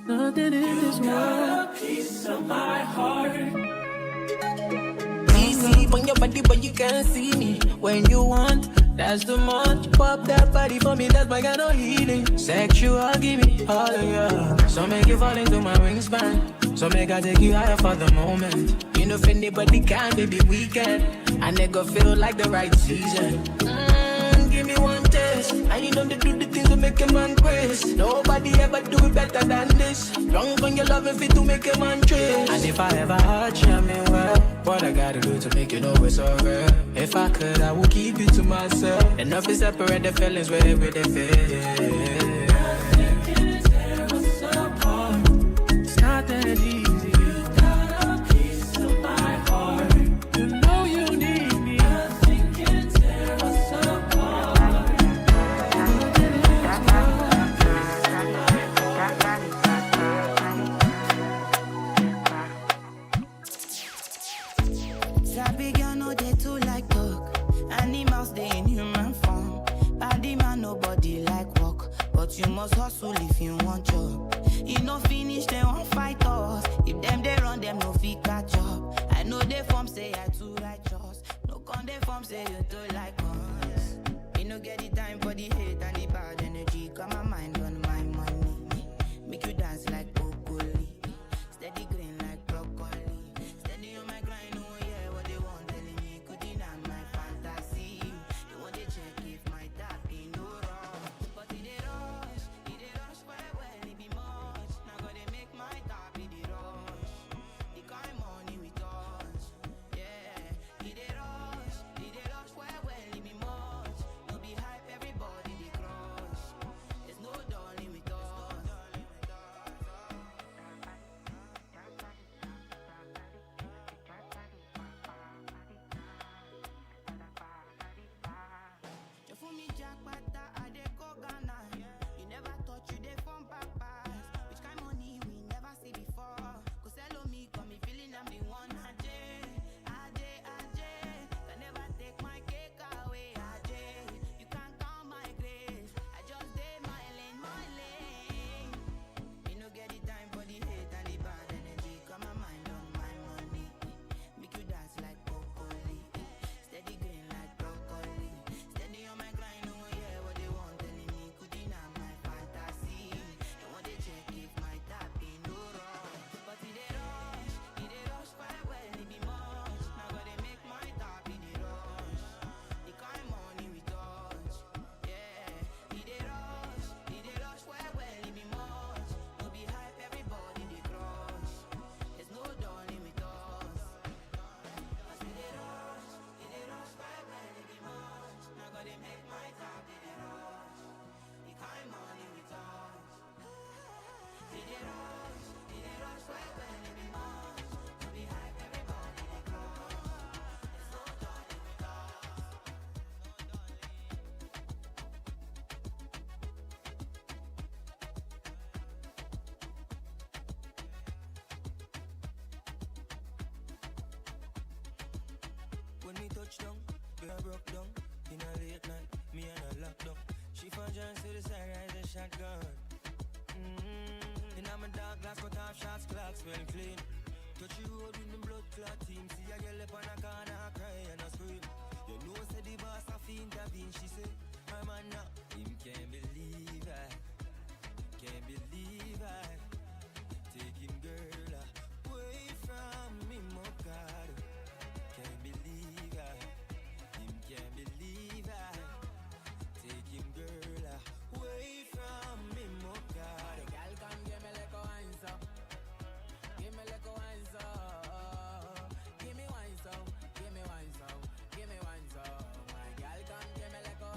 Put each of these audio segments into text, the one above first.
Nothing in this world. Got a piece of my heart. Easy on your body, but you can't see me when you want. That's too much. Pop that body for me, that's my kind of healing. Sexual, give me all of you. So make you fall into my wingspan. So make I take you higher for the moment. You know, if anybody can, baby, we can. I never feel like the right season. Give me one taste. And you know they do the things that make a man crazy. Nobody ever do it better than this. Drunk on your love if it to make a man trace. And if I ever hurt you, I mean well, what I gotta do to make you know it's over. If I could, I would keep you to myself. Enough to separate the feelings with the feel. Nothing can tear us apart. It's not that easy. You got a piece of my heart. You know you need me. Nothing can tear us apart. Sabi girl no dey too like talk. Animals dey in human form. Body man nobody like work, but you must hustle if you want job. You no finish dem wan fight us. If dem dey run dem no fit catch up. I know they form say I too righteous. No con dey form say you too like us. Me no get the time for the hate and the bad energy. Got my mind on my money. Make you dance like broccoli. Steady green like broccoli. Steady on my grind, oh yeah, what they want telling me. Could deny my fantasy. They want to check if my tap ain't no wrong. But it dey rush well, it be much. Now gotta make my tap, it dey rush. The kind money we touch, yeah. It dey rush well, it be much. No be hype, everybody dey crush. There's no darling with us. You fool me jackpata, I dey go Ghana. You never thought you dey from papas. Which kind money we never see before. Cause hello me, got me feeling I'm the one. Ajay. Can never take my cake away, Ajay. You can't count my grace. I just did my lane. Me no get the time for the hate and the bad energy. Got my mind on my money. Make you dance like broccoli. Steady green like broccoli. Steady on my grind, oh yeah, what they want telling me. Could deny my fantasy. They want to check if my tap ain't no wrong. But it dey rush well, it be much. Now gotta make my tap, it dey rush. The kind money we touch, yeah. It dey rush well, it be much. No be hype, everybody dey crush. There's no darling with us. Cause it dey rush well, it be much. Now gotta make my tap, it dey rush. The kind money we touch. It dey rush well, it be much. No be hype, everybody dey crush. There's no darling with us. When me touch down, girl broke down. In a late night, me and her locked up. She found Jones to the side, rise a shotgun. In a my dark glass, cut off shots, clocks well clean. Touch you road with me blood clot team. See a girl up on a corner, I cry and I scream. You know, say the boss have to intervene. She say, my man now, him can't believe I take him girl away from me, my God. Can't believe him can't believe take him girl away from me, my God. The girl come give me like a wine so. Give me like a wine so. Give me wine so. Give me wine so. Give me wine so. My girl come give me like a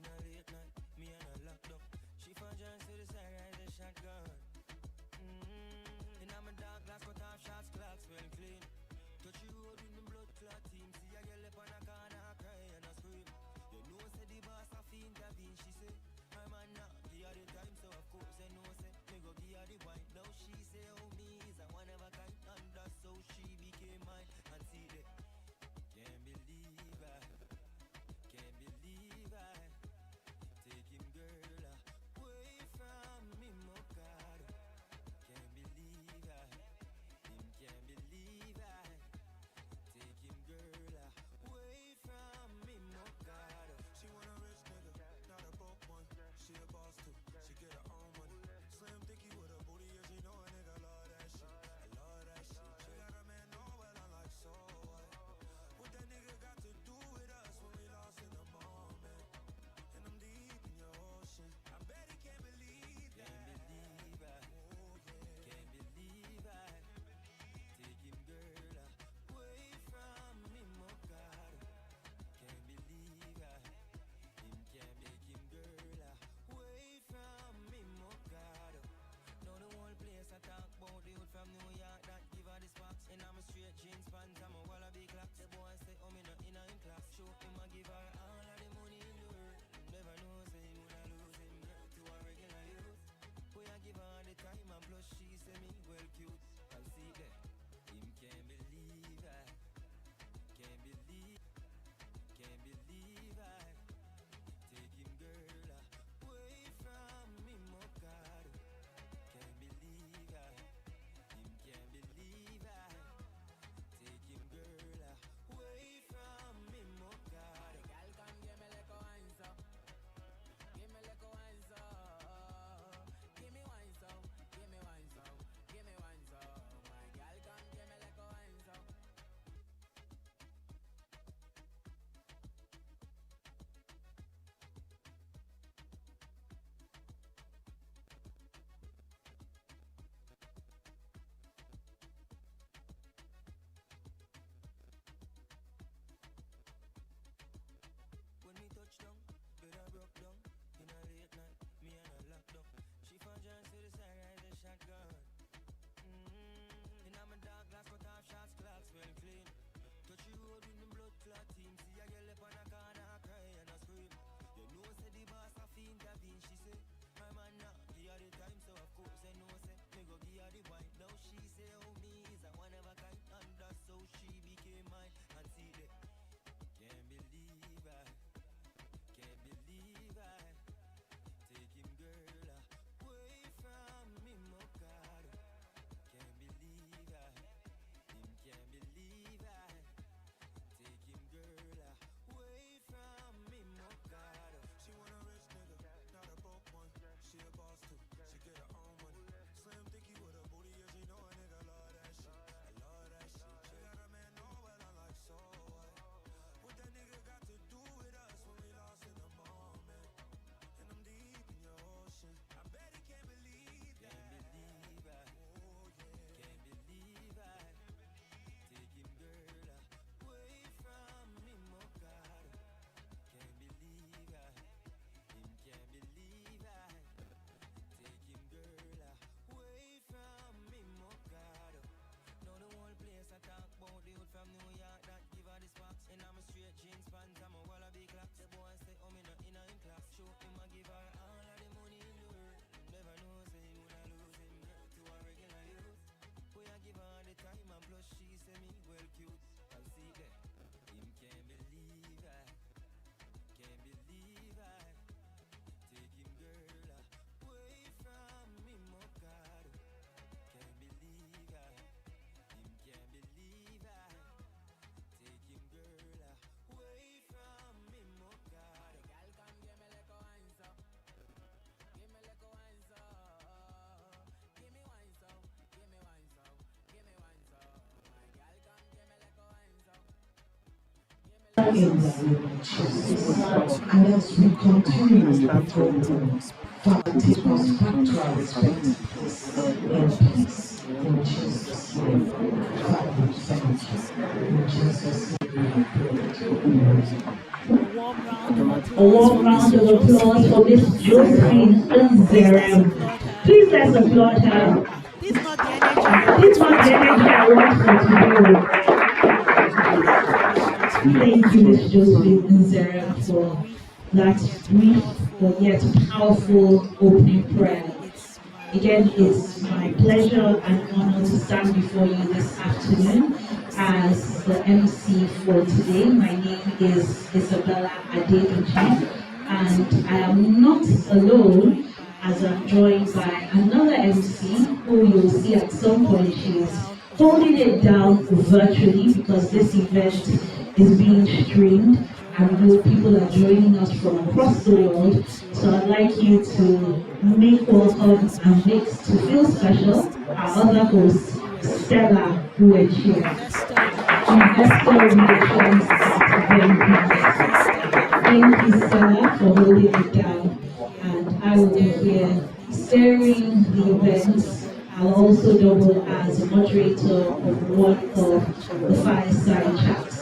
a late night, me and her locked up. She found John to the side, rise a shotgun. In my dark glass, cut off shots, clocks well clean. Touch the road with the blood clot team. See a girl up on a corner, cry and a scream. You know, say the boss have to intervene. She say, my man now, give her the time, so of course I know, say, me go give her the wine. Now she say, oh, me is a one of a kind, and that's so she became mine. And see that, can't believe I, can't believe I, take him girl away from me, my God. Can't believe I, him can't believe I, take him girl away from me, my God. She want a rich nigga, not a broke one. She a boss too, she get her own money. Slim thicky with a booty, yeah, she know a nigga love that shit. I love that shit. She got a man, no, but I'm like, so what? What that nigga got to do with us when we lost in the moment? And I'm deep in your ocean. I bet he can't believe that. Can't believe I, oh yeah. Can't believe I, take him girl away from me, my God. Can't believe I, him can't make him girl away from me, my God. Now the whole place I talk about the youth from New York that give her the sparks. And I'm a straight jeans pants, I'm a wallaby clock. The boy say, oh, me not in class. Show him I give her all of the money in the world. Never know, say you would lose him girl to a regular youth. Boy, I give her the time and plus she say me well cute. I see that, him can't believe I, can't believe I, take him girl away from me, my God. Can't believe I, him can't believe I, take him girl away from me, my God. Girl, come give me like a wine so. Give me like a wine so. Give me wine so. Give me wine so. Give me wine so. My girl, come give me like a wine so. When me touch down, bed I broke down. In a late night, me and her locked up. She found John to the side, rise a shotgun. In my dark glass, cut off shots, clocks well clean. Touch the road with the blood clot team. See a girl up on a corner, cry and a scream. You know, say the boss have to intervene. She say, my man now, give her the time, so of course I know, say, me go give her the wine. Now she say, oh, me is a one of a kind, and that's so she became mine. And see that, can't believe I, can't believe I, take him girl away from me, my God. Can't believe I, him can't believe I, take him girl away from me, my God. She want a rich nigga, not a broke one. She a boss too, she get her own money. Slim thicky with a booty, yeah, she know a nigga love that shit. I love that shit. She got a man, no, but I'm like, so what? What that nigga got to do with us when we lost in the moment? And I'm deep in your ocean. I bet he can't believe that. Can't believe I, oh yeah. Can't believe I, take him girl away from me, my God. Can't believe I, him can't believe I, take him girl away from me, my God. Now the whole place I talk about the youth from New York that give her the sparks. And I'm a straight jeans pants, I'm a wallaby clock. The boy say, oh, me not in class. Show him I give her all of the money in the world. Never know, say you would lose him girl to a regular youth. Boy, I give her the time and plus she say me well cute. I see that, him can't believe I, can't believe I, take him girl away from me, my God. Can't believe I, him can't believe I, take him girl away from me, my God. Girl, come give me like a wine so. Give me like a wine so. Give me wine so. Give me wine so. Give me wine so. My girl, come give me like a wine so. In the name of Jesus. And as we continue with the Father, take us back to our respective places in peace. In Jesus' name. Father, we thank you. In Jesus' name we pray. A warm round of applause A warm round of applause for Miss Josephine Nzerem. Please let's applaud her. This is not the energy I This want was for the energy I want for today. Thank you, Miss Josephine Nzerem, for that brief but yet powerful opening prayer. Again, it's my pleasure and honor to stand before you this afternoon as the MC for today. My name is Isabella Adebakin, and I am not alone as I'm joined by another MC who you'll see at some point. She's holding it down virtually because this event is being streamed and more people are joining us from across the world. So I'd like you to make welcome and make to feel special our other host, Stella Uechia. And Esther Relations Thank you, Stella, for holding it down. And I will be here steering the events. I'll also double as a moderator of one of the fireside chats.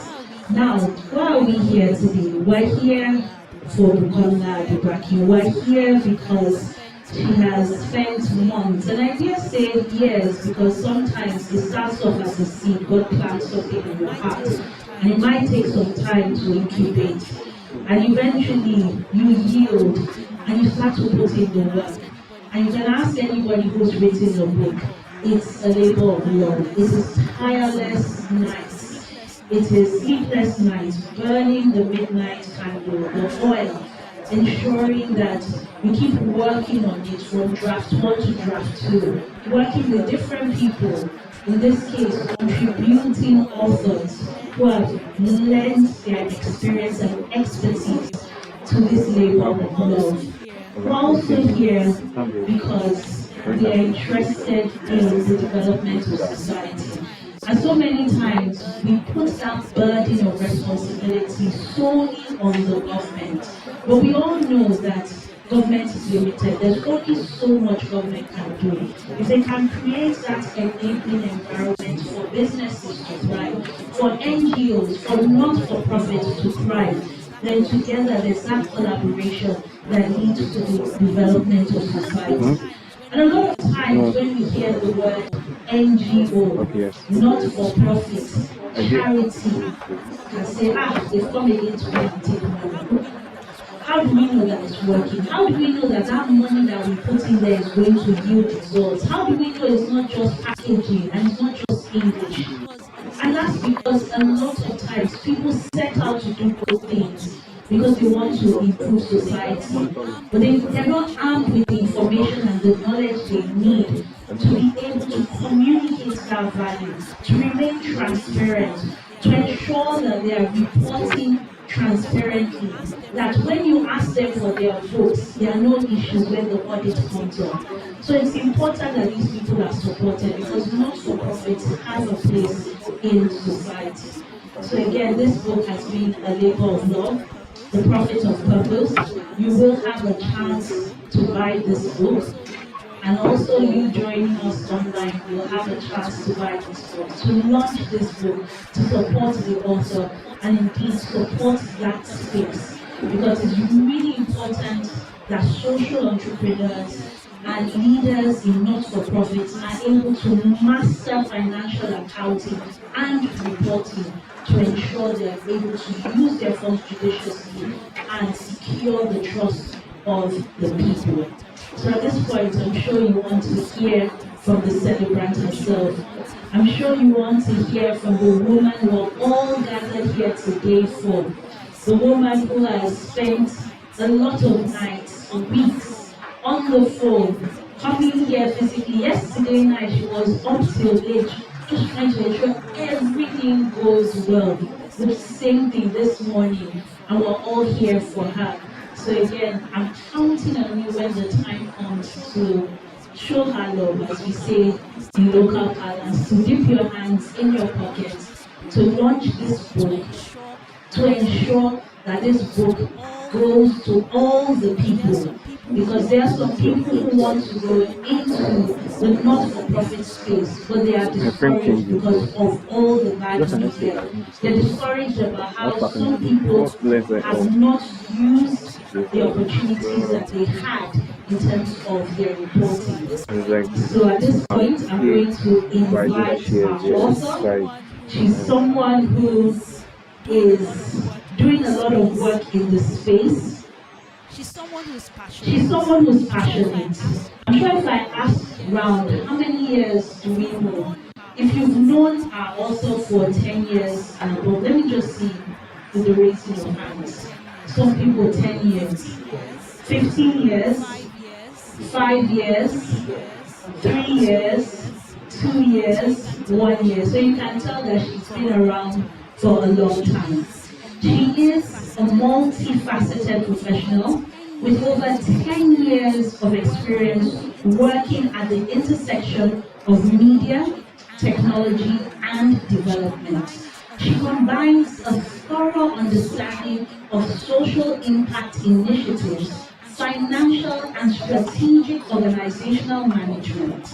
Now, why are we here today? We're here for Bukonla Adebakin. We're here because she has spent months, and I dare say years, because sometimes it starts off as a seed. God plants something in your heart, and it might take some time to incubate. And eventually, you yield, and you start to put in the work. And you can ask anybody who's written a book. It's a labor of love. It is tireless nights. It is sleepless nights, burning the midnight candle, the oil, ensuring that we keep working on it from draft 1 to draft 2, working with different people, in this case, contributing authors who have lent their experience and expertise to this labor of love. We're also here because we are interested in the development of society. And so many times we put that burden of responsibility solely on the government. But we all know that government is limited. There's only so much government can do. If they can create that enabling environment for businesses to thrive, for NGOs, for not-for-profits to thrive, then together there's that collaboration that leads to the development of society. And a lot of times when we hear the word NGO, not-for-profit, charity, can say, they've come again to take money. How do we know that it's working? How do we know that that money that we put in there is going to yield results? How do we know it's not just packaging and it's not just English? And that's because a lot of times people set out to do good things because they want to improve society, but they're not armed with the information and the knowledge they need to be able to communicate that value, to remain transparent, to ensure that they are reporting transparently, that when you ask them for their votes, there are no issues when the audit comes up. So it's important that these people are supported because not-for-profits have a place in society. So again, this book has been a labor of love, The Prophet of Purpose. You will have a chance to buy this book. And also you joining us online will have a chance to buy this book, to launch this book, to support the author, and indeed support that space. Because it's really important that social entrepreneurs and leaders in not-for-profits are able to master financial accounting and reporting to ensure they are able to use their funds judiciously and secure the trust of the people. So at this point, I'm sure you want to hear from the celebrant herself. I'm sure you want to hear from the woman we're all gathered here today for. The woman who has spent a lot of nights, weeks, on the phone, coming here physically. Yesterday night, she was up till late, just trying to ensure everything goes well. The same thing this morning, and we're all here for her. So again, I'm counting on you when the time comes to show her love, as we say in local parlance, to dip your hands in your pockets, to launch this book, to ensure that this book goes to all the people. Because there are some people who want to go into the not-for-profit space, but they are discouraged because of all the bad news there. They're discouraged about how some people have not used the opportunities that they had in terms of their reporting. So at this point, I'm going to invite our author. She's someone who is doing a lot of work in the space. She's someone who's passionate. She's someone who's passionate. I'm sure if I ask round, how many years do we know? If you've known our author for 10 years and above, let me just see with the raising of hands. Some people 10 years, 15 years, 5 years, 3 years, 2 years, 1 year. So you can tell that she's been around for a long time. She is a multifaceted professional with over 10 years of experience working at the intersection of media, technology, and development. She combines a thorough understanding of social impact initiatives, financial and strategic organizational management.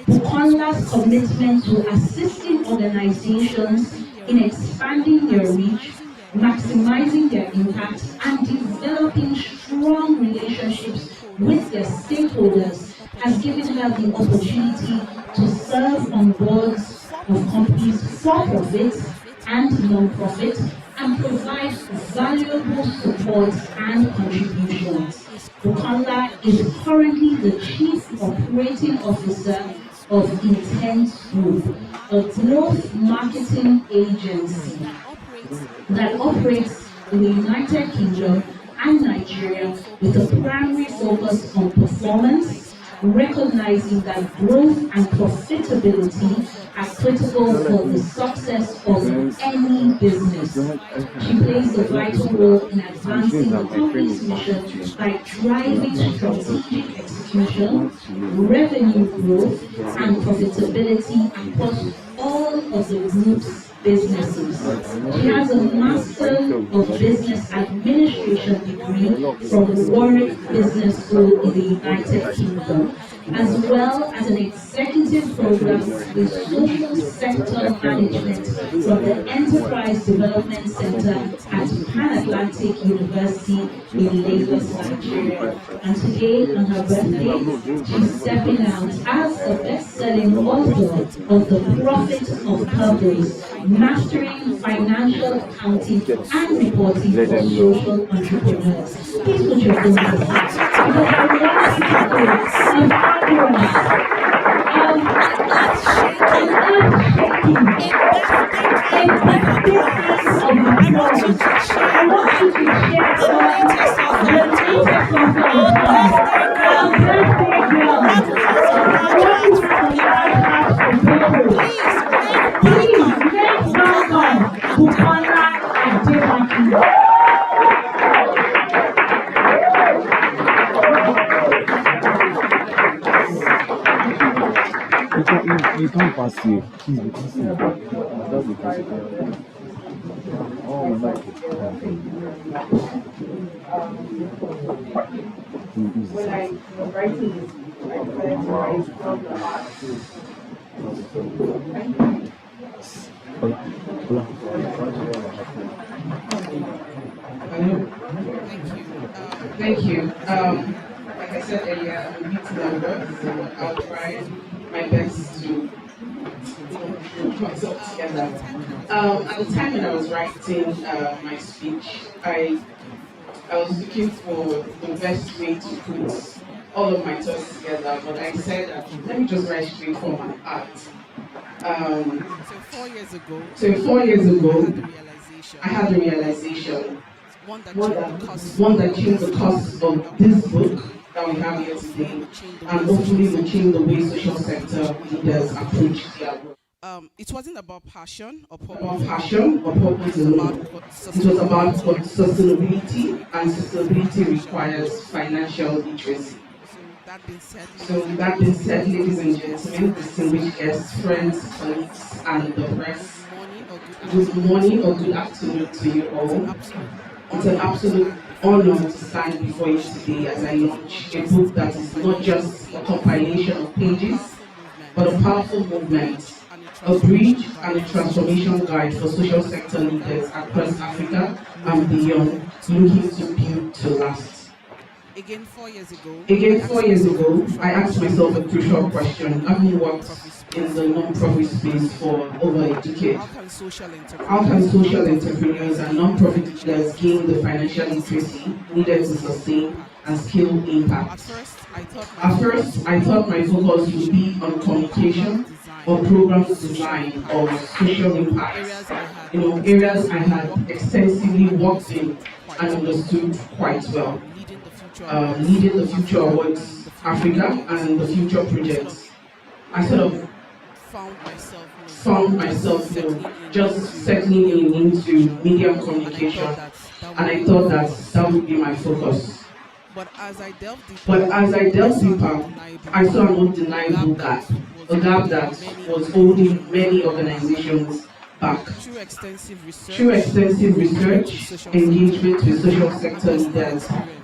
Bukonla's commitment to assisting organizations in expanding their reach, maximizing their impact, and developing strong relationships with their stakeholders has given her the opportunity to serve on boards of companies for profit and non-profit and provide valuable support and contributions. Bukonla is currently the Chief Operating Officer of Intense Group, a growth marketing agency that operates in the United Kingdom and Nigeria with a primary focus on performance, recognizing that growth and profitability are critical for the success of any business. She plays a vital role in advancing the company's mission by driving strategic execution, revenue growth, and profitability across all of the group's businesses. She has a Master of Business Administration degree from Warwick Business School in the United Kingdom, as well as an executive program in social sector management from the Enterprise Development Center at Pan Atlantic University in Lagos, Nigeria. And today, on her birthday, she's stepping out as a best-selling author of The Profit of Purpose, Mastering Financial Accounting and Reporting for Social Entrepreneurs. Please put your hands together. Bukonla Adebakin. You can't pass here. Please, you can't see it. That's because of that. Oh, my God. When I was writing this, I started to write from the heart. Thank you. Like I said earlier, I'm a bit nervous, so I'll try my best to put myself together. At the time when I was writing my speech, I was looking for the best way to put all of my thoughts together, but I said, let me just write straight from my heart. So 4 years ago, I had a realization, one that changed the course of this book that we have here today, and hopefully will change the way social sector leaders approach their work. It wasn't about passion or purpose. About passion or purpose alone. It was about sustainability, and sustainability requires financial literacy. So that being said, ladies and gentlemen, distinguished guests, friends, colleagues, and the press, good morning or good afternoon to you all. It's an absolute honor to stand before you today as I launch a book that is not just a compilation of pages, but a powerful movement a bridge transformation and guide a for social transformation sector guide for leaders social across sector Africa leaders across and beyond, Africa and looking beyond, to looking last. to build to last. Again, 4 years ago, I Again, four asked years myself a ago, crucial I asked question, myself a having crucial worked question. in the Having worked non-profit in space the for non-profit over a space decade, for over a decade, how can social how can entrepreneurs and social non-profit entrepreneurs leaders and gain the non-profit financial leaders gain the literacy financial needed to literacy sustain needed and to scale sustain and impact? scale At impact? first, I thought my At focus first, would I be thought on my focus would be communication on or programs communication or design of programs social design of impact, social impacts. areas I had Areas I extensively had worked in extensively and worked in understood and quite well. understood quite well. Leading the Future Awards Leading the future Africa and awards the Future Africa Project, and the future I sort of projects. I sort of found myself, found just myself, settling in just into settling media and in into communication, media and and I thought communication, that that and would I be my thought that focus. that would be my focus. But as I delved But deeper, as I I delved saw an deeper, undeniable I saw gap, an a undeniable gap that gap, was a gap holding that many was holding organizations many back. organizations back. Through extensive Through research, extensive engagement with research, social sector engagement with leaders, social and sector personal leaders,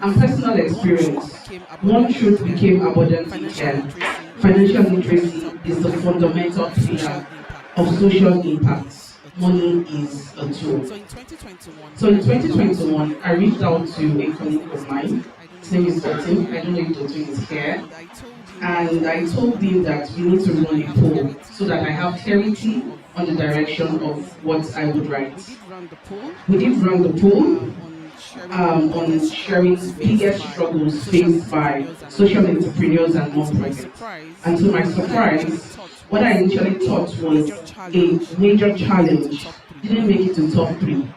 and experience, personal one truth experience, became one abundantly truth clear. became abundantly Financial clear. literacy is the Financial fundamental literacy is the pillar fundamental of social pillar impact. of social Money impact. is a tool. Money is a tool. So in 2021, So I in reached out to a 2021, I colleague reached of out to mine. a His colleague name of is mine. Dotun. I don't know His if name is Dotun is Dotun. I here. don't know if Dotun is here. And I told him that And I I need to told run a him that we poll need so to that I run a have poll so clarity that I have on the direction clarity of on the what I direction would of write. what I would We write. did run the poll We did run the poll on sharing on biggest sharing struggles faced biggest by struggles social faced by entrepreneurs and social nonprofits. entrepreneurs and And to my non-profits. surprise, And to my what I initially surprise, thought what I was initially a thought was major a challenge major didn't make it to challenge top three. didn't make it to top three.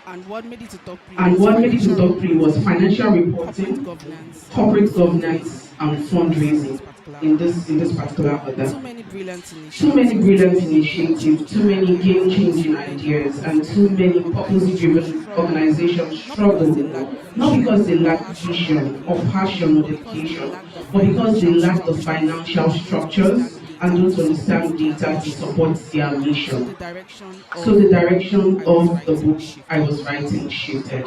And what made it to top three And was what made it to financial top three was reporting, financial corporate reporting, governance, and corporate fundraising governance, and in fundraising this particular in order. this particular order. Too many brilliant Too many initiatives, too brilliant many game initiatives, too changing many ideas, and game-changing too many ideas, purpose and too driven many organizations purpose-driven struggle. organizations Not because they struggle, lack not vision because they or lack passion or vision or dedication, passion or but because they dedication, lack the but because they financial lack the structures financial and don't structures understand and data don't to support understand their data to mission. support their So the mission. direction So of the the book direction I was of the writing book I shifted. was writing shifted.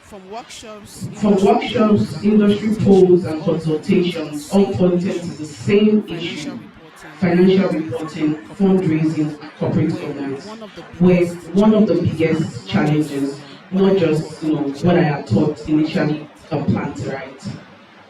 From workshops, From industry polls, workshops, and industry polls, consultations, and all pointed to the consultations, all same pointed to issue: the same financial issue: reporting, financial fundraising, reporting, and corporate fundraising, governance and corporate were governance, one of the were biggest one of the challenges, biggest not just challenges, what I not had just thought what I initially had thought planned to initially write. planned to write.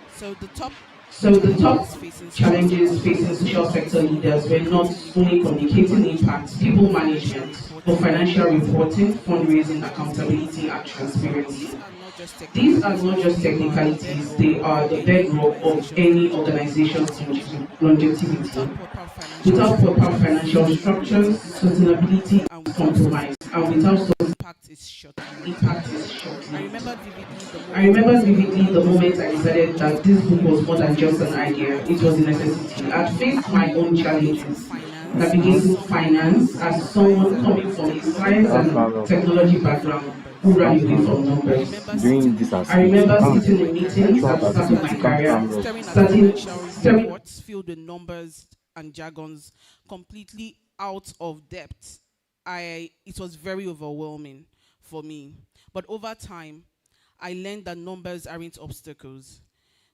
So the top So the top challenges facing social sector challenges facing leaders were social not sector only leaders were not communicating only impact, people communicating management, impact, people but financial management, but reporting, financial reporting, accountability, and fundraising, transparency. accountability, and transparency. These are not just These are not technicalities, just they are the technicalities, bedrock they of are the any bedrock of organization's any organization's longevity. longevity. Without proper financial Without proper structures, financial structures, sustainability is compromised, sustainability and is without compromised, and without impact is short-lived. impact is I short-lived. remember vividly the I moment I remember decided vividly that the this moment book I was more than decided just that an this book idea, was more it than was a just an necessity. idea, I it was a faced my own necessity. I challenges faced my own navigating challenges finance as navigating someone coming finance from a as science someone and coming from a technology science That's background not and love. who ran technology away from background who numbers. ran That's away not from love. I numbers. remember Doing sitting in this as I meetings if you remember at the can't start of sitting my in career, meetings ensure at the that start of my you can't career, stand up. staring at starting, financial staring, reports filled with numbers and jargons completely out of depth. It was very overwhelming for me. But over time, I learned that numbers aren't obstacles.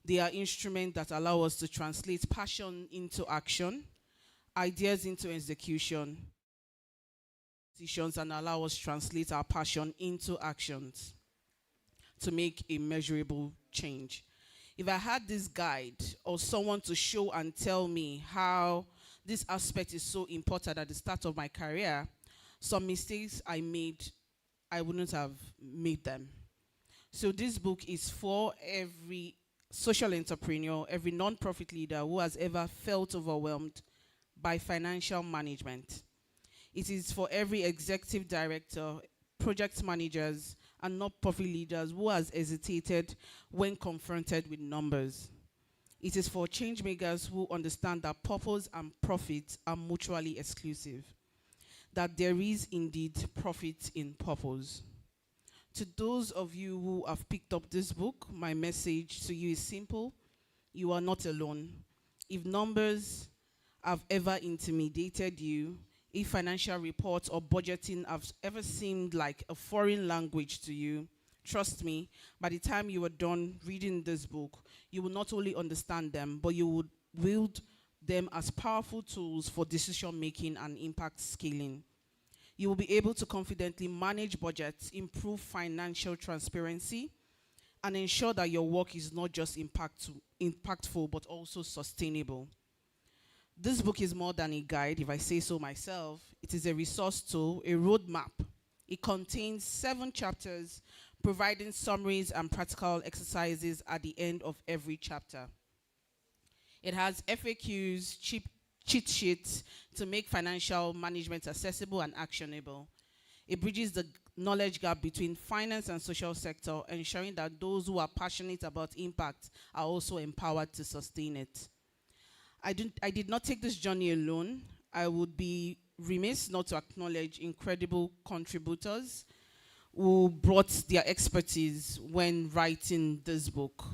They are instruments that allow us to translate passion into action, ideas into execution, decisions, and allow us to translate our passion into actions to make a measurable change. If I had this guide or someone to show and tell me how this aspect is so important at the start of my career, some mistakes I made, I wouldn't have made them. So this book is for every social entrepreneur, every non-profit leader who has ever felt overwhelmed by financial management. It is for every executive director, project managers, and non-profit leaders who has hesitated when confronted with numbers. It is for change makers who understand that purpose and profit are mutually exclusive, that there is indeed profit in purpose. To those of you who have picked up this book, my message to you is simple: you are not alone. If numbers have ever intimidated you, if financial reports or budgeting have ever seemed like a foreign language to you, trust me, by the time you are done reading this book, you will not only understand them, but you would wield them as powerful tools for decision making and impact scaling. You will be able to confidently manage budgets, improve financial transparency, and ensure that your work is not just impactful but also sustainable. This book is more than a guide, if I say so myself. It is a resource tool, a roadmap. It contains 7 chapters, providing summaries and practical exercises at the end of every chapter. It has FAQs, cheat sheets to make financial management accessible and actionable. It bridges the knowledge gap between finance and social sector, ensuring that those who are passionate about impact are also empowered to sustain it. I did not take this journey alone. I would be remiss not to acknowledge incredible contributors who brought their expertise when writing this book.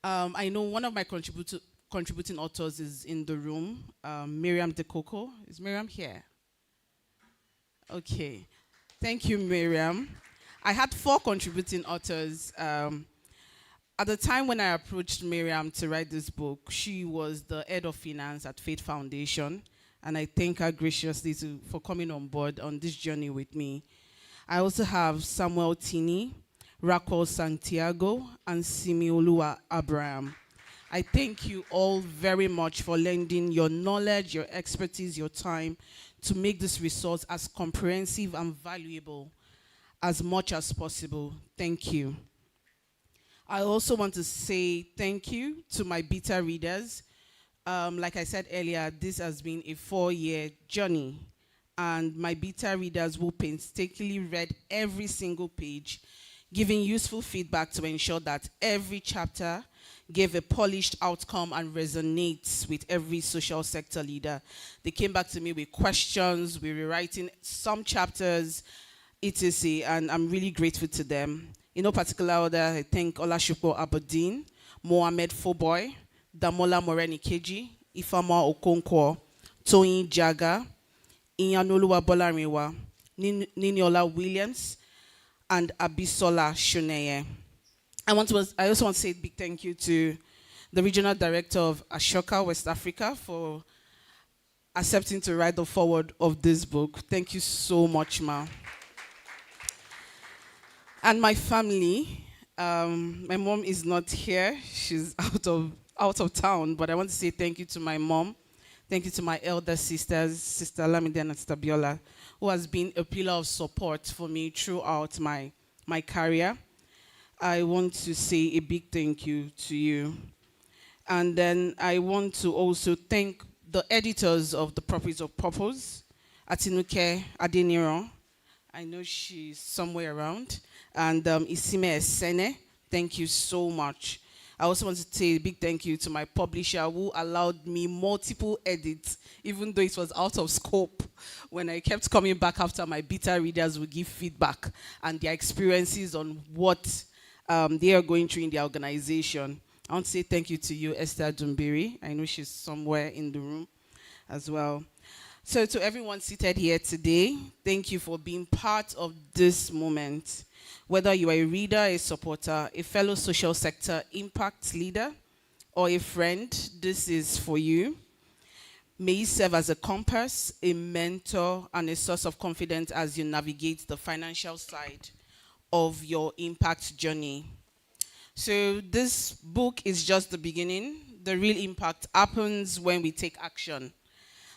I know one of my contributing authors is in the room, Miriam DeCoco. Is Miriam here? Okay. Thank you, Miriam. I had 4 contributing authors. At the time when I approached Miriam to write this book, she was the head of finance at Faith Foundation, and I thank her graciously for coming on board on this journey with me. I also have Samuel Tini, Raquel Santiago, and Simiolua Abraham. I thank you all very much for lending your knowledge, your expertise, your time to make this resource as comprehensive and valuable as much as possible. Thank you. I also want to say thank you to my beta readers. Like I said earlier, this has been a 4-year journey, and my beta readers will painstakingly read every single page, giving useful feedback to ensure that every chapter gave a polished outcome and resonates with every social sector leader. They came back to me with questions, we were writing some chapters, etc., and I'm really grateful to them. In no particular order, I thank Olashupo Aberdeen, Mohamed Foboy, Damola Morenikeji, Ifama Okonkwo, Toyin Jaga, Iyanoluwa Bolariwa, Niniola Williams, and Abisola Shuneye. I also want to say a big thank you to the regional director of Ashoka, West Africa, for accepting to write the foreword of this book. Thank you so much, Ma. And my family, my mom is not here. She's out of town, but I want to say thank you to my mom. Thank you to my elder sisters, Sister Lamide and Sister Biola, who has been a pillar of support for me throughout my career. I want to say a big thank you to you. And then I want to also thank the editors of The Properties of Purpose, Atinuke Adeniro. I know she's somewhere around. And Isime Esene, thank you so much. I also want to say a big thank you to my publisher who allowed me multiple edits, even though it was out of scope. When I kept coming back after my beta readers would give feedback and their experiences on what they are going through in the organization. I want to say thank you to you, Esther Dumbiri. I know she's somewhere in the room as well. So to everyone seated here today, thank you for being part of this moment. Whether you are a reader, a supporter, a fellow social sector impact leader, or a friend, this is for you. May it serve as a compass, a mentor, and a source of confidence as you navigate the financial side of your impact journey. So this book is just the beginning. The real impact happens when we take action.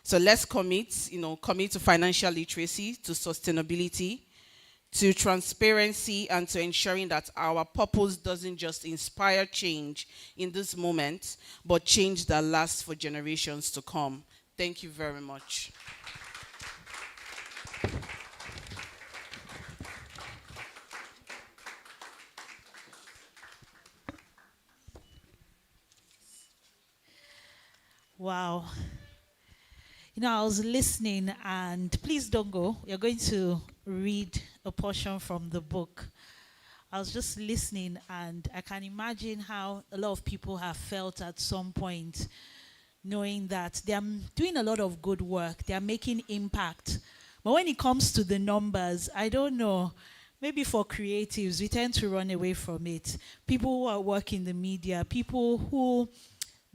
So let's commit to financial literacy, to sustainability, to transparency, and to ensuring that our purpose doesn't just inspire change in this moment, but change that lasts for generations to come. Thank you very much. Wow. I was listening, and please don't go. You're going to read a portion from the book. I was just listening, and I can imagine how a lot of people have felt at some point, knowing that they're doing a lot of good work, they're making impact. But when it comes to the numbers, I don't know. Maybe for creatives, we tend to run away from it. People who are working in the media, people who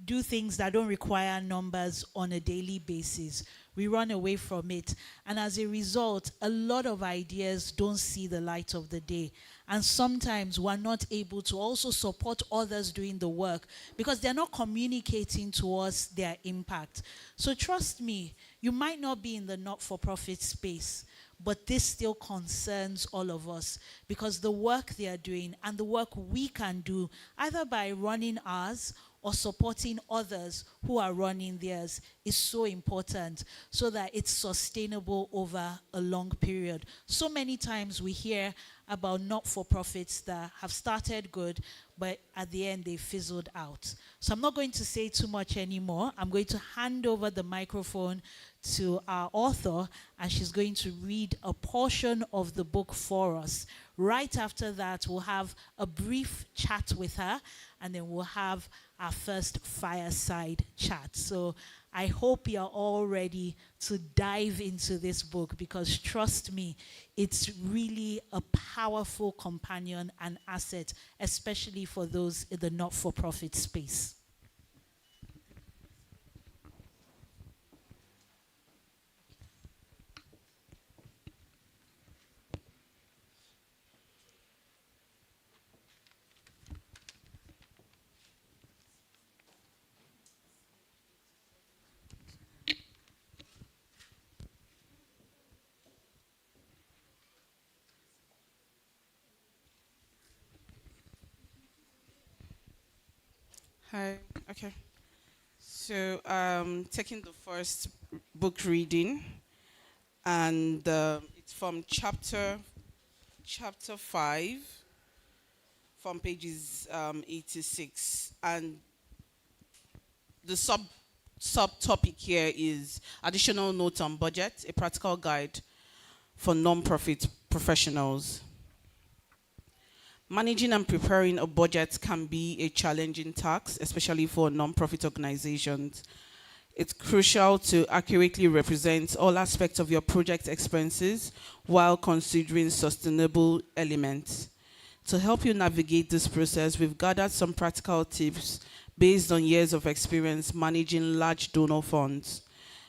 do things that don't require numbers on a daily basis. We run away from it. And as a result, a lot of ideas don't see the light of the day. And sometimes we're not able to also support others doing the work because they're not communicating to us their impact. So trust me, you might not be in the not-for-profit space, but this still concerns all of us because the work they are doing and the work we can do, either by running ours or supporting others who are running theirs, is so important so that it's sustainable over a long period. So many times we hear about not-for-profits that have started good, but at the end they fizzled out. So I'm not going to say too much anymore. I'm going to hand over the microphone to our author, and she's going to read a portion of the book for us. Right after that, we'll have a brief chat with her, and then we'll have our first fireside chat. So I hope you're all ready to dive into this book because trust me, it's really a powerful companion and asset, especially for those in the not-for-profit space. Hi. Okay. So, taking the first book reading, and it's from chapter 5, from pages 86, and the subtopic here is additional notes on budget, a practical guide for non-profit professionals. Managing and preparing a budget can be a challenging task, especially for non-profit organizations. It's crucial to accurately represent all aspects of your project expenses while considering sustainable elements. To help you navigate this process, we've gathered some practical tips based on years of experience managing large donor funds.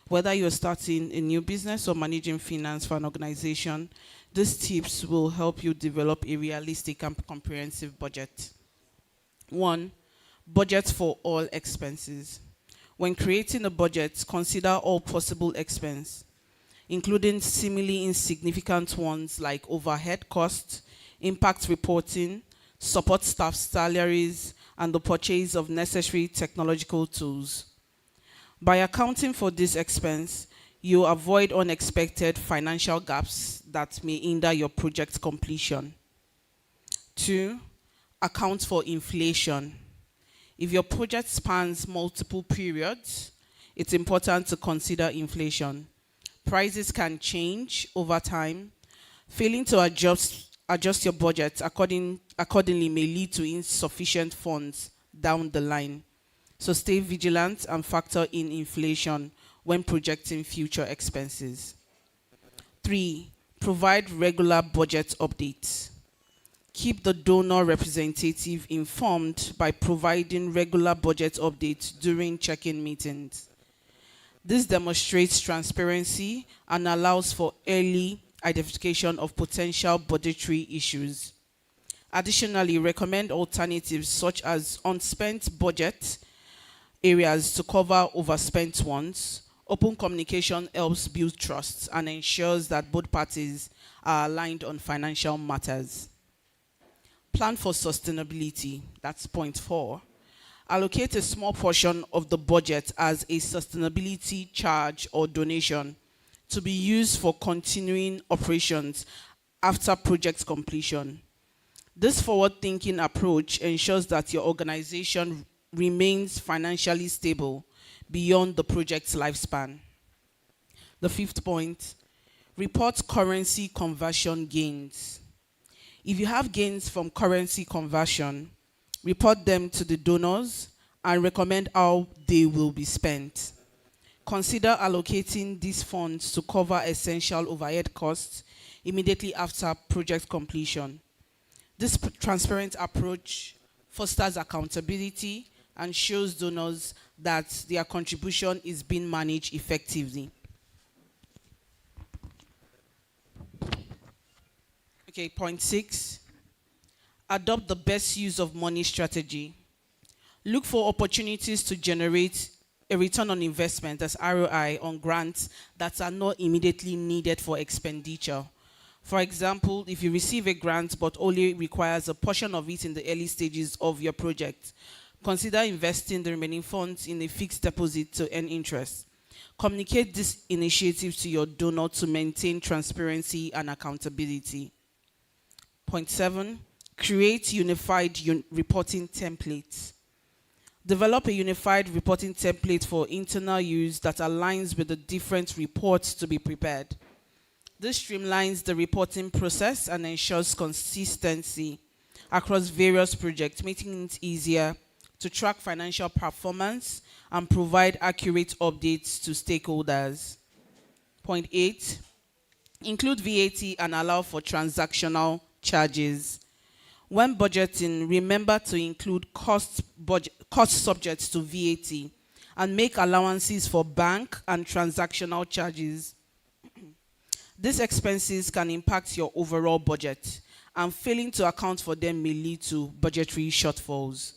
Whether you're starting a new business or managing finance for an organization, these tips will help you develop a realistic and comprehensive budget. 1. Budget for all expenses. When creating a budget, consider all possible expenses, including seemingly insignificant ones like overhead costs, impact reporting, support staff salaries, and the purchase of necessary technological tools. By accounting for this expense, you avoid unexpected financial gaps that may hinder your project completion. 2. Account for inflation. If your project spans multiple periods, it's important to consider inflation. Prices can change over time. Failing to adjust your budget accordingly may lead to insufficient funds down the line. So stay vigilant and factor in inflation when projecting future expenses. 3. Provide regular budget updates. Keep the donor representative informed by providing regular budget updates during check-in meetings. This demonstrates transparency and allows for early identification of potential budgetary issues. Additionally, recommend alternatives such as unspent budget areas to cover overspent ones. Open communication helps build trust and ensures that both parties are aligned on financial matters. Plan for sustainability. That's point 4. Allocate a small portion of the budget as a sustainability charge or donation to be used for continuing operations after project completion. This forward-thinking approach ensures that your organization remains financially stable beyond the project's lifespan. The 5th point, report currency conversion gains. If you have gains from currency conversion, report them to the donors and recommend how they will be spent. Consider allocating these funds to cover essential overhead costs immediately after project completion. This transparent approach fosters accountability and shows donors that their contribution is being managed effectively. Okay, point 6. Adopt the best use of money strategy. Look for opportunities to generate a return on investment, as ROI, on grants that are not immediately needed for expenditure. For example, if you receive a grant but only requires a portion of it in the early stages of your project, consider investing the remaining funds in a fixed deposit to earn interest. Communicate this initiative to your donor to maintain transparency and accountability. Point 7, create unified reporting templates. Develop a unified reporting template for internal use that aligns with the different reports to be prepared. This streamlines the reporting process and ensures consistency across various projects, making it easier to track financial performance and provide accurate updates to stakeholders. Point 8, include VAT and allow for transactional charges. When budgeting, remember to include costs subject to VAT and make allowances for bank and transactional charges. These expenses can impact your overall budget, and failing to account for them may lead to budgetary shortfalls.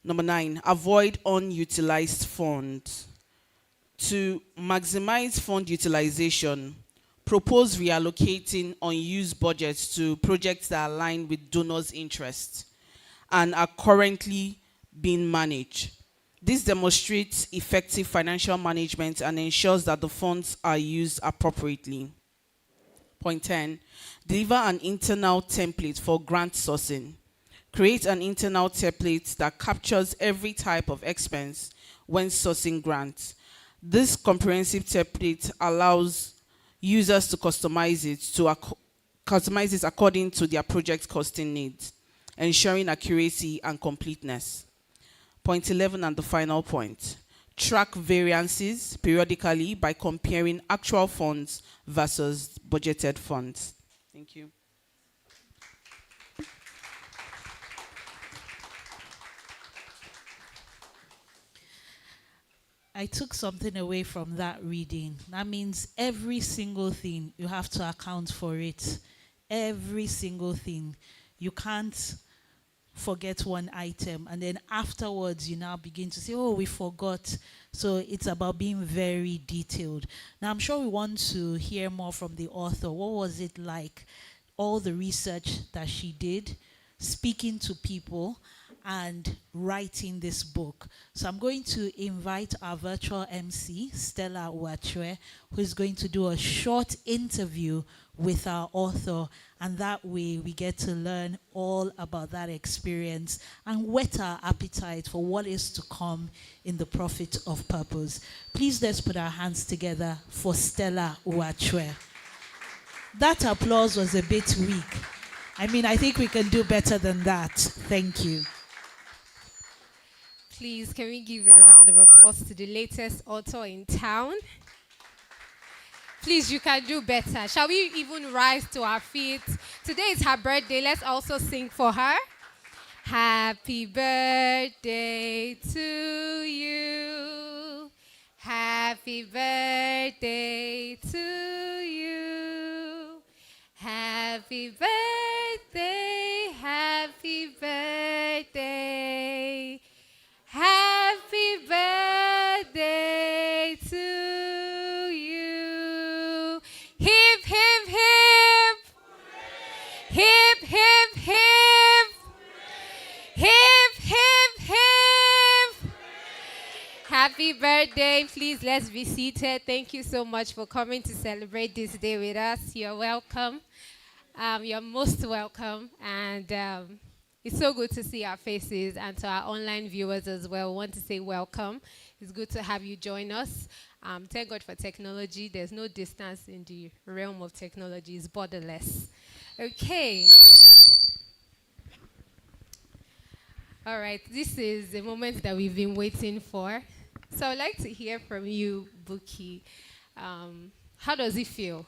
Number 9, avoid unutilized funds. To maximize fund utilization, propose reallocating unused budgets to projects that align with donors' interests and are currently being managed. This demonstrates effective financial management and ensures that the funds are used appropriately. Point 10, deliver an internal template for grant sourcing. Create an internal template that captures every type of expense when sourcing grants. This comprehensive template allows users to customize it according to their project costing needs, ensuring accuracy and completeness. Point 11 and the final point. Track variances periodically by comparing actual funds versus budgeted funds. Thank you. I took something away from that reading. That means every single thing, you have to account for it. Every single thing. You can't forget one item and then afterwards you now begin to say, oh, we forgot. So it's about being very detailed. Now I'm sure we want to hear more from the author. What was it like? All the research that she did, speaking to people, and writing this book. So I'm going to invite our virtual MC, Stella Uachwe, who is going to do a short interview with our author, and that way we get to learn all about that experience and whet our appetite for what is to come in the Profit of Purpose. Please let's put our hands together for Stella Uachwe. That applause was a bit weak. I mean, I think we can do better than that. Thank you. Please, can we give a round of applause to the latest author in town? Please, you can do better. Shall we even rise to our feet? Today is her birthday. Let's also sing for her. Happy birthday to you. Happy birthday to you. Happy birthday, happy birthday. Happy birthday to you. Hip, hip, hip. Hip, hip, hip. Hip, hip, hip. Happy birthday. Please, let's be seated. Thank you so much for coming to celebrate this day with us. You're welcome. You're most welcome. And it's so good to see our faces, and to our online viewers as well. We want to say welcome. It's good to have you join us. Thank God for technology. There's no distance in the realm of technology. It's borderless. Okay. All right. This is the moment that we've been waiting for. So I'd like to hear from you, Buki. How does it feel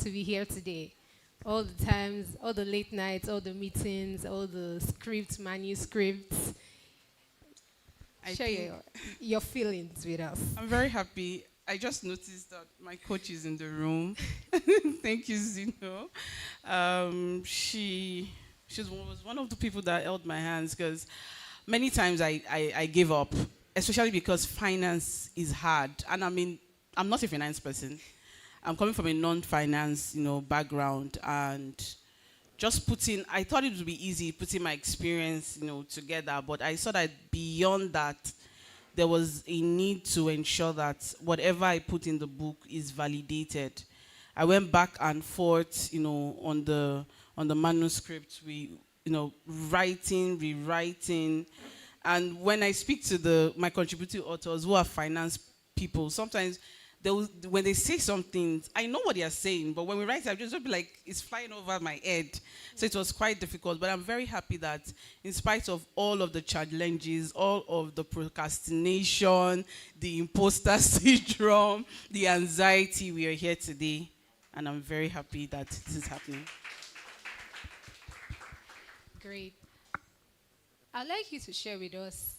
to be here today? All the times, all the late nights, all the meetings, all the scripts, manuscripts. I Share think your feelings with us. I'm very happy. I just noticed that my coach is in the room. Thank you, Zino. She was one of the people that held my hands because many times I gave up, especially because finance is hard. And I mean, I'm not a finance person. I'm coming from a non-finance, background, and just putting, I thought it would be easy putting my experience, together, but I saw that beyond that, there was a need to ensure that whatever I put in the book is validated. I went back and forth, on the manuscript, writing, rewriting, and when I speak to my contributing authors who are finance people, sometimes when they say something, I know what they are saying, but when we write it, I just be like, it's flying over my head. So it was quite difficult, but I'm very happy that in spite of all of the challenges, all of the procrastination, the imposter syndrome, the anxiety, we are here today. And I'm very happy that this is happening. Great. I'd like you to share with us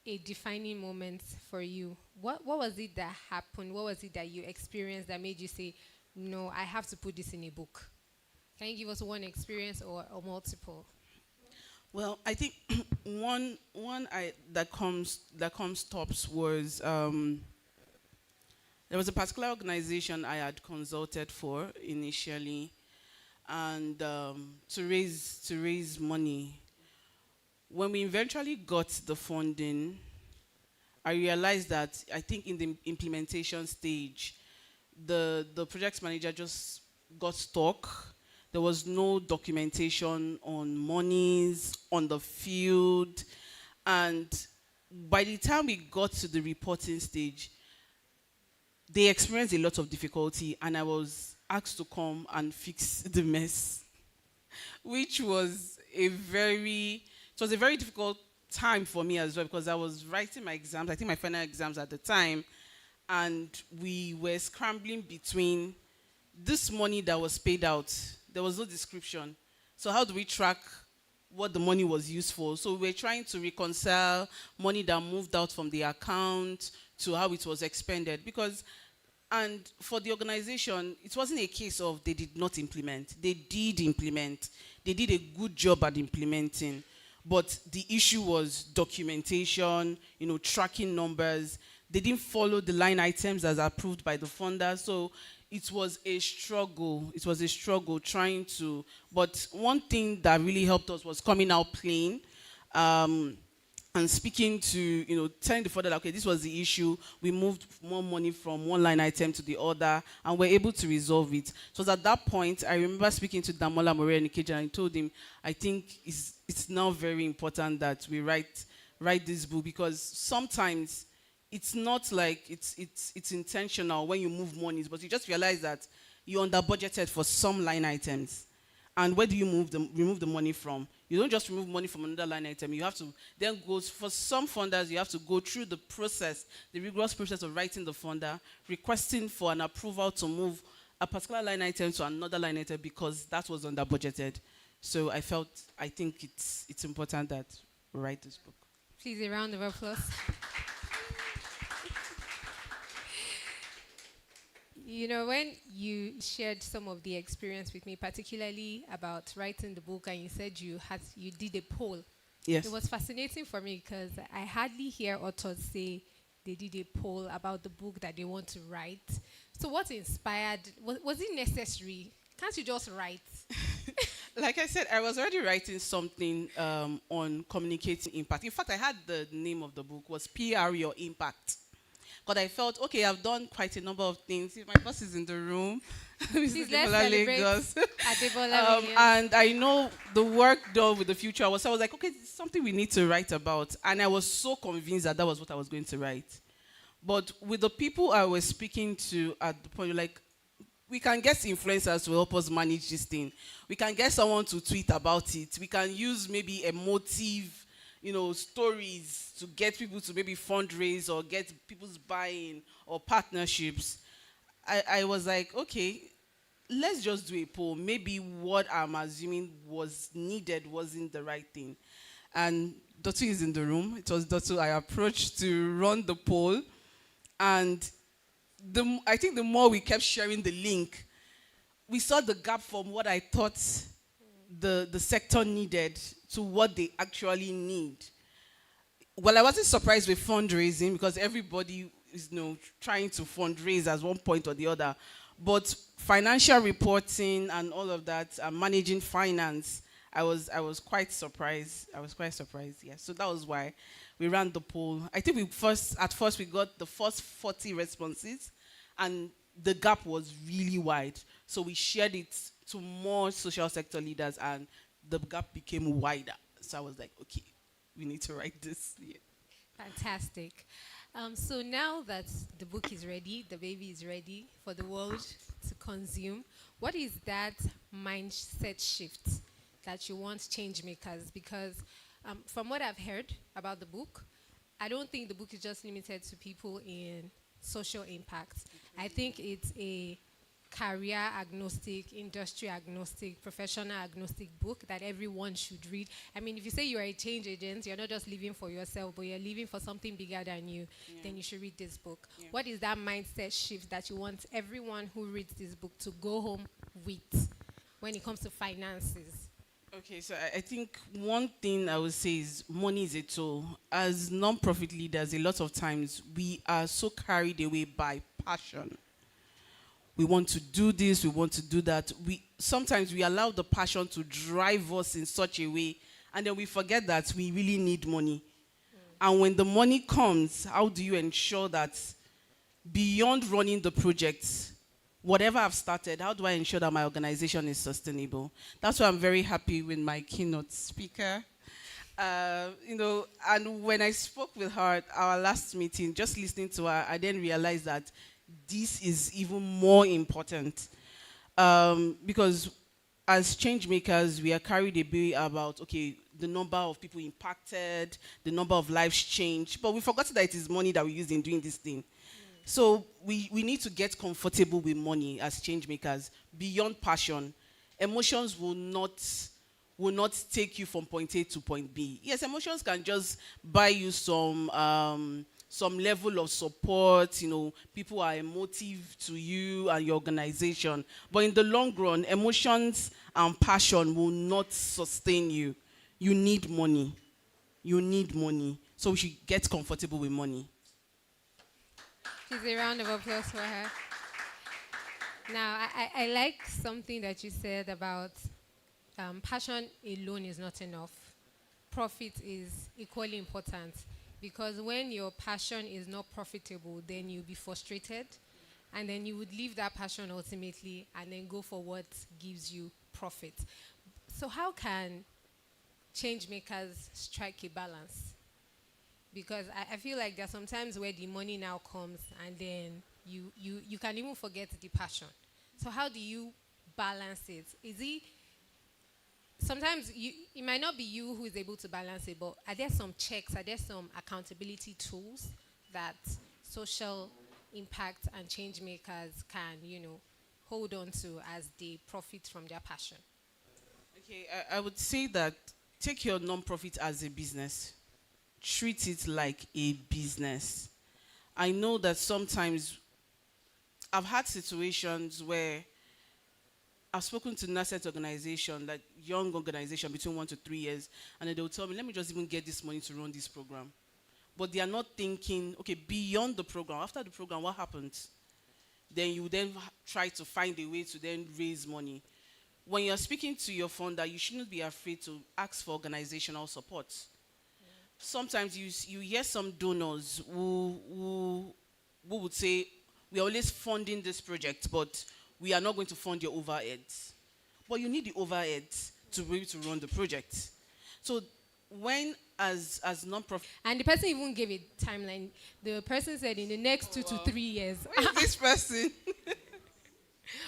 a defining moment for you. What was it that happened? What was it that you experienced that made you say, no, I have to put this in a book? Can you give us one experience or multiple? Well, I think one that comes tops was there was a particular organization I had consulted for initially, and to raise money. When we eventually got the funding, I realized that I think in the implementation stage, the project manager just got stuck. There was no documentation on monies, on the field. And by the time we got to the reporting stage, they experienced a lot of difficulty, and I was asked to come and fix the mess, which was it was a very difficult time for me as well, because I was writing my exams, I think my final exams at the time, and we were scrambling between this money that was paid out. There was no description. So how do we track what the money was used for? So we were trying to reconcile money that moved out from the account to how it was expended. And for the organization, it wasn't a case of they did not implement. They did implement. They did a good job at implementing. But the issue was documentation, tracking numbers. They didn't follow the line items as approved by the funder. So it was a struggle. It was a struggle trying to, but one thing that really helped us was coming out plain, and speaking to, telling the funder that, okay, this was the issue. We moved more money from one line item to the other, and we're able to resolve it. So at that point, I remember speaking to Damola Morea Nikeja, and I told him, I think it's now very important that we write this book, because sometimes it's not like it's intentional when you move monies, but you just realize that you under budgeted for some line items. And where do you remove the money from? You don't just remove money from another line item. You have to then go, for some funders, you have to go through the process, the rigorous process of writing the funder, requesting for an approval to move a particular line item to another line item because that was under budgeted. So I think it's important that we write this book. Please, a round of applause. When you shared some of the experience with me, particularly about writing the book, and you said you did a poll. Yes. It was fascinating for me because I hardly hear authors say they did a poll about the book that they want to write. So what inspired, was it necessary? Can't you just write? Like I said, I was already writing something on communicating impact. In fact, I had the name of the book was PR Your Impact. But I felt, okay, I've done quite a number of things. If my boss is in the room, Please, let's celebrate Adebakin. And I know the work done with the future. So I was like, okay, it's something we need to write about. And I was so convinced that was what I was going to write. But with the people I was speaking to at the point, like, we can get influencers to help us manage this thing. We can get someone to tweet about it. We can use maybe emotive, stories to get people to maybe fundraise or get people's buy-in or partnerships. I was like, okay, let's just do a poll. Maybe what I'm assuming was needed wasn't the right thing. And Dotu is in the room. It was Dotu I approached to run the poll. And I think the more we kept sharing the link, we saw the gap from what I thought the sector needed to what they actually need. Well, I wasn't surprised with fundraising because everybody is trying to fundraise at one point or the other. But financial reporting and all of that, managing finance, I was quite surprised. I was quite surprised, yeah. So that was why we ran the poll. I think at first we got the first 40 responses, and the gap was really wide. So we shared it to more social sector leaders, and the gap became wider. So I was like, okay, we need to write this. Yeah. Fantastic. So now that the book is ready, the baby is ready for the world to consume, what is that mindset shift that you want change makers? Because from what I've heard about the book, I don't think the book is just limited to people in social impact. I think it's a career agnostic, industry agnostic, professional agnostic book that everyone should read. I mean, if you say you're a change agent, you're not just living for yourself, but you're living for something bigger than you, then you should read this book. Yeah. What is that mindset shift that you want everyone who reads this book to go home with when it comes to finances? Okay, so I think one thing I would say is money is a tool. As non-profit leaders, a lot of times we are so carried away by passion. We want to do this, we want to do that. Sometimes we allow the passion to drive us in such a way, and then we forget that we really need money. And when the money comes, how do you ensure that beyond running the projects, whatever I've started, how do I ensure that my organization is sustainable? That's why I'm very happy with my keynote speaker. And when I spoke with her at our last meeting, just listening to her, I then realized that this is even more important. Because as change makers, we are carried away about, okay, the number of people impacted, the number of lives changed, but we forgot that it is money that we use in doing this thing. So we need to get comfortable with money as change makers. Beyond passion, emotions will not take you from point A to point B. Yes, emotions can just buy you some level of support. People are emotive to you and your organization. But in the long run, emotions and passion will not sustain you. You need money. You need money. So we should get comfortable with money. Please a round of applause for her. Now, I like something that you said about passion alone is not enough. Profit is equally important, because when your passion is not profitable, then you'll be frustrated, and then you would leave that passion ultimately and then go for what gives you profit. So how can change makers strike a balance? Because I feel like there are some times where the money now comes and then you can even forget the passion. So how do you balance it? Sometimes it might not be you who is able to balance it, but are there some checks, are there some accountability tools that social impact and change makers can, hold on to as they profit from their passion? Okay, I would say that take your non-profit as a business. Treat it like a business. I know that sometimes I've had situations where I've spoken to NASET organization, like young organization between 1 to 3 years, and then they'll tell me, let me just even get this money to run this program. But they are not thinking, okay, beyond the program, after the program, what happens? Then you then try to find a way to then raise money. When you're speaking to your funder, you shouldn't be afraid to ask for organizational support. Sometimes you hear some donors who would say, we're always funding this project, but we are not going to fund your overheads. But you need the overheads to be able to run the project. So when as non-profit... And the person even gave a timeline. The person said in the next 2 to 3 years. Who is this person?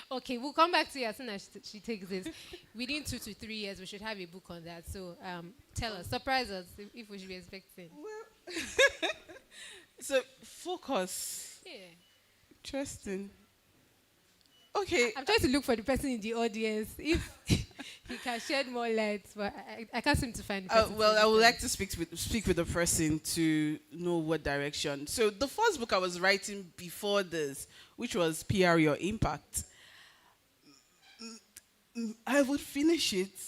Okay, we'll come back to you as soon as she takes this. Within 2 to 3 years, we should have a book on that. So tell us, surprise us if we should be expecting. Well, so focus. Yeah. Interesting. Okay. I'm trying to look for the person in the audience. If He can shed more light, but I can't seem to find the person. Well, I would like to speak with the person to know what direction. So the first book I was writing before this, which was PR Your Impact, I would finish it.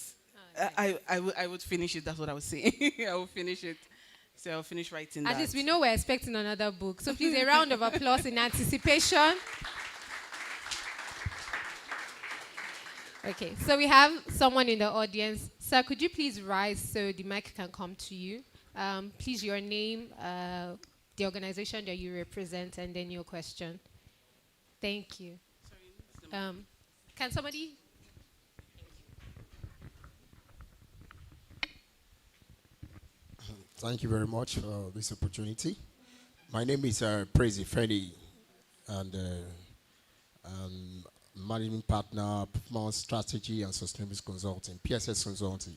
I would finish it. That's what I was saying. I would finish it. So I'll finish writing that. At least we know we're expecting another book. So please, a round of applause in anticipation. Okay, so we have someone in the audience. Sir, could you please rise so the mic can come to you? Please, your name, the organization that you represent, and then your question. Thank you. Can somebody? Thank you very much for this opportunity. My name is Praise Freddy, and managing partner, performance strategy and sustainability consulting, PSS consulting.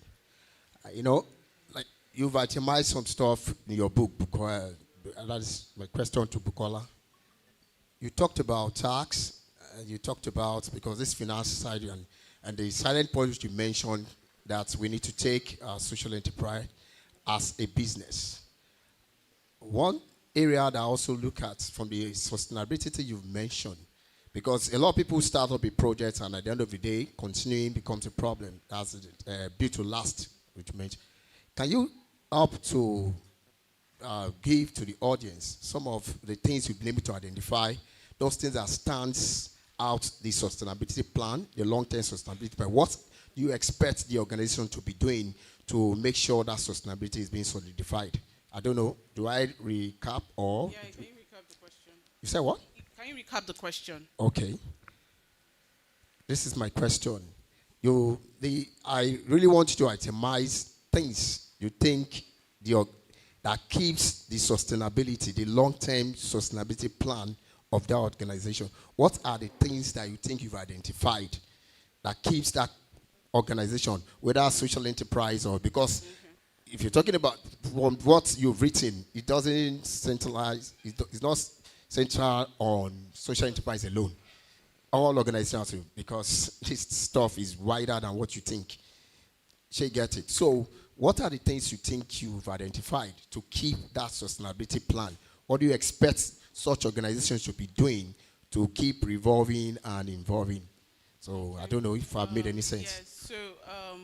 Like you've itemized some stuff in your book, that is my question to Bukonla. You talked about tax, and you talked about, because this finance side, and the silent point which you mentioned, that we need to take social enterprise as a business. One area that I also look at from the sustainability you've mentioned, because a lot of people start up a project and at the end of the day, continuing becomes a problem. That's built to last, which means. Can you help to give to the audience some of the things you've been able to identify, those things that stands out the sustainability plan, the long-term sustainability plan? What do you expect the organization to be doing to make sure that sustainability is being solidified? I don't know. Do I recap or? Yeah, can you recap the question? You said what? Can you recap the question? Okay. This is my question. I really want you to itemize things you think that keeps the sustainability, the long-term sustainability plan of that organization. What are the things that you think you've identified that keeps that organization, whether social enterprise or, because if you're talking about what you've written, it doesn't centralize, it's not central on social enterprise alone. All organizations do, because this stuff is wider than what you think. She get it. So what are the things you think you've identified to keep that sustainability plan? What do you expect such organizations to be doing to keep revolving and involving? So I don't know if I've made any sense. Yes. So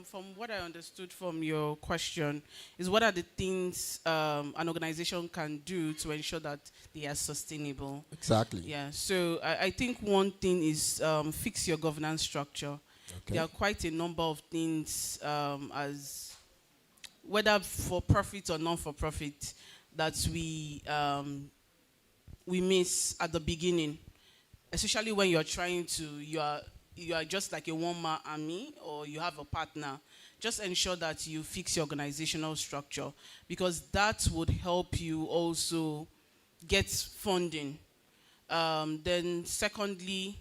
from what I understood from your question is, what are the things an organization can do to ensure that they are sustainable? Exactly. Yeah. So I think one thing is fix your governance structure. Okay. There are quite a number of things, as whether for profit or non for profit, that we miss at the beginning, especially when you're trying to, you are just like a one-man army, or you have a partner. Just ensure that you fix your organizational structure, because that would help you also get funding. Then secondly,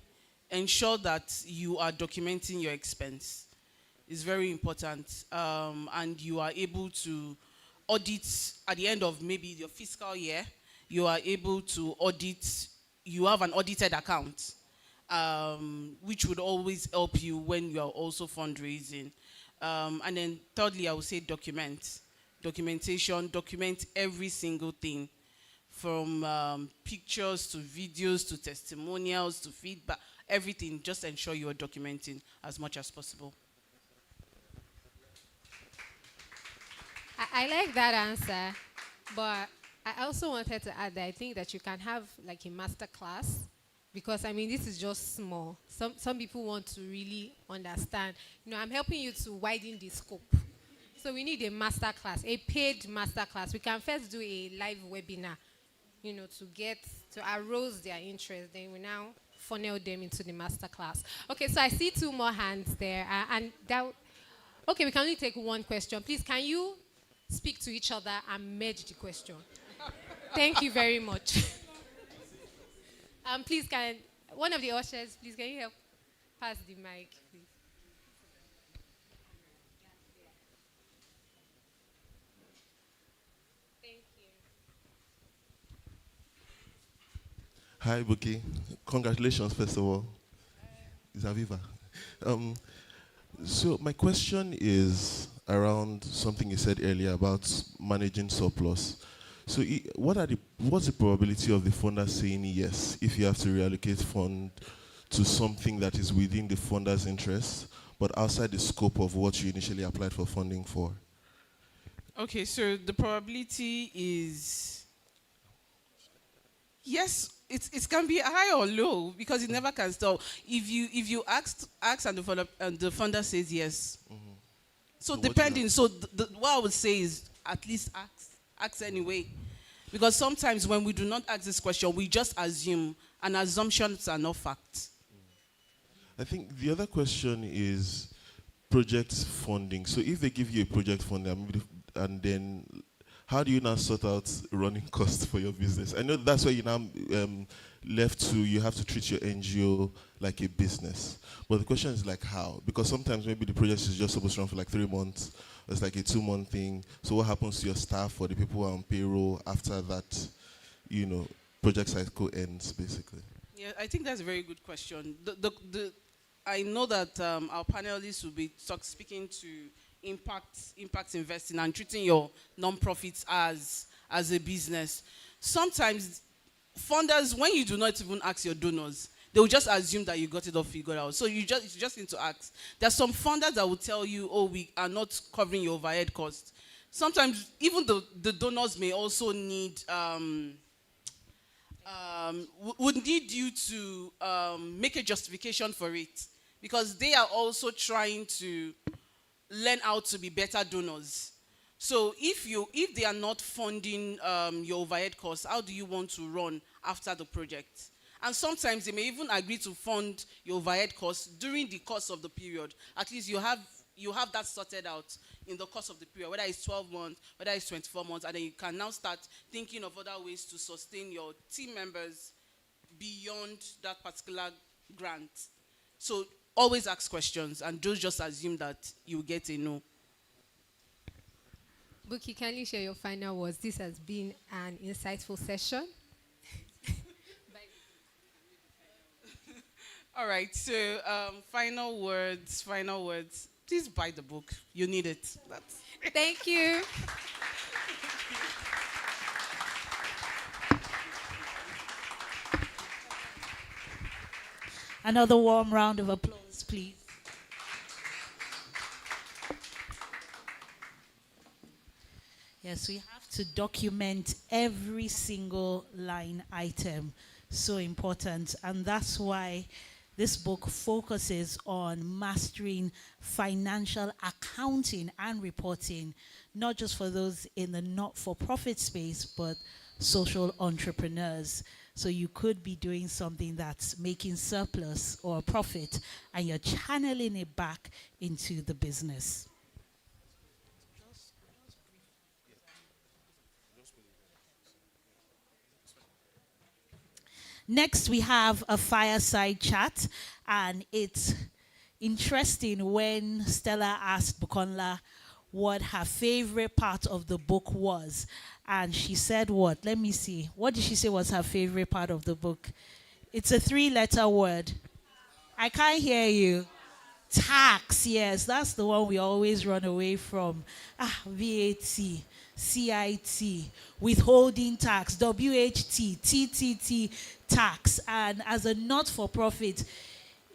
ensure that you are documenting your expense. It's very important. And you are able to audit at the end of maybe your fiscal year. You are able to audit, you have an audited account. Which would always help you when you are also fundraising. And then thirdly, I would say documentation. Document every single thing, from pictures to videos to testimonials to feedback, everything. Just ensure you are documenting as much as possible. I like that answer, but I also wanted to add that I think that you can have like a master class, because I mean this is just small. Some people want to really understand. I'm helping you to widen the scope. So we need a master class, a paid master class. We can first do a live webinar, to arouse their interest. Then we now funnel them into the master class. Okay, so I see two more hands there, okay, we can only take one question. Please, can you speak to each other and merge the question? Thank you very much. Please, can one of the ushers, please, can you help pass the mic, please? Thank you. Hi, Buki. Congratulations, first of all. It's Aviva. So my question is around something you said earlier about managing surplus. So what's the probability of the funder saying yes if you have to reallocate fund to something that is within the funder's interest, but outside the scope of what you initially applied for funding for? Okay, so the probability is yes. It can be high or low because it never can stop. If you ask and the funder says yes. So So what you depending, have- so what I would say is at least ask anyway, because sometimes when we do not ask this question, we just assume, and assumptions are not facts. I think the other question is project funding. So if they give you a project funding, and then how do you now sort out running costs for your business? I know that's where you now left to, you have to treat your NGO like a business. But the question is like how? Because sometimes maybe the project is just supposed to run for like 3 months. It's like a 2-month thing. So what happens to your staff or the people who are on payroll after that, project cycle ends, basically? Yeah, I think that's a very good question. I know that our panelists will be speaking to impact investing and treating your non-profits as a business. Sometimes funders, when you do not even ask your donors, they will just assume that you got it or figured out. So you just need to ask. There's some funders that will tell you, oh, we are not covering your overhead costs. Sometimes even the donors may also need would need you to make a justification for it, because they are also trying to learn how to be better donors. So if they are not funding your overhead costs, how do you want to run after the project? And sometimes they may even agree to fund your overhead costs during the course of the period. At least you have that sorted out in the course of the period, whether it's 12 months, whether it's 24 months, and then you can now start thinking of other ways to sustain your team members beyond that particular grant. So always ask questions and don't just assume that you get a no. Buki, can you share your final words? This has been an insightful session. All right, so final words. Please buy the book. You need it. Thank you. Another warm round of applause, please. Yes, we have to document every single line item. So important. And that's why this book focuses on mastering financial accounting and reporting, not just for those in the not-for-profit space, but social entrepreneurs. So you could be doing something that's making surplus or profit, and you're channeling it back into the business. Next, we have a fireside chat, and it's interesting when Stella asked Bukonla what her favorite part of the book was. And she said what? Let me see. What did she say was her favorite part of the book? It's a 3-letter word. I can't hear you. Tax, yes, that's the one we always run away from. VAT, CIT, withholding tax, WHT, TTT tax. And as a not-for-profit,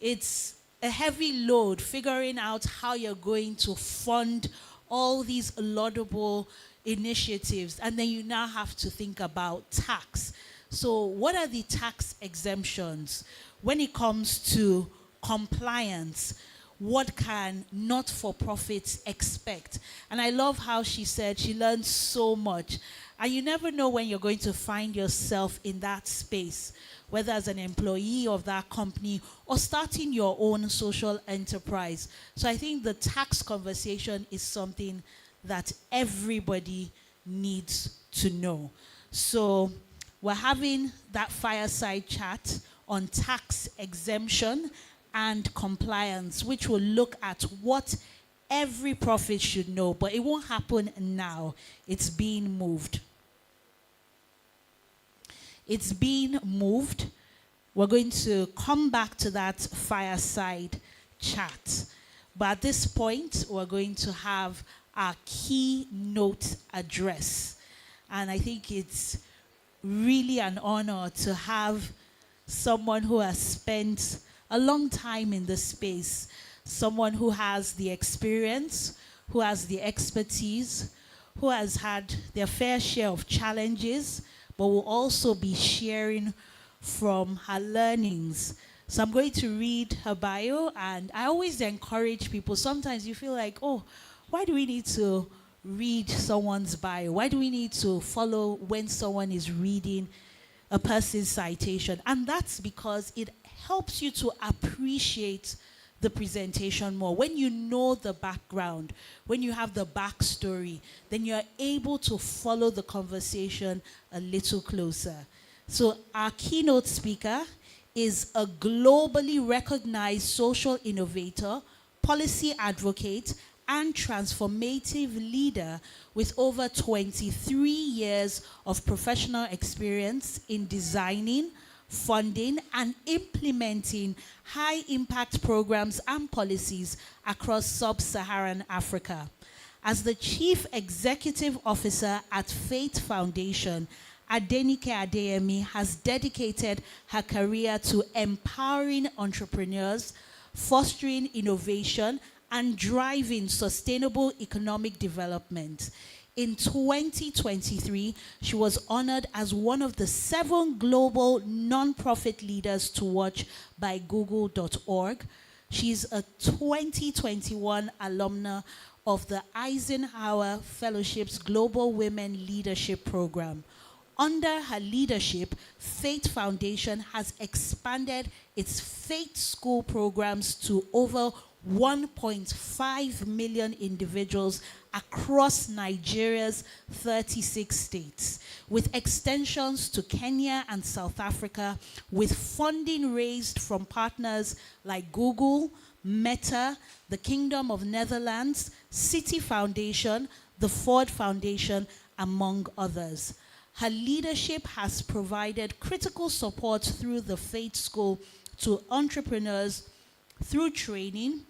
it's a heavy load figuring out how you're going to fund all these laudable initiatives. And then you now have to think about tax. So what are the tax exemptions? When it comes to compliance, what can not-for-profits expect? And I love how she said she learned so much. And you never know when you're going to find yourself in that space, whether as an employee of that company or starting your own social enterprise. So I think the tax conversation is something that everybody needs to know. So we're having that fireside chat on tax exemption and compliance, which will look at what every profit should know, but it won't happen now. It's being moved. It's being moved. We're going to come back to that fireside chat. But at this point, we're going to have our keynote address. And I think it's really an honor to have someone who has spent a long time in this space, someone who has the experience, who has the expertise, who has had their fair share of challenges, but will also be sharing from her learnings. So I'm going to read her bio, and I always encourage people. Sometimes you feel like, oh, why do we need to read someone's bio? Why do we need to follow when someone is reading a person's citation? And that's because it helps you to appreciate the presentation more. When you know the background, when you have the backstory, then you're able to follow the conversation a little closer. So our keynote speaker is a globally recognized social innovator, policy advocate, and transformative leader with over 23 years of professional experience in designing, funding, and implementing high-impact programs and policies across sub-Saharan Africa. As the Chief Executive Officer at Faith Foundation, Adenike Adeyemi has dedicated her career to empowering entrepreneurs, fostering innovation, and driving sustainable economic development. In 2023, she was honored as one of the 7 global nonprofit leaders to watch by Google.org. She's a 2021 alumna of the Eisenhower Fellowship's Global Women Leadership Program. Under her leadership, Faith Foundation has expanded its Faith School programs to over 1.5 million individuals across Nigeria's 36 states, with extensions to Kenya and South Africa, with funding raised from partners like Google, Meta, the Kingdom of Netherlands, City Foundation, the Ford Foundation, among others. Her leadership has provided critical support through the Faith School to entrepreneurs through training,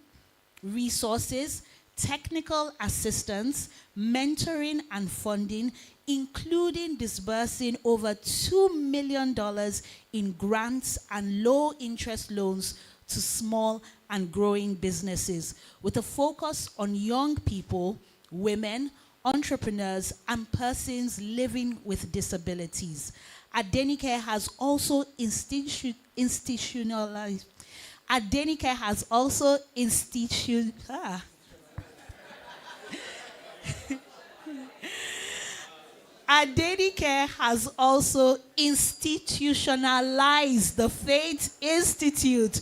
resources, technical assistance, mentoring, and funding, including disbursing over $2 million in grants and low-interest loans to small and growing businesses, with a focus on young people, women, entrepreneurs, and persons living with disabilities. Adenike has also institutionalized. Adenike has also Adenike has also institutionalized the Faith Institute,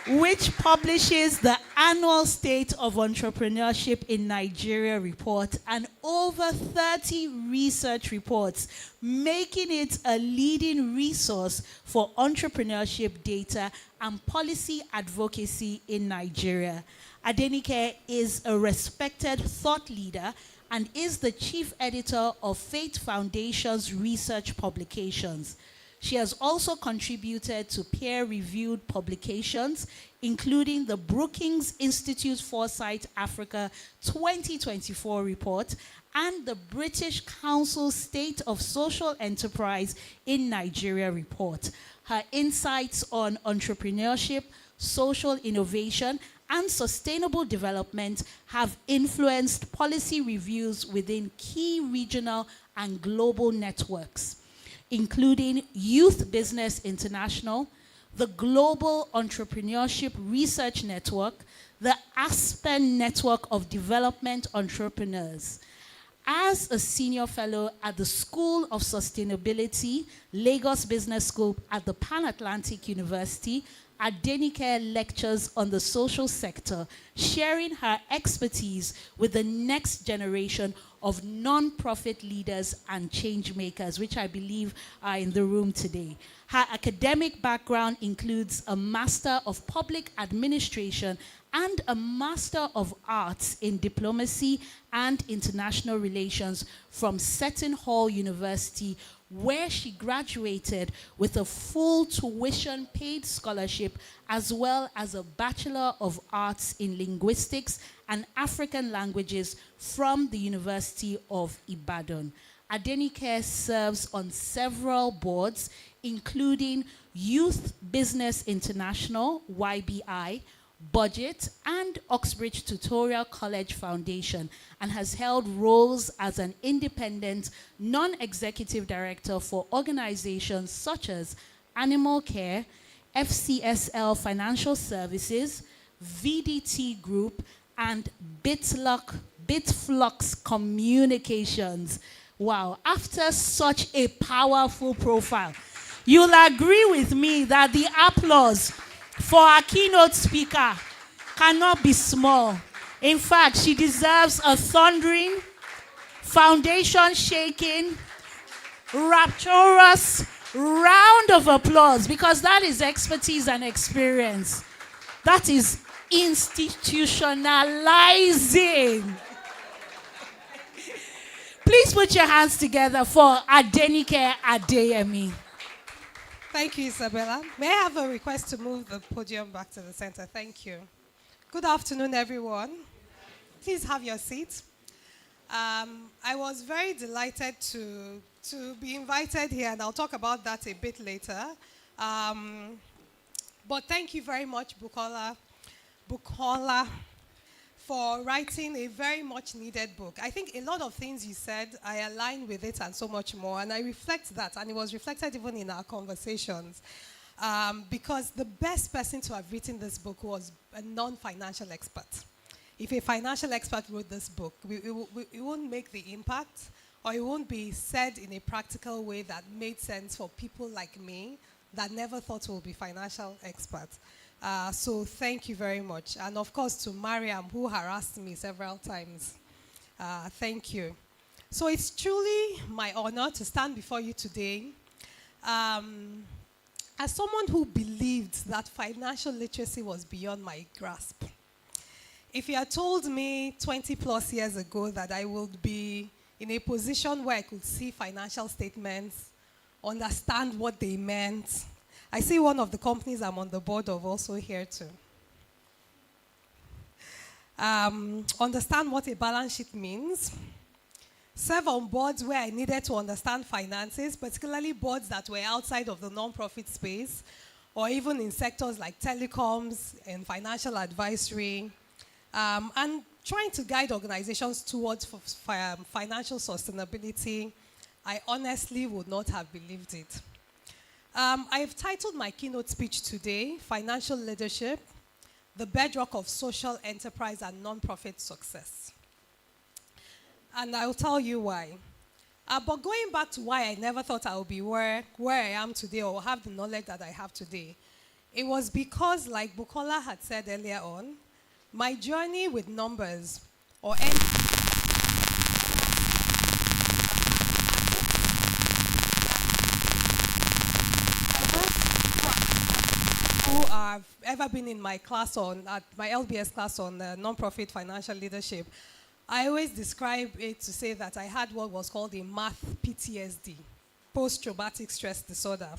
which publishes the annual State of Entrepreneurship in Nigeria report and over 30 research reports, making it a leading resource for entrepreneurship data and policy advocacy in Nigeria. Adenike is a respected thought leader and is the chief editor of Faith Foundation's research publications. She has also contributed to peer-reviewed publications, including the Brookings Institute Foresight Africa 2024 report and the British Council State of Social Enterprise in Nigeria report. Her insights on entrepreneurship, social innovation, and sustainable development have influenced policy reviews within key regional and global networks, including Youth Business International, the Global Entrepreneurship Research Network, the Aspen Network of Development Entrepreneurs. As a senior fellow at the School of Sustainability, Lagos Business School at the Pan-Atlantic University, Adenike lectures on the social sector, sharing her expertise with the next generation of non-profit leaders and change makers, which I believe are in the room today. Her academic background includes a Master of Public Administration and a Master of Arts in Diplomacy and International Relations from Seton Hall University, where she graduated with a full tuition paid scholarship as well as a Bachelor of Arts in Linguistics and African Languages from the University of Ibadan. Adenike serves on several boards, including Youth Business International, YBI, Budget, and Oxbridge Tutorial College Foundation, and has held roles as an independent, non-executive director for organizations such as Animal Care, FCSL Financial Services, VDT Group, and Bitflux Communications. Wow, after such a powerful profile, you'll agree with me that the applause for our keynote speaker cannot be small. In fact, she deserves a thundering, foundation shaking, rapturous round of applause, because that is expertise and experience. That is institutionalizing. Please put your hands together for Adenike Adeyemi. Thank you, Isabella. May I have a request to move the podium back to the center? Thank you. Good afternoon, everyone. Please have your seats. I was very delighted to be invited here, and I'll talk about that a bit later. But thank you very much, Bukonla, for writing a very much needed book. I think a lot of things you said, I align with it and so much more, and I reflect that, and it was reflected even in our conversations, because the best person to have written this book was a non-financial expert. If a financial expert wrote this book, it won't make the impact, or it won't be said in a practical way that made sense for people like me that never thought we'll be financial experts. So thank you very much. And of course to Mariam, who harassed me several times. Thank you. So it's truly my honor to stand before you today as someone who believed that financial literacy was beyond my grasp. If you had told me 20 plus years ago that I would be in a position where I could see financial statements, understand what they meant. I see one of the companies I'm on the board of also here too. Understand what a balance sheet means. Serve on boards where I needed to understand finances, particularly boards that were outside of the non-profit space, or even in sectors like telecoms and financial advisory, and trying to guide organizations towards financial sustainability. I honestly would not have believed it. I've titled my keynote speech today, Financial Leadership, the Bedrock of Social Enterprise and Nonprofit Success. And I'll tell you why. But going back to why I never thought I would be where I am today or have the knowledge that I have today, it was because, like Bukonla had said earlier on, my journey with numbers or any who have ever been in my class at my LBS class on non-profit financial leadership, I always describe it to say that I had what was called a math PTSD, post-traumatic stress disorder,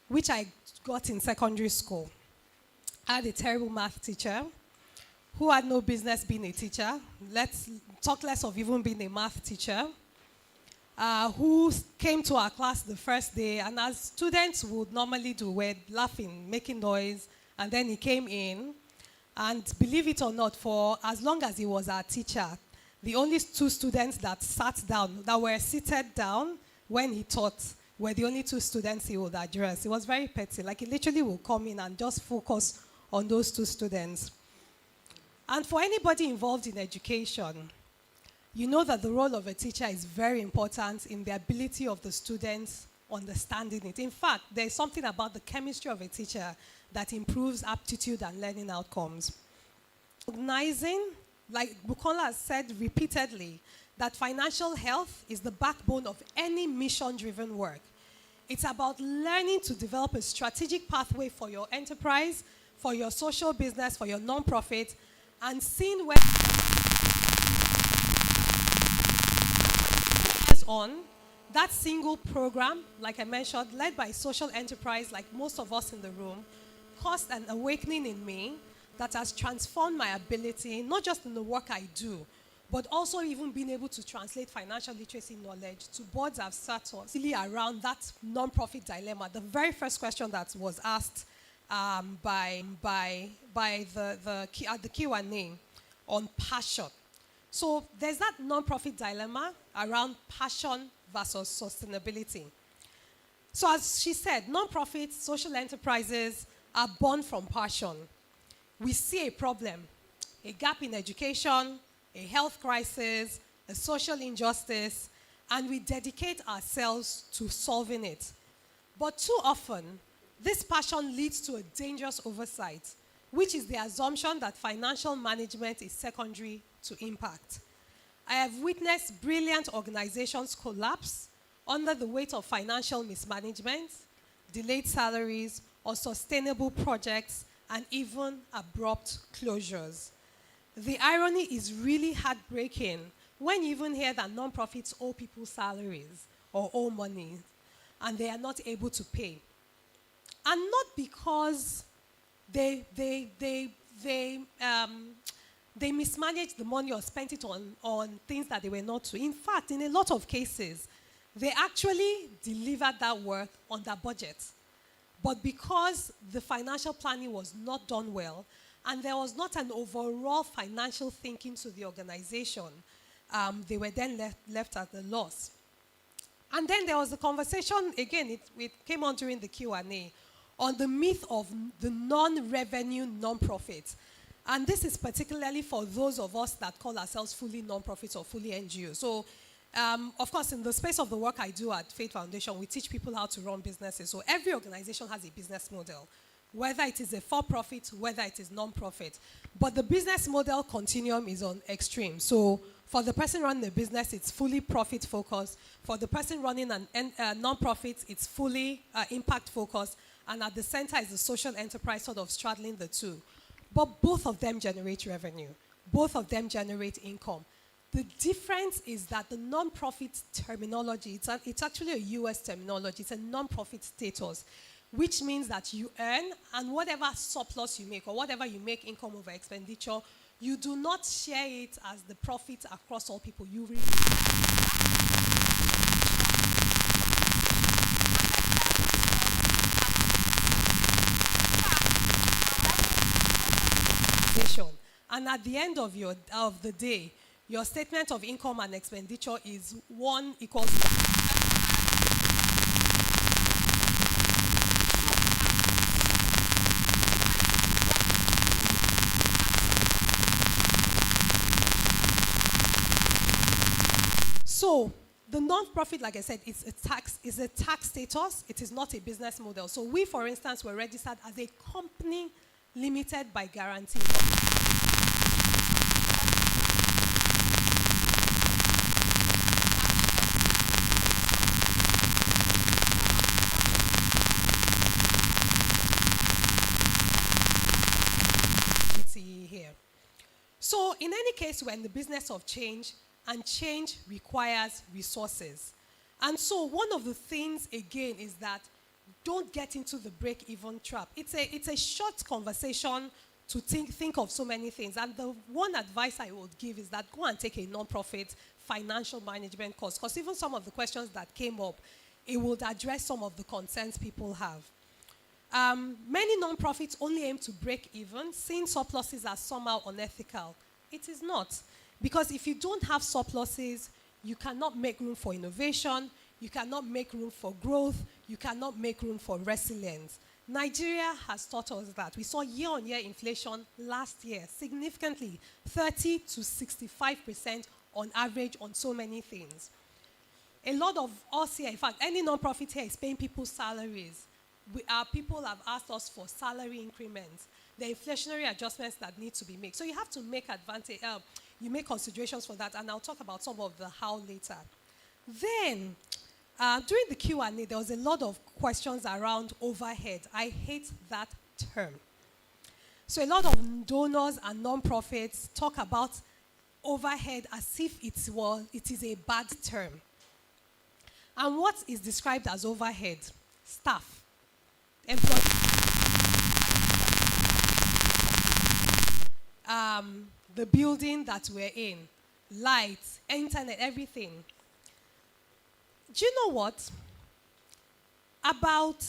which I got in secondary school. I had a terrible math teacher who had no business being a teacher. Let's talk less of even being a math teacher, who came to our class the first day, and as students would normally do, were laughing, making noise, and then he came in, and believe it or not, for as long as he was our teacher, the only two students that sat down, that were seated down when he taught, were the only two students he would address. It was very petty. Like, he literally would come in and just focus on those two students. And for anybody involved in education, you know that the role of a teacher is very important in the ability of the students understanding it. In fact, there's something about the chemistry of a teacher that improves aptitude and learning outcomes. Recognizing, like Bukonla has said repeatedly, that financial health is the backbone of any mission-driven work. It's about learning to develop a strategic pathway for your enterprise, for your social business, for your nonprofit, and seeing where on That single program, like I mentioned, led by social enterprise, like most of us in the room, caused an awakening in me that has transformed my ability, not just in the work I do, but also even being able to translate financial literacy knowledge to boards I've sat on, really around that non-profit dilemma. The very first question that was asked by the Q&A on passion. So there's that non-profit dilemma around passion versus sustainability. So as she said, non-profits, social enterprises are born from passion. We see a problem, a gap in education, a health crisis, a social injustice, and we dedicate ourselves to solving it. But too often, this passion leads to a dangerous oversight, which is the assumption that financial management is secondary to impact. I have witnessed brilliant organizations collapse under the weight of financial mismanagement, delayed salaries, unsustainable projects, and even abrupt closures. The irony is really heartbreaking when you even hear that nonprofits owe people salaries or owe money, and they are not able to pay. And not because they mismanaged the money or spent it on things that they were not to. In fact, in a lot of cases, they actually delivered that work under budget. But because the financial planning was not done well, and there was not an overall financial thinking to the organization, they were then left at a loss. And then there was a conversation, again, it came on during the Q&A, on the myth of the non-revenue non-profit. And this is particularly for those of us that call ourselves fully non-profit or fully NGO. So, of course, in the space of the work I do at Faith Foundation, we teach people how to run businesses. So every organization has a business model, whether it is a for-profit, whether it is non-profit. But the business model continuum is on extreme. So for the person running a business, it's fully profit-focused. For the person running a non-profit, it's fully impact-focused. And at the center is the social enterprise sort of straddling the two. But both of them generate revenue. Both of them generate income. The difference is that the non-profit terminology, it's actually a US terminology, it's a non-profit status, which means that you earn, and whatever surplus you make, or whatever you make income over expenditure, you do not share it as the profit across all people. You and at the end of the day, your statement of income and expenditure is 1 equals 1. So the non-profit, like I said, is a tax status. It is not a business model. So we, for instance, were registered as a company limited by guarantee. Here. So in any case, we're in the business of change, and change requires resources. And so one of the things, again, is that don't get into the break-even trap. It's a short conversation to think of so many things. And the one advice I would give is that go and take a non-profit financial management course, because even some of the questions that came up, it would address some of the concerns people have. Many non-profits only aim to break even, seeing surpluses as somehow unethical. It is not. Because if you don't have surpluses, you cannot make room for innovation, you cannot make room for growth, you cannot make room for resilience. Nigeria has taught us that. We saw year-on-year inflation last year, significantly, 30 to 65% on average on so many things. A lot of us here, in fact, any non-profit here is paying people's salaries. People have asked us for salary increments, the inflationary adjustments that need to be made. So you have to make you make considerations for that, and I'll talk about some of the how later. Then, during the Q&A, there was a lot of questions around overhead. I hate that term. So a lot of donors and non-profits talk about overhead as if it is a bad term. And what is described as overhead? Staff, employees, the building that we're in, lights, internet, everything. Do you know what? About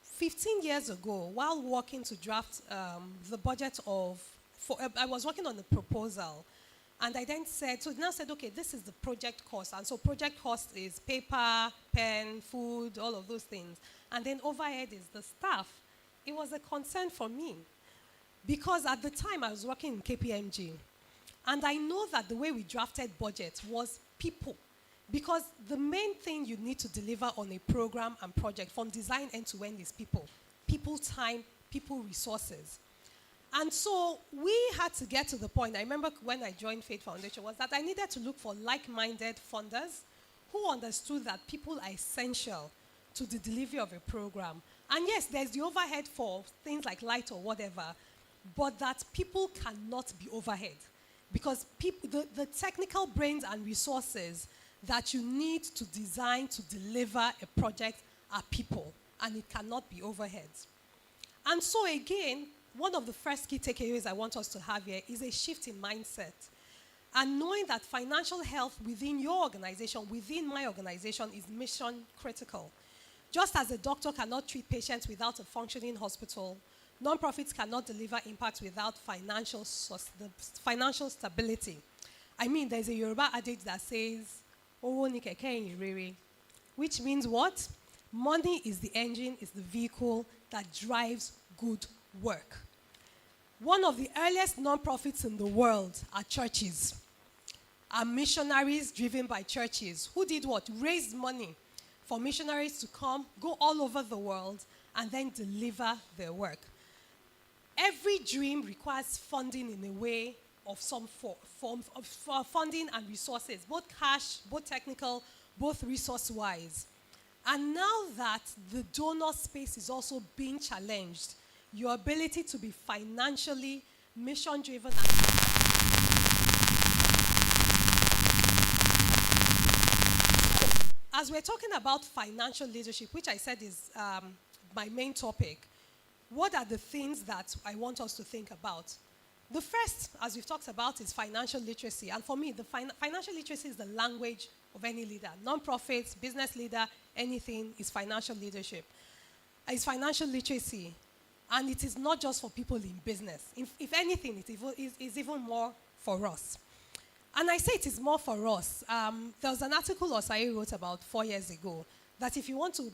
15 years ago, while working to draft the budget I was working on the proposal, and I then said, okay, this is the project cost. And so project cost is paper, pen, food, all of those things. And then overhead is the staff. It was a concern for me because at the time I was working in KPMG. And I know that the way we drafted budget was people. Because the main thing you need to deliver on a program and project from design end to end is people. People time, people resources. And so we had to get to the point, I remember when I joined Faith Foundation, was that I needed to look for like-minded funders who understood that people are essential to the delivery of a program. And yes, there's the overhead for things like light or whatever, but that people cannot be overhead. Because the technical brains and resources that you need to design to deliver a project are people, and it cannot be overheads. And so again, one of the first key takeaways I want us to have here is a shift in mindset. And knowing that financial health within your organization, within my organization, is mission critical. Just as a doctor cannot treat patients without a functioning hospital, nonprofits cannot deliver impact without financial stability. I mean, there's a Yoruba adage that says, "Owo ni keke yin rere," which means what? Money is the engine, is the vehicle that drives good work. One of the earliest nonprofits in the world are churches, are missionaries driven by churches who did what? Raised money for missionaries to come, go all over the world, and then deliver their work. Every dream requires funding in a way of some form of funding and resources, both cash, both technical, both resource-wise. And now that the donor space is also being challenged, your ability to be financially mission-driven as we're talking about financial leadership, which I said is my main topic, what are the things that I want us to think about? The first, as we've talked about, is financial literacy. And for me, the financial literacy is the language of any leader. Non-profits, business leader, anything is financial leadership. It's financial literacy. And it is not just for people in business. If anything, it is even more for us. And I say it is more for us. There was an article Osai wrote about 4 years ago that if you want to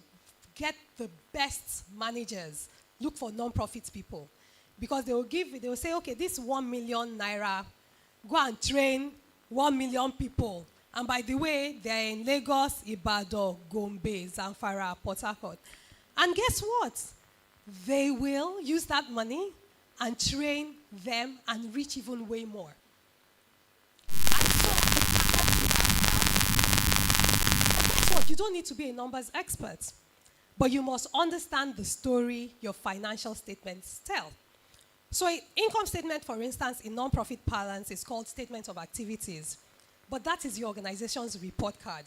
get the best managers, look for non-profit people. Because they will say, okay, this 1 million naira, go and train 1 million people. And by the way, they're in Lagos, Ibadan, Gombe, Zamfara, Port Harcourt. And guess what? They will use that money and train them and reach even way more. So you don't need to be a numbers expert, but you must understand the story your financial statements tell. So an income statement, for instance, in non-profit parlance is called statement of activities, but that is your organization's report card.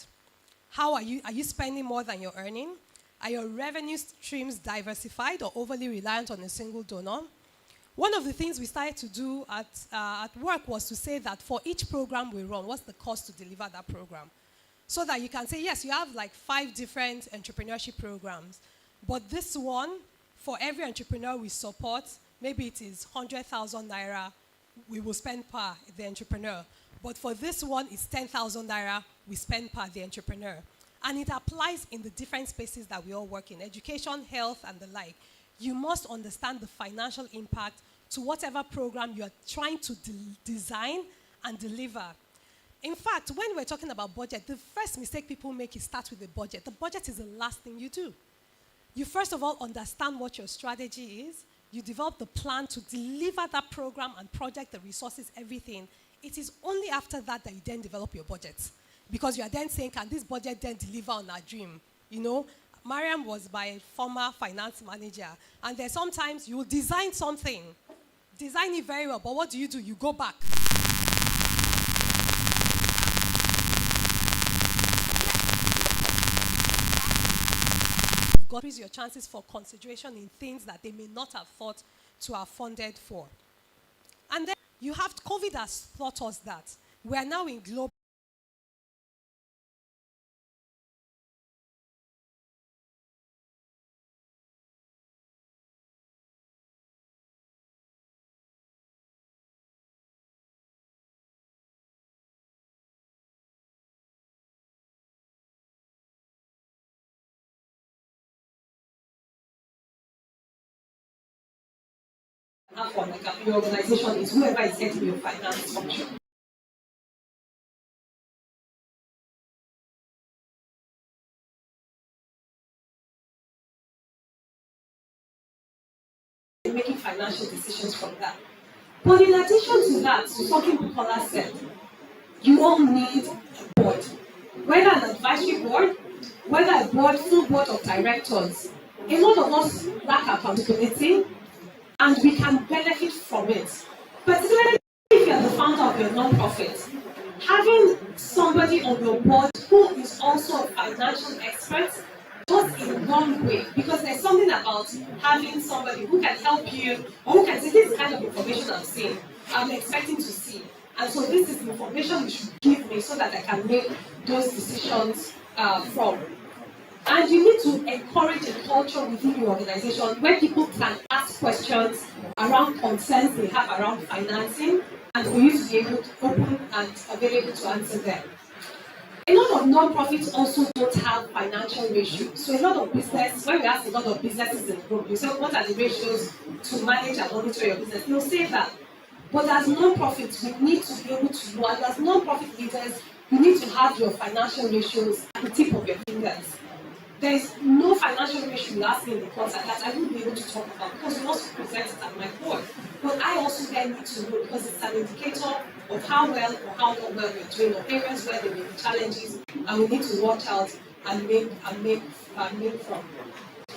How are you spending more than you're earning? Are your revenue streams diversified or overly reliant on a single donor? One of the things we started to do at work was to say that for each program we run, what's the cost to deliver that program? So that you can say, yes, you have like 5 different entrepreneurship programs, but this one, for every entrepreneur we support, maybe it is 100,000 naira we will spend per the entrepreneur. But for this one, it's 10,000 naira we spend per the entrepreneur. And it applies in the different spaces that we all work in, education, health, and the like. You must understand the financial impact to whatever program you are trying to design and deliver. In fact, when we're talking about budget, the first mistake people make is start with the budget. The budget is the last thing you do. You first of all understand what your strategy is. You develop the plan to deliver that program and project, the resources, everything. It is only after that that you then develop your budget. Because you are then saying, can this budget then deliver on our dream? You know, Mariam was my former finance manager. And there's sometimes you will design something, design it very well, but what do? You go back. God increase your chances for consideration in things that they may not have thought to have funded for. And then you have COVID has taught us that we are now in global for like your organization is whoever is heading your finance function. Making financial decisions from that. But in addition to that, something Bukonla said, you all need a board. Whether an advisory board, whether a board, full board of directors, a lot of us lack accountability and we can benefit from it. Particularly if you're the founder of your non-profit, having somebody on your board who is also a financial expert goes a long way, because there's something about having somebody who can help you or who can say, this is the kind of information I'm seeing, I'm expecting to see. And so this is the information you should give me so that I can make those decisions from. And you need to encourage a culture within your organization where people can ask questions around concerns they have around financing, and for you to be able to open and available to answer them. A lot of non-profits also don't have financial ratios. So a lot of business, when we ask a lot of businesses in the group, you say, what are the ratios to manage and monitor your business? They'll say that. But as non-profits, we need to be able to know, and as non-profit leaders, you need to have your financial ratios at the tip of your fingers. There is no financial ratio you ask me in the course that I won't be able to talk about, because we also present it at my board. But I also then need to know, because it's an indicator of how well or how not well we're doing, or areas where there may be challenges, and we need to watch out and make from.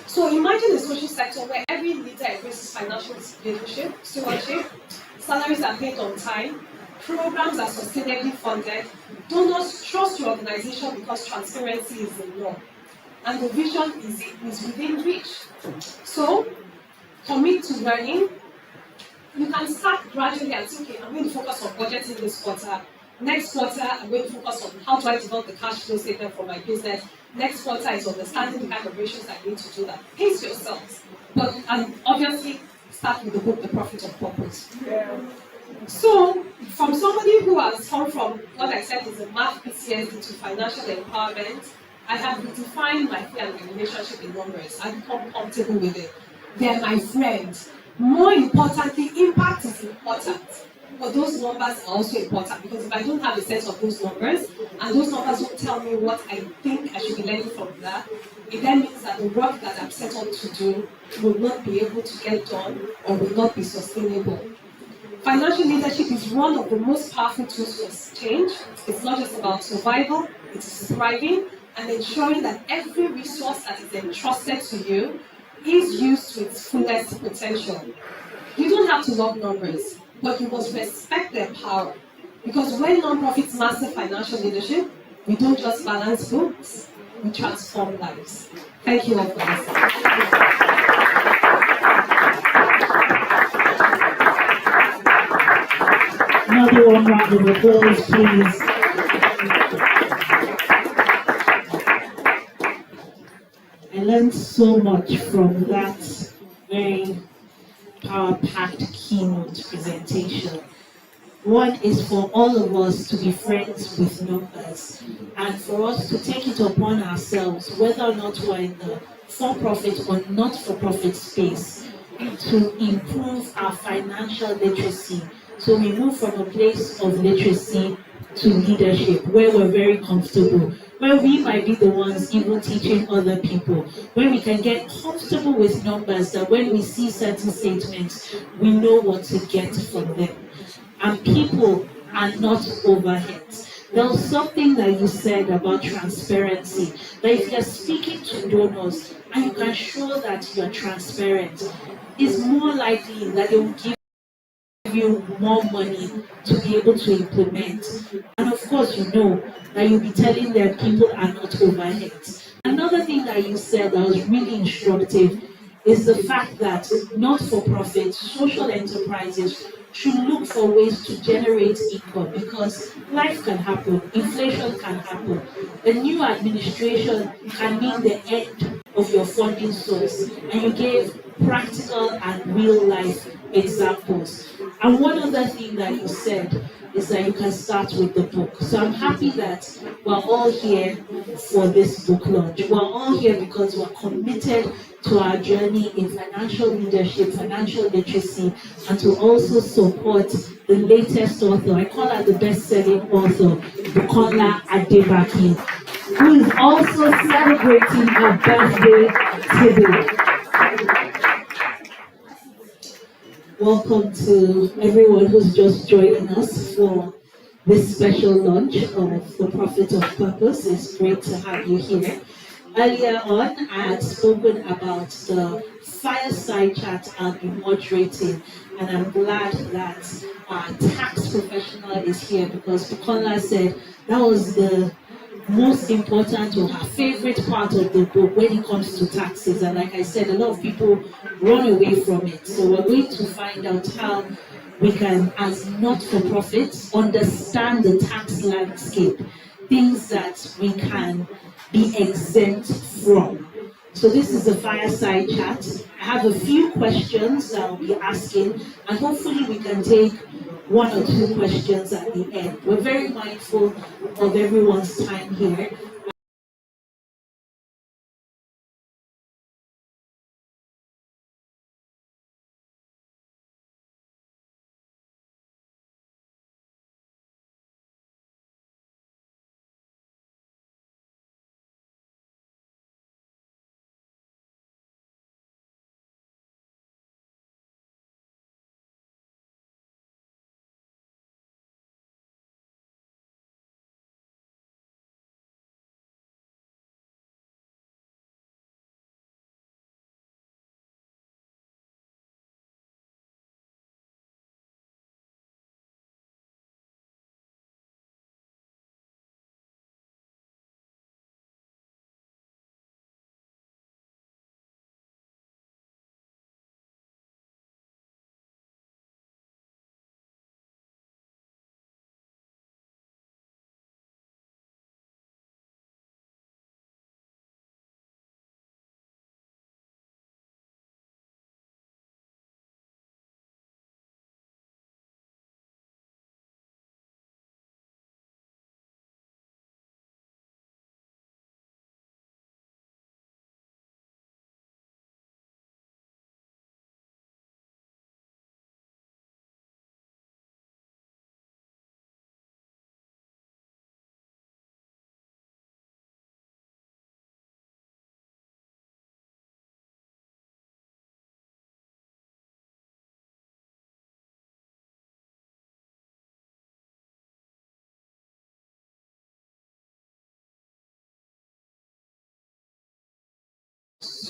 So imagine a social sector where every leader embraces financial leadership, stewardship, salaries are paid on time, programs are sustainably funded, donors trust your organization because transparency is the norm, and the vision is within reach. So commit to learning. You can start gradually and say, okay, I'm going to focus on budgeting this quarter. Next quarter, I'm going to focus on how do I develop the cash flow statement for my business. Next quarter is understanding the kind of ratios I need to do that. Pace yourselves. But and obviously, start with the book, The Profit of Purpose. Yeah. So, from somebody who has come from what I said is a math PCSD to financial empowerment, I have redefined my fear and my relationship in numbers. I've become comfortable with it. They're my friends. More importantly, impact is important. But those numbers are also important, because if I don't have a sense of those numbers, and those numbers don't tell me what I think I should be learning from that, it then means that the work that I'm set up to do will not be able to get done or will not be sustainable. Financial leadership is one of the most powerful tools for change. It's not just about survival, it's thriving and ensuring that every resource that is entrusted to you is used to its fullest potential. You don't have to love numbers, but you must respect their power. Because when nonprofits master financial leadership, we don't just balance books, we transform lives. Thank you all for listening. Another one round of applause, please. I learned so much from that very power-packed keynote presentation. One is for all of us to be friends with numbers, and for us to take it upon ourselves, whether or not we're in the for-profit or not-for-profit space, to improve our financial literacy. So we move from a place of literacy to leadership, where we're very comfortable, where we might be the ones even teaching other people, where we can get comfortable with numbers, that when we see certain statements, we know what to get from them. And people are not overheads. There was something that you said about transparency, that if you're speaking to donors and you can show that you're transparent, it's more likely that they will give you more money to be able to implement. And of course, you know that you'll be telling them people are not overheads. Another thing that you said that was really instructive is the fact that not-for-profit social enterprises should look for ways to generate income because life can happen, inflation can happen. A new administration can mean the end of your funding source, and you gave practical and real life examples. And one other thing that you said is that you can start with the book. So I'm happy that we're all here for this book launch. We're all here because we're committed to our journey in financial leadership, financial literacy, and to also support the latest author. I call her the best-selling author, Bukonla Adebakin, who is also celebrating her birthday today. Welcome to everyone who's just joining us for this special launch of The Prophet of Purpose. It's great to have you here. Earlier on, I had spoken about the fireside chat I'll be moderating, and I'm glad that our tax professional is here because Bukonla said that was the most important or her favorite part of the book when it comes to taxes. And like I said, a lot of people run away from it. So we're going to find out how we can, as not-for-profits, understand the tax landscape, things that we can be exempt from. So this is a fireside chat. I have a few questions that I'll be asking, and hopefully we can take one or two questions at the end. We're very mindful of everyone's time here.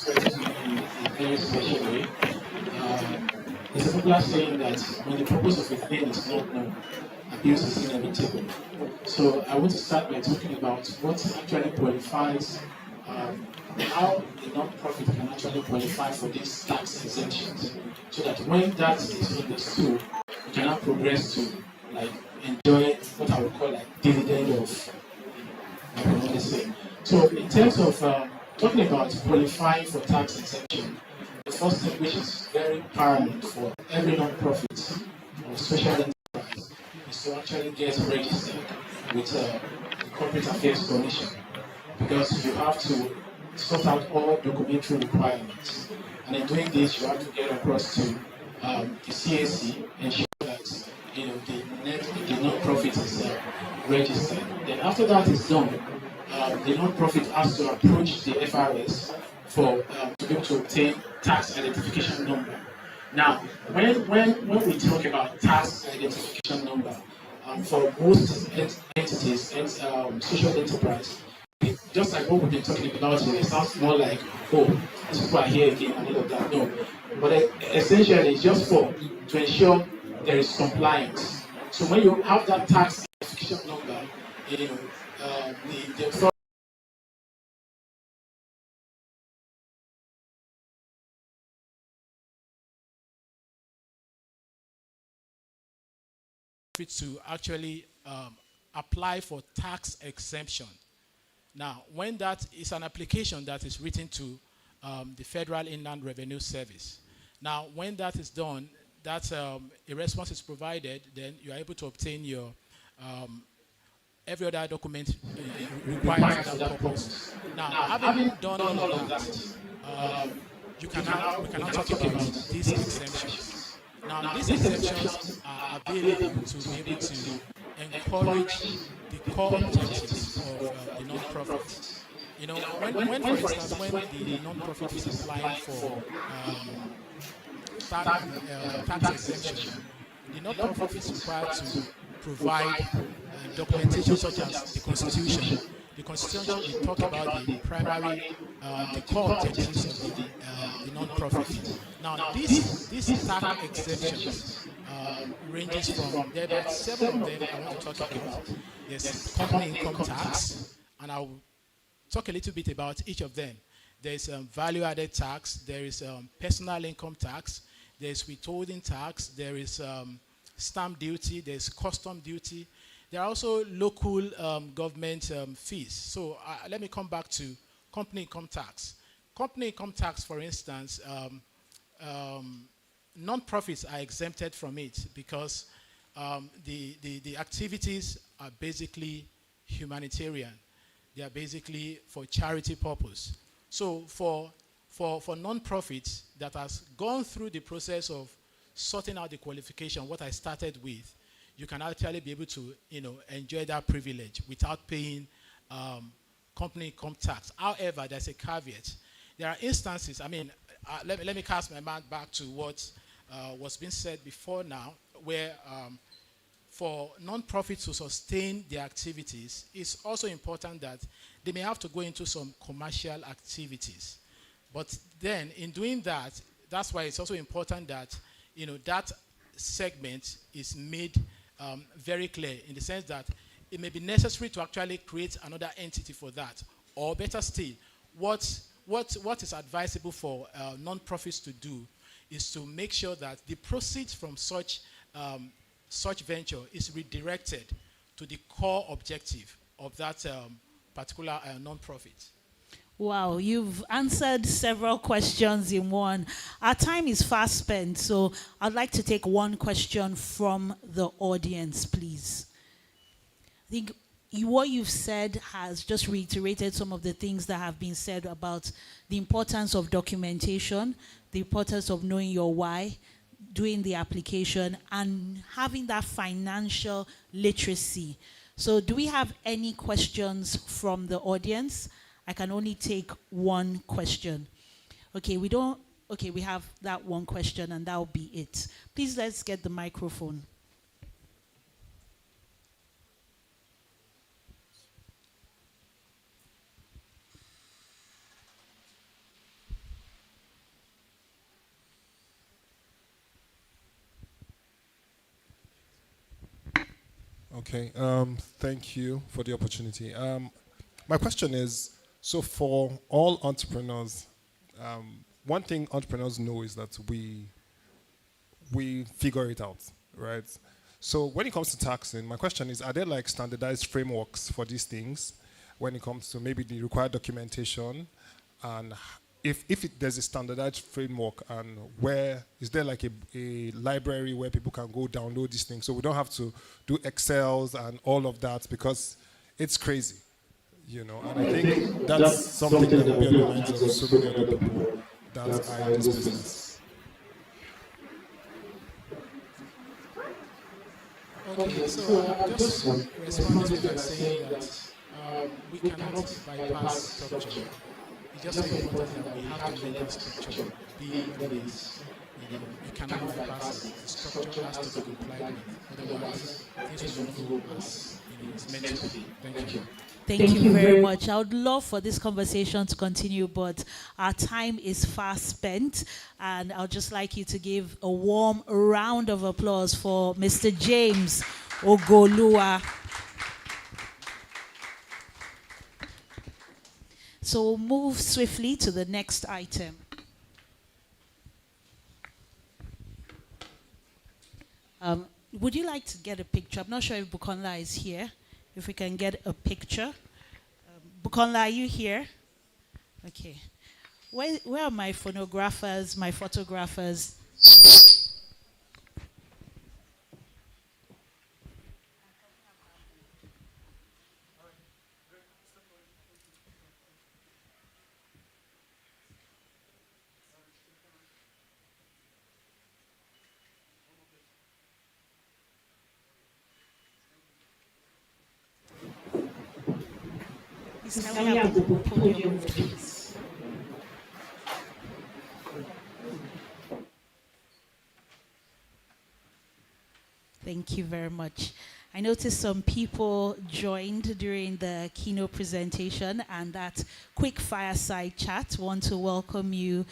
In a very special way. There's a popular saying that when the purpose of a thing is not known, abuse is inevitable. So I want to start by talking about what actually qualifies, how the non-profit can actually qualify for these tax exemptions, so that when that is understood, we can now progress to like enjoy what I would call like dividend of what they say. So in terms of talking about qualifying for tax exemption, the first thing which is very paramount for every non-profit or social enterprise is to actually get registered with the Corporate Affairs Commission, because you have to sort out all documentary requirements. And in doing this, you have to get across to the CAC, ensure that the non-profit is registered. Then after that is done, the non-profit has to approach the FRS for to be able to obtain tax identification number. Now, when we talk about tax identification number, for most entities and social enterprise, just like what we've been talking about here, it sounds more like, oh, these people are here again and all of that. No, but essentially it's just to ensure there is compliance. So when you have that tax identification number, the to actually apply for tax exemption. Now, when that is an application that is written to the Federal Inland Revenue Service. Now, when that is done, that a response is provided, then you are able to obtain your every other document required for that purpose. Now, having done all of that, we can now talk about these exemptions. Now, these exemptions are available to be able to encourage the core objectives of the non-profit. You know, when for instance, when the non-profit is applying for tax exemption, the non-profit is required to provide documentation such as the Constitution. The Constitution, we talk about the primary, the core objectives of the non-profit. Now, these tax exemptions ranges from, there are 7 of them I want to talk about. There's company income tax, and I'll talk a little bit about each of them. There's value-added tax, there is personal income tax, there's withholding tax, there is stamp duty, there's custom duty. There are also local government fees. So let me come back to company income tax. Company income tax, for instance, non-profits are exempted from it because the activities are basically humanitarian. They are basically for charity purpose. So for non-profits that has gone through the process of sorting out the qualification, what I started with, you can actually be able to, enjoy that privilege without paying company income tax. However, there's a caveat. There are instances, let me cast my mind back to what was being said before now, where for non-profits to sustain their activities, it's also important that they may have to go into some commercial activities. But then, in doing that, that's why it's also important that, that segment is made very clear in the sense that it may be necessary to actually create another entity for that. Or better still, what is advisable for non-profits to do is to make sure that the proceeds from such venture is redirected to the core objective of that particular non-profit. Wow, you've answered several questions in one. Our time is fast spent, so I'd like to take one question from the audience, please. I think what you've said has just reiterated some of the things that have been said about the importance of documentation, the importance of knowing your why, doing the application, and having that financial literacy. So do we have any questions from the audience? I can only take one question. Okay, we have that one question and that'll be it. Please let's get the microphone. Okay, thank you for the opportunity. My question is, so for all entrepreneurs, one thing entrepreneurs know is that we figure it out, right? So when it comes to taxing, my question is, are there like standardized frameworks for these things when it comes to maybe the required documentation? And if there's a standardized framework, and where is there like a library where people can go download these things so we don't have to do Excels and all of that, because it's crazy, and I think that's something that will be on the minds of so many other people that are in this business. Okay, so just responding to that, saying that we cannot bypass structure. It's just so important that we have to let that structure be what it is. You cannot bypass it. The structure has to be complied with. Otherwise, things will not go as it's meant to be. Thank you. Thank you very much. I would love for this conversation to continue, but our time is fast spent, and I'd just like you to give a warm round of applause for Mr. James Ogolua. So we'll move swiftly to the next item. Would you like to get a picture? I'm not sure if Bukonla is here. If we can get a picture. Bukonla, are you here? Okay. Where are my phonographers, my photographers? Can we have the podium moved, please? Thank you very much. I noticed some people joined during the keynote presentation and that quick fireside chat. Want to welcome you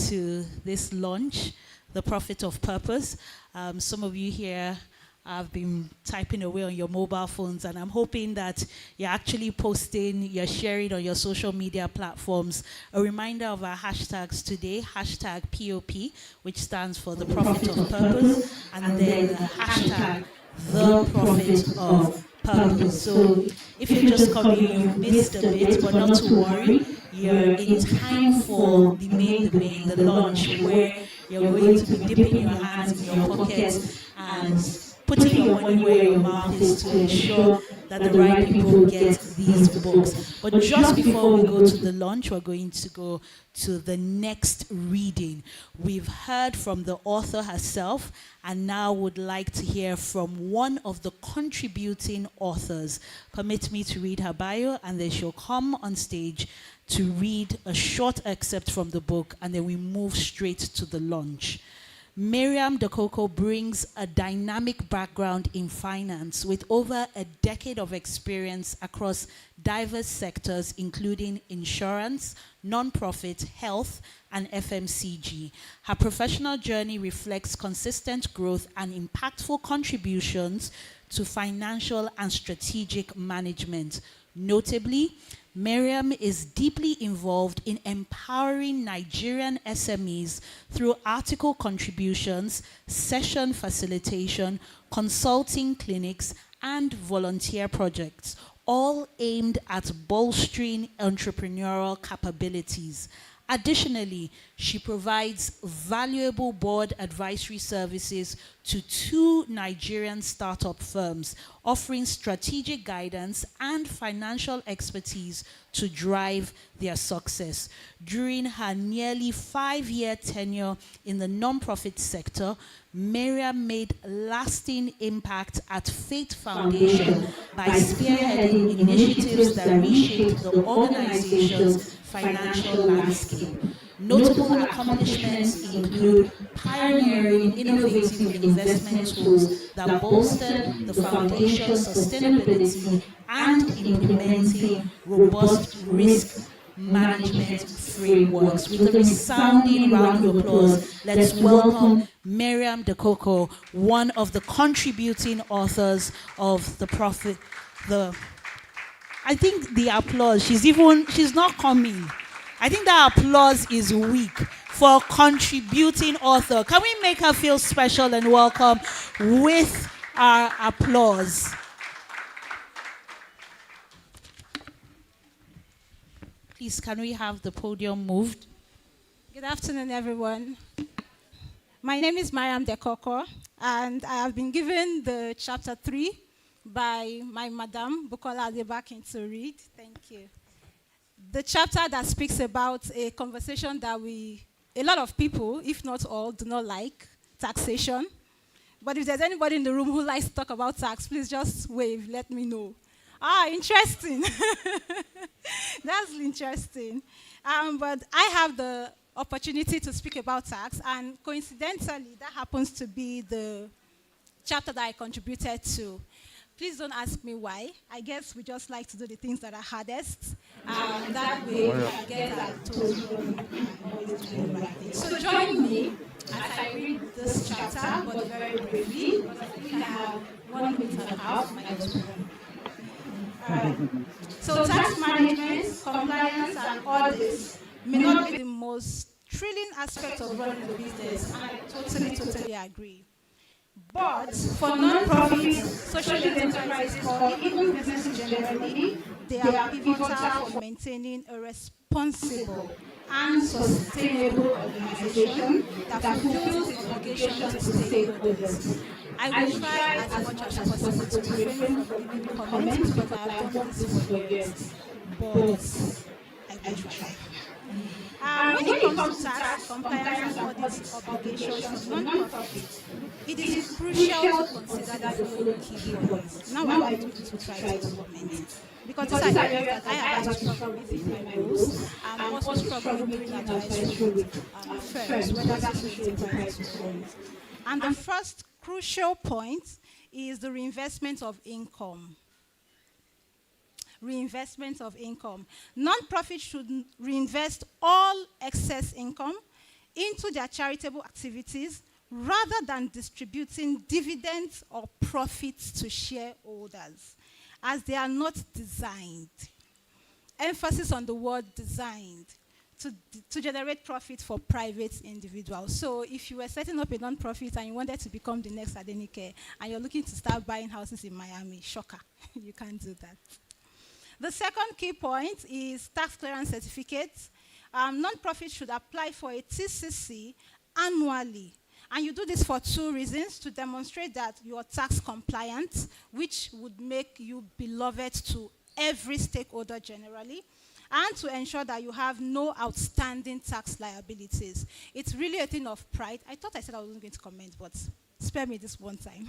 to this launch, The Prophet of Purpose. Some of you here have been typing away on your mobile phones, and I'm hoping that you're actually posting, you're sharing on your social media platforms. A reminder of our hashtags today, hashtag POP, which stands for the Prophet of Purpose, and then the hashtag the Prophet of Purpose. So if you're just coming, you've missed a bit, but not to worry. You're in time for the launch, where you're going to be dipping your hands in your pockets and putting your money where your mouth is to ensure that the right people get these books. But just before we go to the launch, we're going to go to the next reading. We've heard from the author herself, and now would like to hear from one of the contributing authors. Permit me to read her bio, and then she'll come on stage to read a short excerpt from the book, and then we move straight to the launch. Miriam Dekoko brings a dynamic background in finance with over a decade of experience across diverse sectors, including insurance, nonprofit, health, and FMCG. Her professional journey reflects consistent growth and impactful contributions to financial and strategic management. Notably, Miriam is deeply involved in empowering Nigerian SMEs through article contributions, session facilitation, consulting clinics, and volunteer projects, all aimed at bolstering entrepreneurial capabilities. Additionally, she provides valuable board advisory services to 2 Nigerian startup firms, offering strategic guidance and financial expertise to drive their success. During her nearly 5-year tenure in the nonprofit sector, Miriam made lasting impact at Faith Foundation by spearheading initiatives that reshaped the organization's financial landscape. Notable accomplishments include pioneering innovative investment tools that bolstered the foundation's sustainability and implementing robust risk management frameworks. With a resounding round of applause, let's welcome Miriam Dekoko, one of the contributing authors of The Prophet. I think the applause, she's not coming. I think that applause is weak for contributing author. Can we make her feel special and welcome with our applause? Please, can we have the podium moved? Good afternoon, everyone. My name is Miriam Dekoko, and I have been given the chapter 3 by my madam, Bukonla Adebakin, to read. Thank you. The chapter that speaks about a conversation that a lot of people, if not all, do not like, taxation. But if there's anybody in the room who likes to talk about tax, please just wave, let me know. Interesting. That's interesting. But I have the opportunity to speak about tax, and coincidentally, that happens to be the chapter that I contributed to. Please don't ask me why. I guess we just like to do the things that are hardest. That way, we can get our toes rolling and always do the right thing. So join me as I read this chapter, but very briefly, because I think I have 1 minute and a half. So tax management, compliance, and audits may not be the most thrilling aspect of running a business, and I totally agree. But for non-profits, social enterprises, or even businesses generally, they are pivotal for maintaining a responsible and sustainable organization that fulfills its obligations to stakeholders. I will try as much as possible to refrain from giving comments because I have done this for years, but I will try. When it comes to tax, compliance, and audit obligations for non-profits, it is crucial to consider the following key points. Now I want people to try to implement. Because these are areas that I have had to struggle with in my roles. I'm also struggling doing advisory with firms, whether social enterprises or others. And the first crucial point is the reinvestment of income. Reinvestment of income. Non-profits should reinvest all excess income into their charitable activities rather than distributing dividends or profits to shareholders, as they are not designed. Emphasis on the word designed to generate profit for private individuals. So if you were setting up a non-profit and you wanted to become the next Adenike and you're looking to start buying houses in Miami, shocker, you can't do that. The second key point is tax clearance certificates. Non-profits should apply for a TCC annually. And you do this for two reasons: to demonstrate that you are tax compliant, which would make you beloved to every stakeholder generally, and to ensure that you have no outstanding tax liabilities. It's really a thing of pride. I thought I said I wasn't going to comment, but spare me this one time.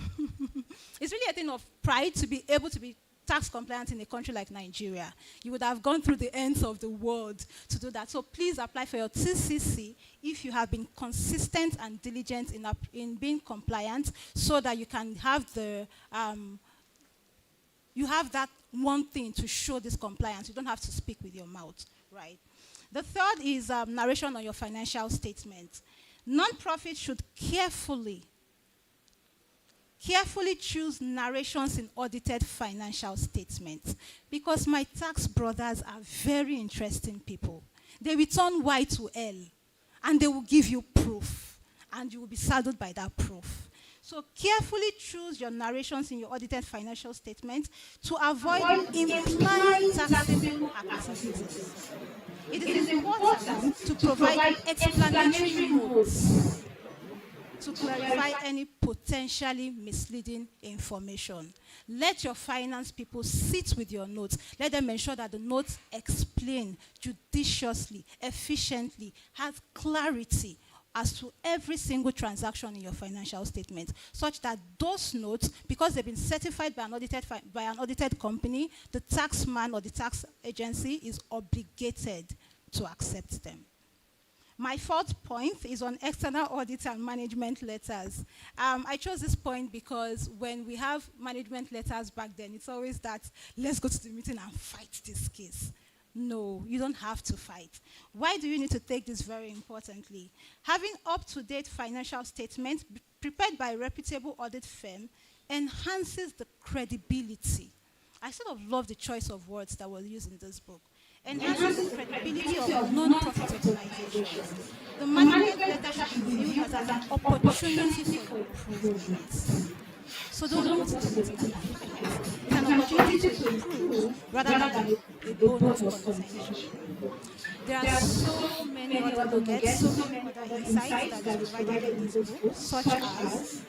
It's really a thing of pride to be able to be tax compliant in a country like Nigeria. You would have gone through the ends of the world to do that. So please apply for your TCC if you have been consistent and diligent in being compliant, so that you can have you have that one thing to show this compliance. You don't have to speak with your mouth, right? The third is narration on your financial statement. Non-profits should carefully choose narrations in audited financial statements, because my tax brothers are very interesting people. They return Y to L, and they will give you proof, and you will be saddled by that proof. So carefully choose your narrations in your audited financial statements to avoid implied taxable activities. It is important to provide explanatory notes to clarify any potentially misleading information. Let your finance people sit with your notes. Let them ensure that the notes explain judiciously, efficiently, has clarity as to every single transaction in your financial statement, such that those notes, because they've been certified by an audited company, the tax man or the tax agency is obligated to accept them. My fourth point is on external audit and management letters. I chose this point because when we have management letters back then, it's always that, let's go to the meeting and fight this case. No, you don't have to fight. Why do you need to take this very importantly? Having up-to-date financial statements prepared by a reputable audit firm enhances the credibility. I sort of love the choice of words that were used in this book. Enhances the credibility of non-profit organizations. The management letter should be viewed as an opportunity for improvement. So don't go to the meeting and fight. It's an opportunity to improve rather than a bonus contention. There are so many other nuggets, so many other insights that is provided in this book, such as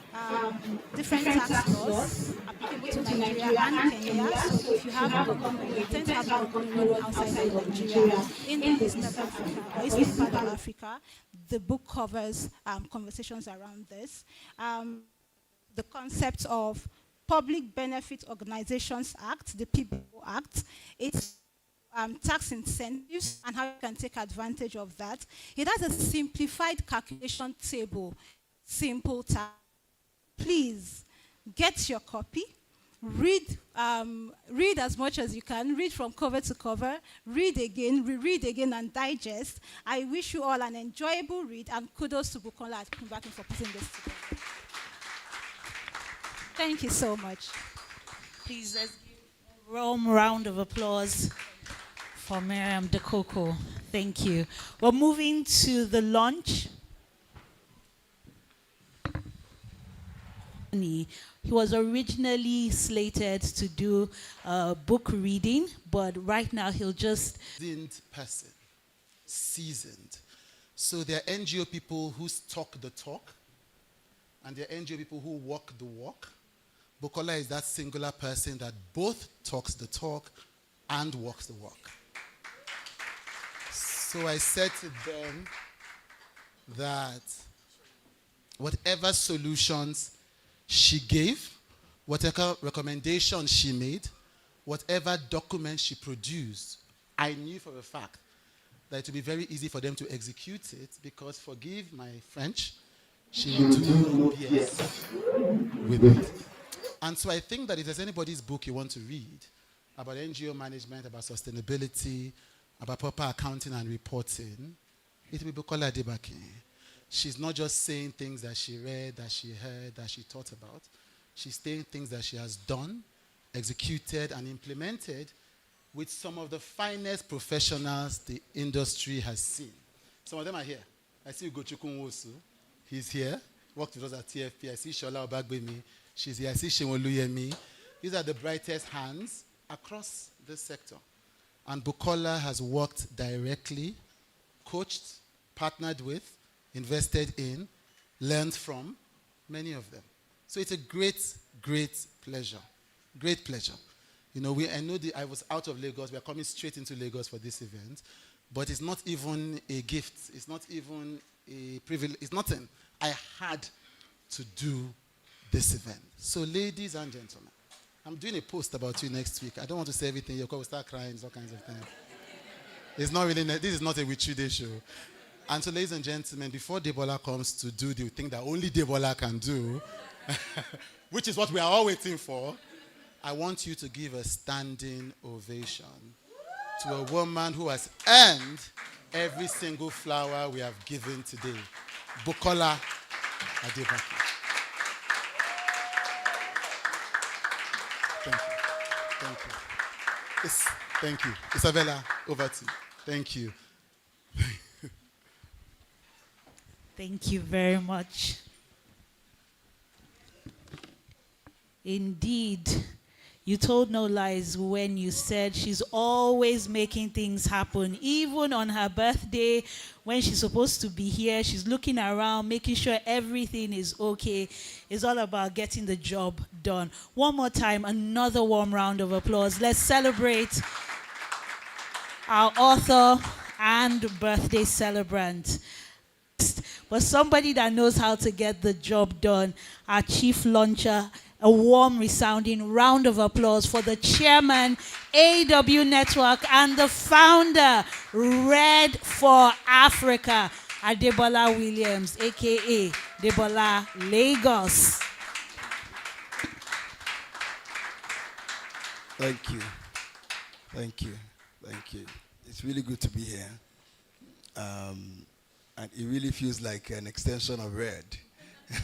different tax laws applicable to Nigeria and Kenya. So if you have a company, you tend to have a company running outside of Nigeria in the Eastern Africa or Eastern part of Africa, the book covers conversations around this. The concept of Public Benefit Organizations Act, the PBO Act. It's tax incentives and how you can take advantage of that. It has a simplified calculation table, simple tax. Please get your copy. Read as much as you can. Read from cover to cover. Read again, reread again, and digest. I wish you all an enjoyable read, and kudos to Bukonla Adebakin for putting this together. Thank you so much. Please, let's give Warm round of applause for Miriam De Coco. Thank you. We're moving to the launch. He was originally slated to do book reading, but right now he'll just... Seasoned person. Seasoned. So there are NGO people who talk the talk, and there are NGO people who walk the walk. Bukonla is that singular person that both talks the talk and walks the walk. So I said to them that whatever solutions she gave, whatever recommendations she made, whatever documents she produced, I knew for a fact that it would be very easy for them to execute it because, forgive my French, she will do no yes with it. And so I think that if there's anybody's book you want to read about NGO management, about sustainability, about proper accounting and reporting, it will be Bukonla Adebakin. She's not just saying things that she read, that she heard, that she thought about. She's saying things that she has done, executed, and implemented with some of the finest professionals the industry has seen. Some of them are here. I see Ugochukwu Nwosu. He's here. Worked with us at TFP. I see Shola Obagbemi. She's here. I see Shewoluyemi. These are the brightest hands across this sector. And Bukonla has worked directly, coached, partnered with, invested in, learned from many of them. So it's a great, great pleasure. Great pleasure. You know, I know I was out of Lagos. We're coming straight into Lagos for this event. But it's not even a gift. It's not even a privilege. It's nothing. I had to do this event. So ladies and gentlemen, I'm doing a post about you next week. I don't want to say everything. You'll start crying, all kinds of things. It's not really, this is not a With You Day show. And so, ladies and gentlemen, before Debola comes to do the thing that only Debola can do, which is what we are all waiting for, I want you to give a standing ovation to a woman who has earned every single flower we have given today, Bukonla Adebakin. Thank you. Thank you. Yes, thank you. Isabella, over to you. Thank you. Thank you very much. Indeed, you told no lies when you said she's always making things happen. Even on her birthday, when she's supposed to be here, she's looking around, making sure everything is okay. It's all about getting the job done. One more time, another warm round of applause. Let's celebrate our author and birthday celebrant. But somebody that knows how to get the job done, our chief launcher. A warm, resounding round of applause for the chairman, AW Network, and the founder, Red for Africa, Adebola Williams, a.k.a. Debola Lagos. Thank you. Thank you. Thank you. It's really good to be here. And it really feels like an extension of Red.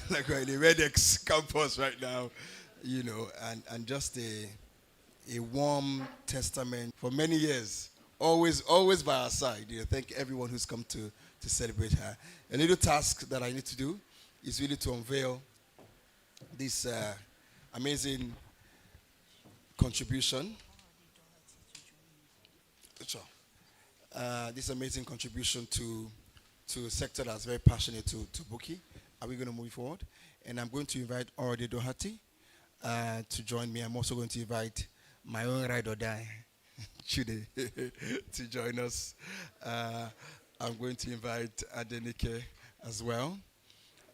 Like we're in the RedX campus right now, you know, and just a warm testament for many years, always by our side. You know, thank everyone who's come to celebrate her. A little task that I need to do is really to unveil this amazing contribution. This amazing contribution to a sector that's very passionate to Buki. Are we going to move forward? And I'm going to invite Orade Doherty to join me. I'm also going to invite my own ride or die, Chude, to join us. I'm going to invite Adenike as well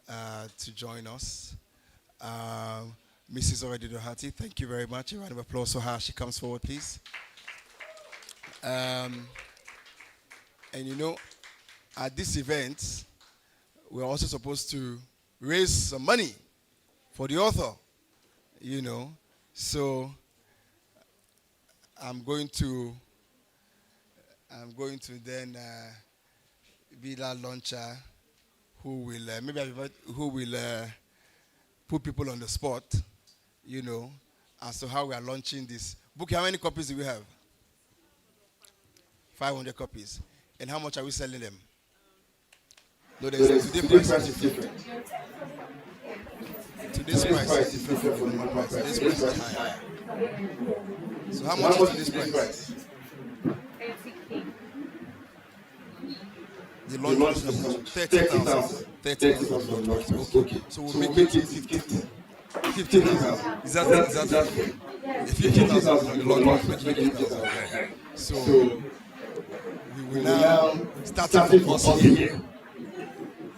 to join us. Mrs. Orade Doherty, thank you very much. A round of applause for her. She comes forward, please. And you know, at this event, we're also supposed to raise some money for the author, you know. So I'm going to then be that launcher who will put people on the spot, you know, as to how we are launching this. Book, how many copies do we have? 500 copies. And how much are we selling them? No, today's price is different. Today's price is different from the normal price. Today's price is higher. So how much is today's price? The launch was how much? 30,000. 30,000 launch price. Okay. So we'll make it 50,000. 50,000. Is that the 50,000 the launch price? Make it 50,000. So we will now start from us here.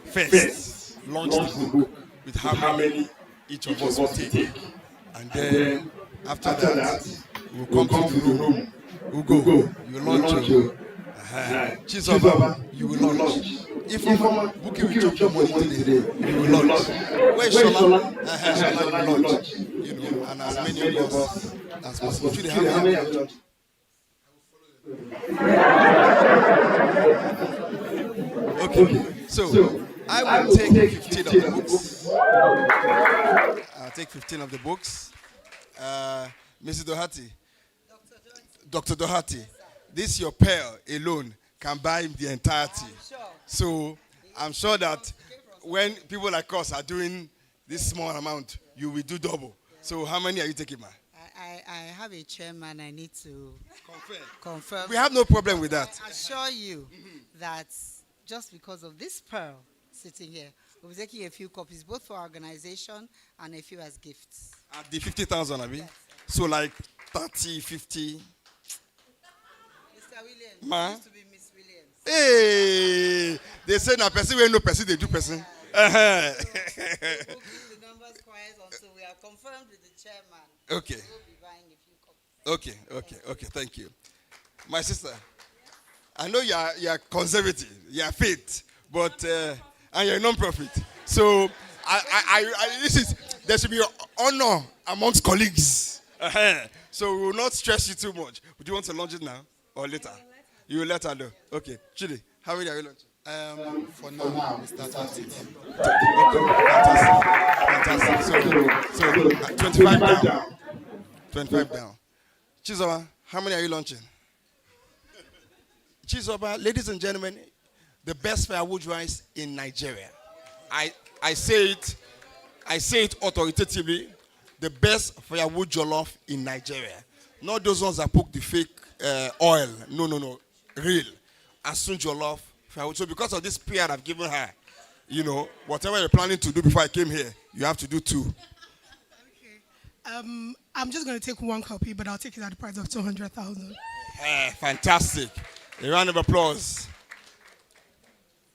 First, launch the book with how many each of us will take. And then after that, we'll come to the room. We'll go. You will launch your Chizoba, you will launch. If Buki will chop your money today, you will launch. Where is Shola? Shola will launch. You know, and as many of us as possible. Should they have any launch? Okay, so I will take 15 of the books. I'll take 15 of the books. Mrs. Doherty, Dr. Doherty, this your pearl alone can buy him the entirety. So I'm sure that when people like us are doing this small amount, you will do double. So how many are you taking, ma? I have a chairman I need to confirm. We have no problem with that. I assure you that just because of this pearl sitting here, we'll be taking a few copies, both for our organization and a few as gifts. At the 50,000, I mean? Yes. So like 30, 50. Mr. Williams, used to be Miss Williams. Hey! They say now person will no person, they do person. We'll keep the numbers quiet until we are confirmed with the chairman. Okay. We'll be buying a few copies. Okay, thank you. My sister, I know you are conservative, you are faith, but and you're a non-profit. So there should be honor amongst colleagues. So we will not stress you too much. Would you want to launch it now or later? You will let her know. Okay, Chidi, how many are you launching? For now, we start at it. Fantastic. So 25 down. 25 down. Chizoba, how many are you launching? Chizoba, ladies and gentlemen, the best firewood rice in Nigeria. I say it authoritatively. The best firewood jollof in Nigeria. Not those ones that poke the fake oil. No. Real. Asun jollof firewood. So because of this PR I've given her, you know, whatever you're planning to do before I came here, you have to do two. I'm just going to take one copy, but I'll take it at the price of 200,000. Fantastic. A round of applause.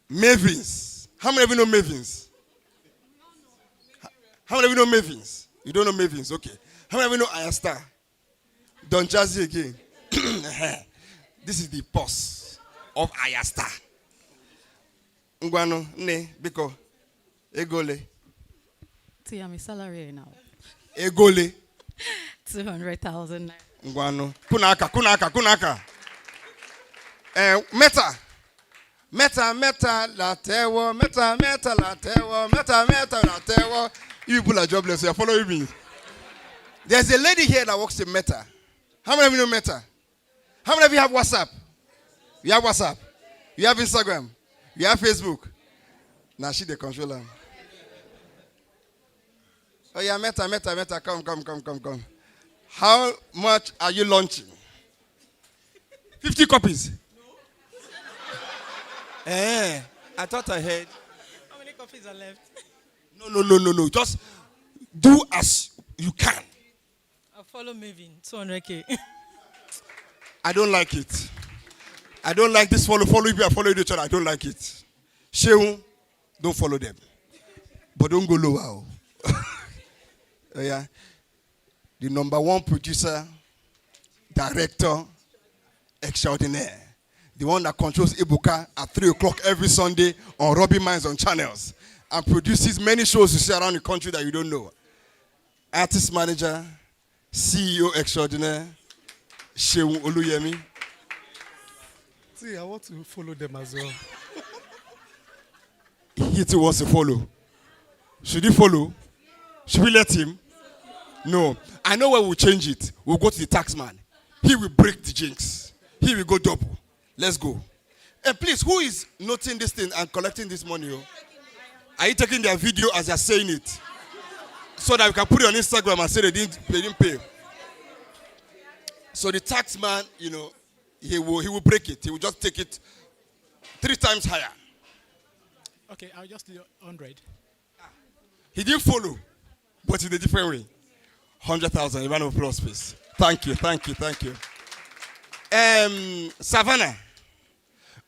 Mavins. How many of you know Mavins? How many of you know Mavins? You don't know Mavins? Okay. How many of you know Ayasta? Don Jazzy again. This is the boss of Ayasta. Ngwano, ne, biko, egole. See, I'm a salary now. Egole. 200,000. Ngwano. Kunaka. Meta, latewo. You people are jobless, you are following me. There's a lady here that works in Meta. How many of you know Meta? How many of you have WhatsApp? You have WhatsApp. You have Instagram. You have Facebook. Now she the controller. Oh yeah, Meta. Come. How much are you launching? 50 copies. I thought I heard. How many copies are left? No. Just do as you can. I'll follow Mavin, 200K. I don't like it. I don't like this follow people are following each other. I don't like it. Shehu, don't follow them. But don't go lower. Oh, yeah. The number one producer, director, extraordinaire. The one that controls Ibuka at 3 o'clock every Sunday on Robbie Minds on channels. And produces many shows you see around the country that you don't know. Artist manager, CEO extraordinaire, Shehu Oluyemi. See, I want to follow them as well. He too wants to follow. Should he follow? Should we let him? No. I know where we'll change it. We'll go to the tax man. He will break the jinx. He will go double. Let's go. And please, who is noting this thing and collecting this money? Oh? Are you taking their video as they're saying it? So that we can put it on Instagram and say they didn't pay. So the tax man, you know, he will break it. He will just take it 3 times higher. Okay, I'll just do 100. He didn't follow, but in a different way. 100,000. A round of applause, please. Thank you. Savannah.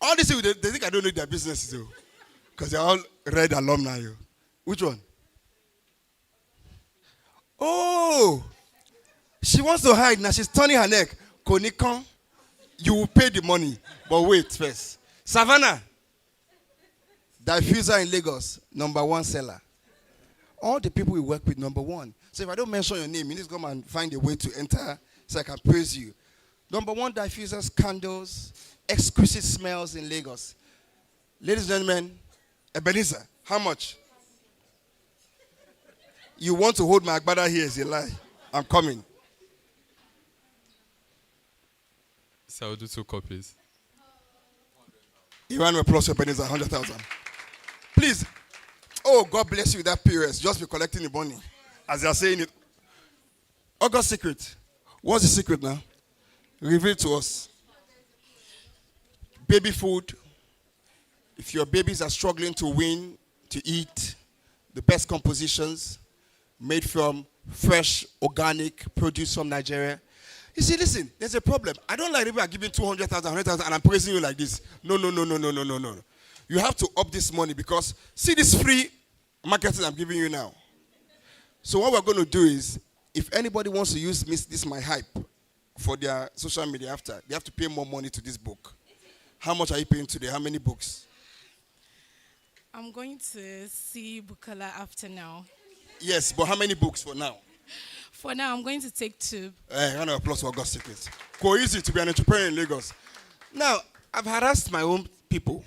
All these people, they think I don't know their businesses, though. Because they're all Red alumni. Which one? Oh, she wants to hide. Now she's turning her neck. Konikon, you will pay the money. But wait first. Savannah. Diffuser in Lagos, #1 seller. All the people we work with, #1. So if I don't mention your name, you need to come and find a way to enter so I can praise you. #1 diffusers, candles, exquisite smells in Lagos. Ladies and gentlemen, Ebenezer, how much? You want to hold my agbada here is a lie. I'm coming. So I'll do 2 copies. A round of applause for Ebenezer, 100,000. Please. Oh, God bless you with that POS. Just be collecting the money. As they are saying it. August secret. What's the secret now? Reveal it to us. Baby food. If your babies are struggling to win, to eat, the best compositions made from fresh, organic produce from Nigeria. You see, listen, there's a problem. I don't like people are giving 200,000, 100,000, and I'm praising you like this. No. You have to up this money because, see this free marketing I'm giving you now. So what we're going to do is, if anybody wants to use this my hype for their social media after, they have to pay more money to this book. How much are you paying today? How many books? I'm going to see Bukonla after now. Yes, but how many books for now? For now, I'm going to take 2. Round of applause for August Secret. Quite easy to be an entrepreneur in Lagos. Now, I've harassed my own people.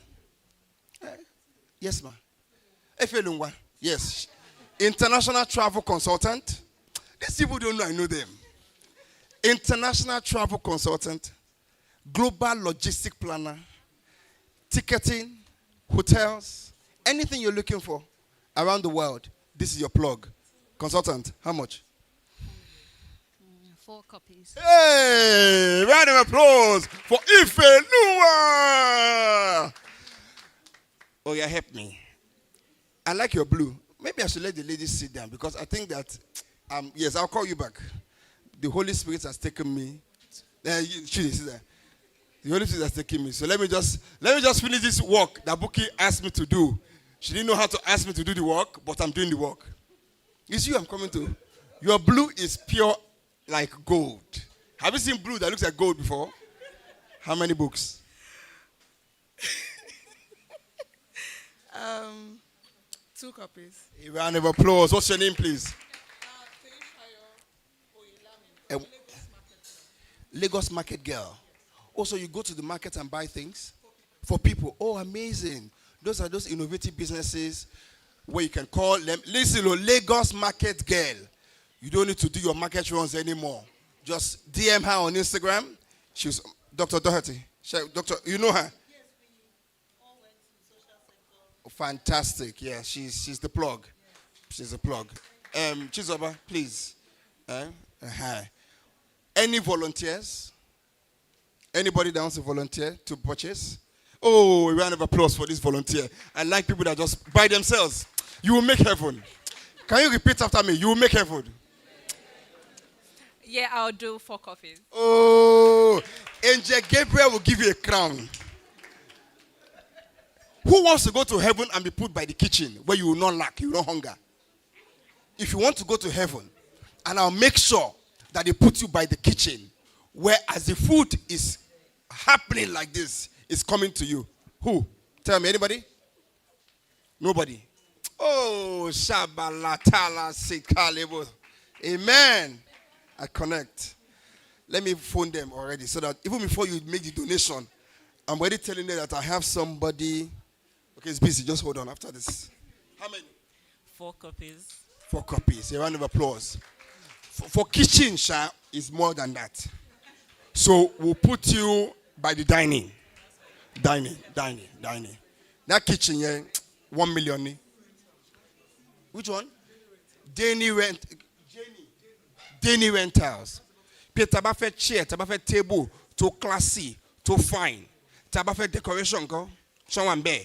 Yes, ma'am. Efelungwa. Yes. International travel consultant. These people don't know I know them. International travel consultant. Global logistic planner. Ticketing. Hotels. Anything you're looking for around the world. This is your plug. Consultant, how much? 4 copies. Hey! Round of applause for Ifelua! Oh, yeah, help me. I like your blue. Maybe I should let the ladies sit down because I think that, yes, I'll call you back. The Holy Spirit has taken me. Sit there. The Holy Spirit has taken me. So let me just finish this work that Buki asked me to do. She didn't know how to ask me to do the work, but I'm doing the work. It's you I'm coming to. Your blue is pure like gold. Have you seen blue that looks like gold before? How many books? 2 copies. A round of applause. What's your name, please? Lagos Market Girl. Also, you go to the market and buy things for people. Oh, amazing. Those are those innovative businesses where you can call them. Listen, Lagos Market Girl. You don't need to do your market runs anymore. Just DM her on Instagram. She's Dr. Doherty. Doctor, you know her? Oh, fantastic. Yeah, she's the plug. She's the plug. Chizoba, please. Any volunteers? Anybody that wants to volunteer to purchase? Oh, a round of applause for this volunteer. I like people that just by themselves. You will make heaven. Can you repeat after me? You will make heaven. Yeah, I'll do 4 copies. Oh, Angel Gabriel will give you a crown. Who wants to go to heaven and be put by the kitchen where you will not lack, you will not hunger? If you want to go to heaven, and I'll make sure that they put you by the kitchen where as the food is happening like this, it's coming to you. Who? Tell me, anybody? Nobody. Oh, Shabalatala Sikalebo. Amen. I connect. Let me phone them already so that even before you make the donation, I'm already telling them that I have somebody. Okay, it's busy. Just hold on after this. How many? 4 copies. 4 copies. A round of applause. For kitchen, sha, is more than that. So we'll put you by the dining. Dining. That kitchen, yeah, 1 million. Ni. Which one? Denny rentals. Peter Buffett chair, Buffett table, too classy, too fine. Buffett decoration go. Someone bear.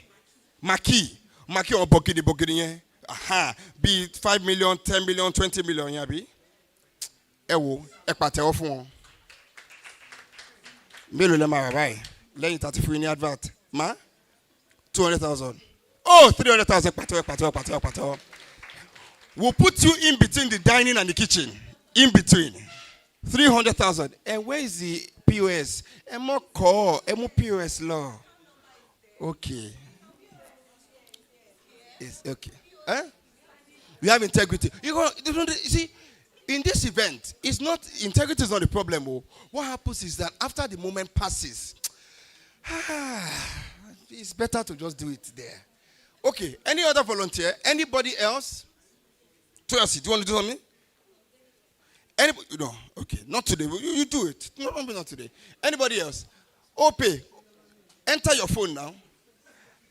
Maki or bokidi. Aha. Be 5 million, 10 million, 20 million, yeah, be. Ewo, ekpate ofun. Mélòó lẹ máa rà báyìí lẹ́yìn 33 ní advert ma 200,000 oh 300,000 pàtẹ́wọ́. We'll put you in between the dining and the kitchen, in between 300,000. And where is the POS? More call, more POS law. Okay, it's okay. Huh? We have integrity. You see. In this event, integrity is not the problem. Oh. What happens is that after the moment passes, it's better to just do it there. Okay, any other volunteer? Anybody else? Tracy, do you want to do something? Anybody? No, okay, not today. You do it. No, not today. Anybody else? Ope, enter your phone now.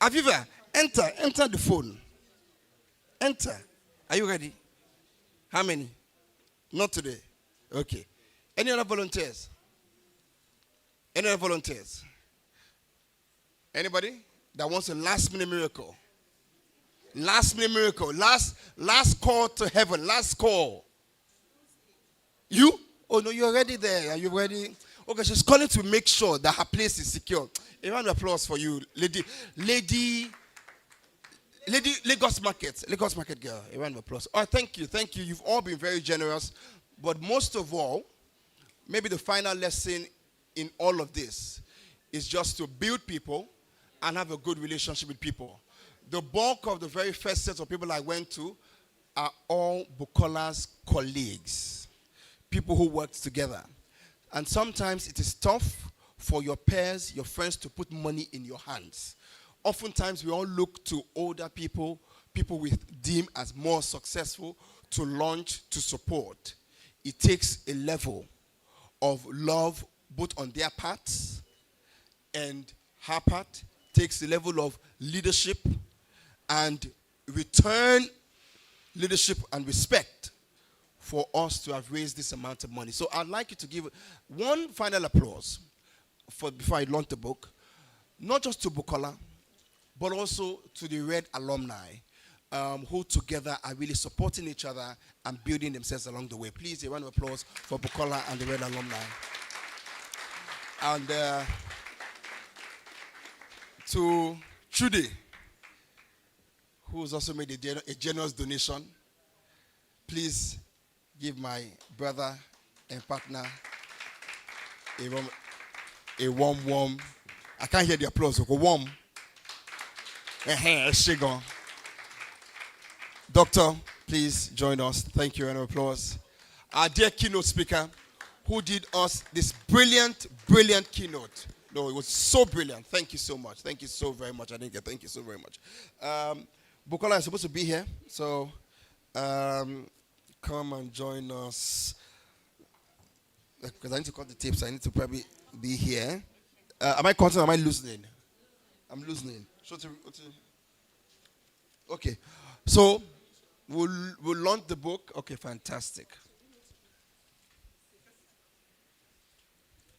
Aviva, enter the phone. Enter. Are you ready? How many? Not today. Okay. Any other volunteers? Anybody that wants a last minute miracle? Last call to heaven. Last call. You? Oh no, you're already there. Are you ready? Okay, she's calling to make sure that her place is secure. A round of applause for you, lady Lagos Market girl. A round of applause. Oh, thank you. You've all been very generous. But most of all, maybe the final lesson in all of this is just to build people and have a good relationship with people. The bulk of the very first set of people I went to are all Bukola's colleagues, people who worked together. And sometimes it is tough for your peers, your friends to put money in your hands. Oftentimes, we all look to older people we deem as more successful, to launch, to support. It takes a level of love both on their parts and her part. Takes a level of leadership and return leadership and respect for us to have raised this amount of money. So I'd like you to give one final applause before I launch the book, not just to Bukonla, but also to the Red alumni who together are really supporting each other and building themselves along the way. Please, a round of applause for Bukonla and the Red alumni. And to Trudy, who's also made a generous donation. Please give my brother and partner a warm, I can't hear the applause, warm. Doctor, please join us. Thank you, and applause. Our dear keynote speaker, who did us this brilliant keynote. No, it was so brilliant. Thank you so much. Thank you so very much. Thank you so very much. Bukonla is supposed to be here, so come and join us. Because I need to cut the tapes, I need to probably be here. Am I cutting or am I loosening? I'm loosening. Okay. So we'll launch the book. Okay, fantastic.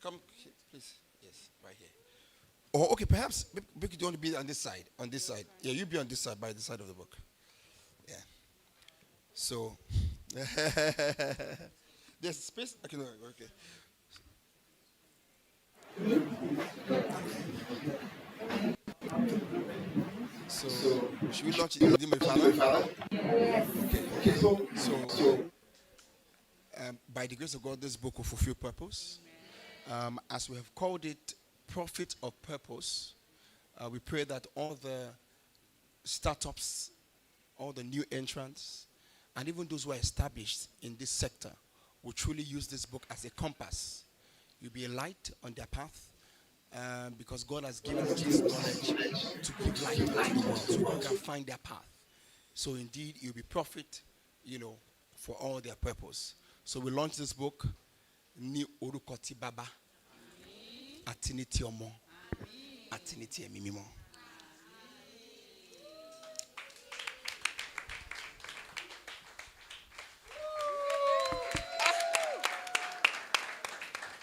Come, please. Yes, right here. Oh, okay, perhaps you want to be on this side. On this side. Yeah, you be on this side, by the side of the book. Yeah. So there's space. Okay, no, okay. So should we launch it in my father? Okay. So by the grace of God, this book will fulfill purpose. As we have called it, Profit of Purpose, we pray that all the startups, all the new entrants, and even those who are established in this sector will truly use this book as a compass. You'll be a light on their path because God has given us this knowledge to give light to the world so people can find their path. So indeed, you'll be profit, for all their purpose. So we launched this book, Ni Orukoti Baba, Atiniti Omo, Atiniti Emimimo.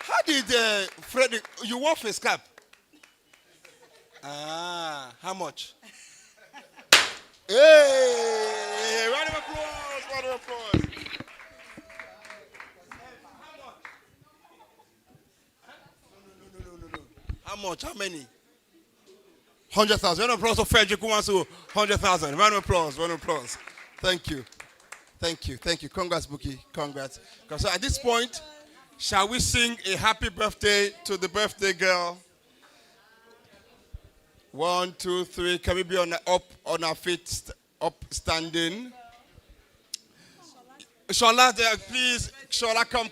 How did Frederick, you wore face cap? How much? Hey, round of applause, round of applause. No. How much? How many? 100,000. Round of applause for Frederick who wants to 100,000. Round of applause, round of applause. Thank you. Congrats, Buki. Congrats. So at this point, shall we sing a happy birthday to the birthday girl? 1, 2, 3. Can we be on our feet, up standing? Shola, please. Shola, come.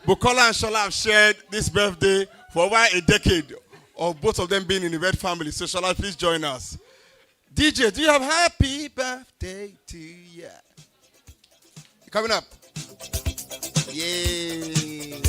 Bukonla and Shola have shared this birthday for over a decade of both of them being in the Red family. So Shola, please join us. DJ, do you have happy birthday to you? Coming up. Yay.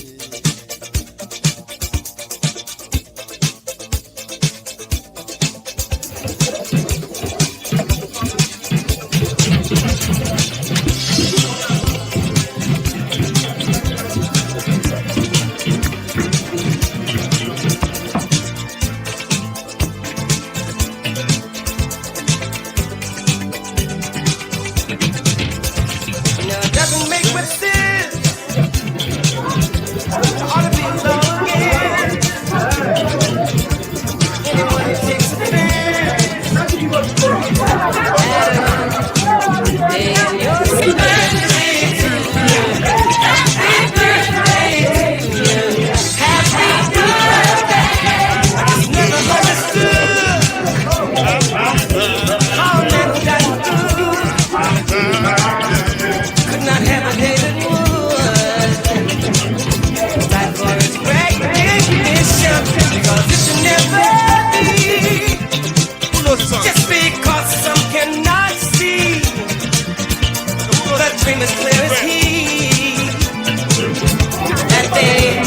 Just because some cannot see, the dream is clear as he, that they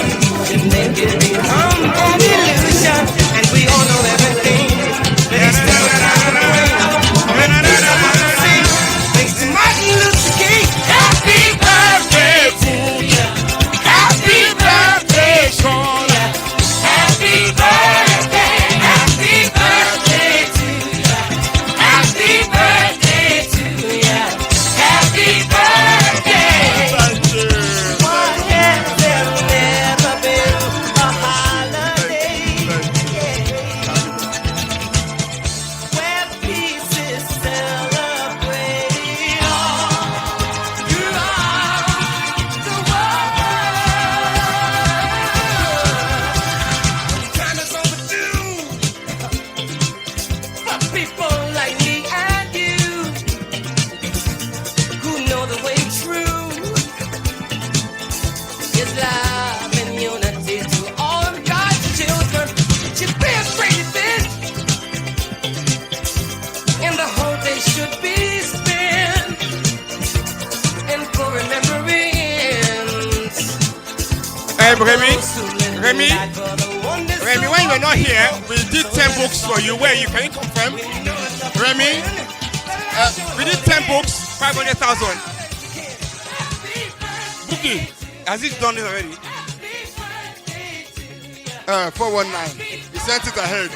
should make it become an illusion, and we all know everything that is still around the brain. Thanks to Martin Luther King. Happy birthday to you. Happy birthday to you. Happy birthday. Happy birthday to you. Happy birthday to you. Happy birthday. Why has there never been a holiday where peace is celebrated all throughout the world? Time is overdue for people like me and you who know the way true is love and unity to all of God's children. Should be a great event, and the whole day should be spent in full remembrance. Hey, Remy, when you were not here, we did 10 books for you. Where you? Can you confirm? Remy, we did 10 books, 500,000. Buki, has he done it already? 419. He sent it ahead.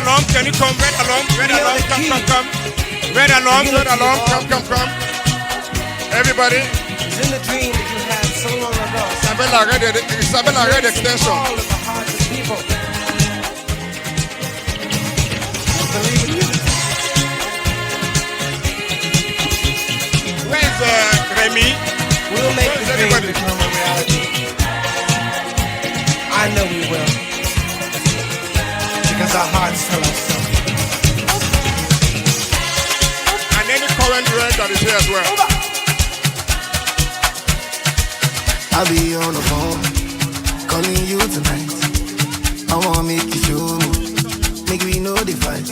along, can you come? Red along, come. Red along, come. Everybody. It's in the dream that you had so long ago. Isabella Red Extension. All of the hearts of people. Believe in you. Where's Remy? We'll make this dream become a reality. I know we will. Because our hearts tell us so. And any current red that is here as well. I'll be on the phone, calling you tonight. I wanna make you show me, make me know the fight.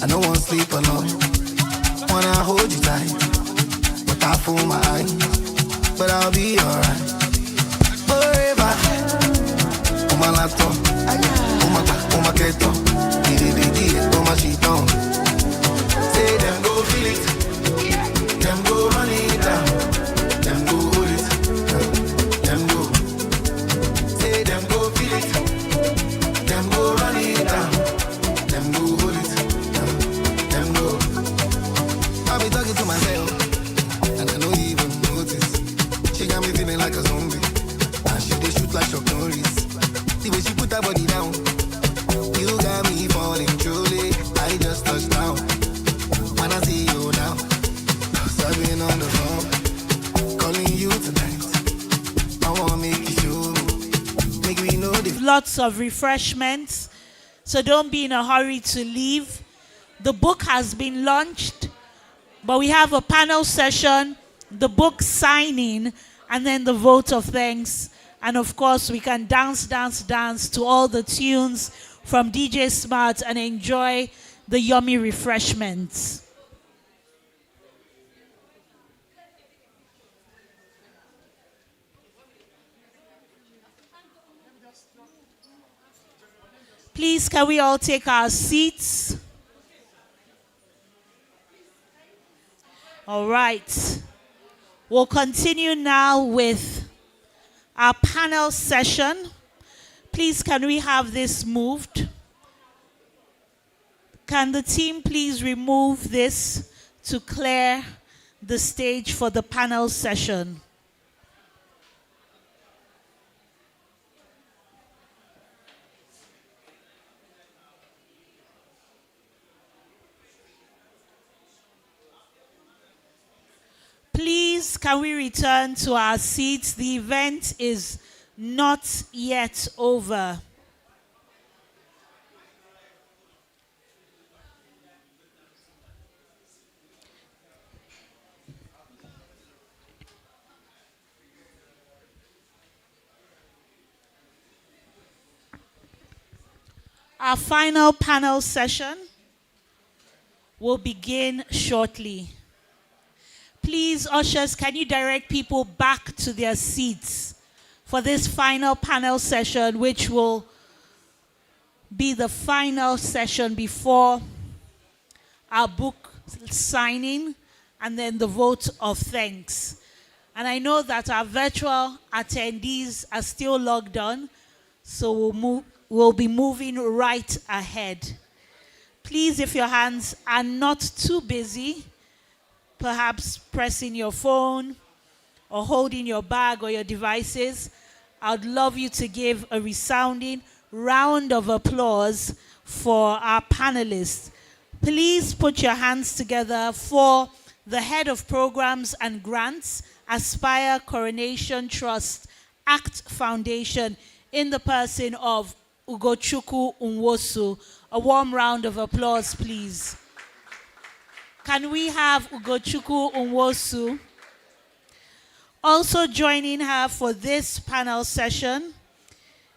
I don't wanna sleep alone, wanna hold you tight. But I fool my eyes, but I'll be alright. Forever, on my laptop, on my keto, on my sheet on. Say them go feel it, them go run it down, them go hold it. Them go, say them go feel it, them go run it down, them go hold it, them go. I be talking to myself, and I don't even notice. She got me feeling like a zombie, and she they shoot like Chuck Norris. The way she put her body down, you got me falling truly. I just touched down, when I see you now, so I've been on the phone, calling you tonight. Lots of refreshments, so don't be in a hurry to leave. The book has been launched, but we have a panel session, the book signing, and then the vote of thanks. And of course, we can dance to all the tunes from DJ Smart and enjoy the yummy refreshments. Please, can we all take our seats? All right. We'll continue now with our panel session. Please, can we have this moved? Can the team please remove this to clear the stage for the panel session? Please, can we return to our seats? The event is not yet over. Our final panel session will begin shortly. Please, ushers, can you direct people back to their seats for this final panel session, which will be the final session before our book signing and then the vote of thanks. And I know that our virtual attendees are still logged on, so we'll be moving right ahead. Please, if your hands are not too busy, perhaps pressing your phone or holding your bag or your devices, I'd love you to give a resounding round of applause for our panelists. Please put your hands together for the head of programs and grants, Aspire Coronation Trust, ACT Foundation, in the person of Ugochukwu Unwosu. A warm round of applause, please. Can we have Ugochukwu Unwosu? Also joining her for this panel session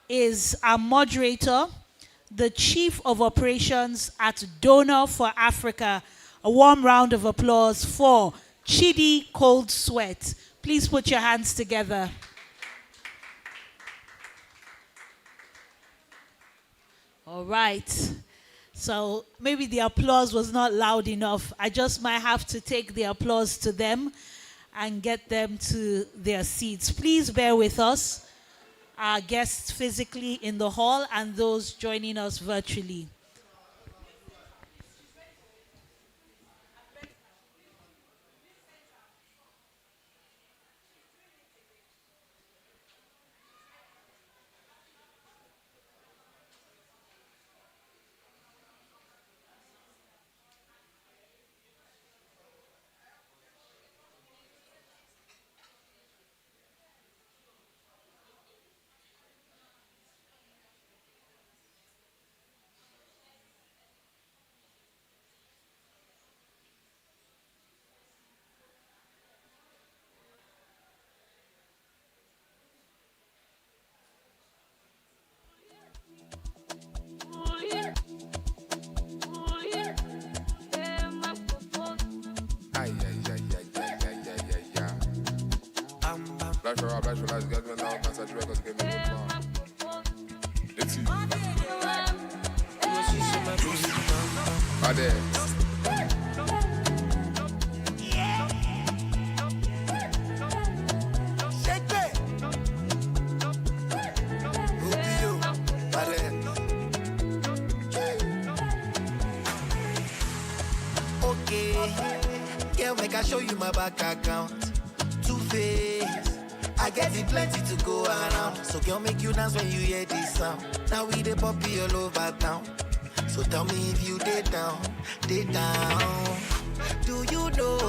is our moderator, the Chief of Operations at Donor for Africa. A warm round of applause for Chidi Cold Sweat. Please put your hands together. All right. So maybe the applause was not loud enough. I just might have to take the applause to them and get them to their seats. Please bear with us, our guests physically in the hall and those joining us virtually. Flash for flash for lights, get me now, can't touch records, get me one more. Let's see. Ade. Girl, make I show you my bank account. Two-Face, I get it plenty to go around. So girl, make you dance when you hear this sound. Now we the poppy all over town. So tell me if you did down, did down. Do you know?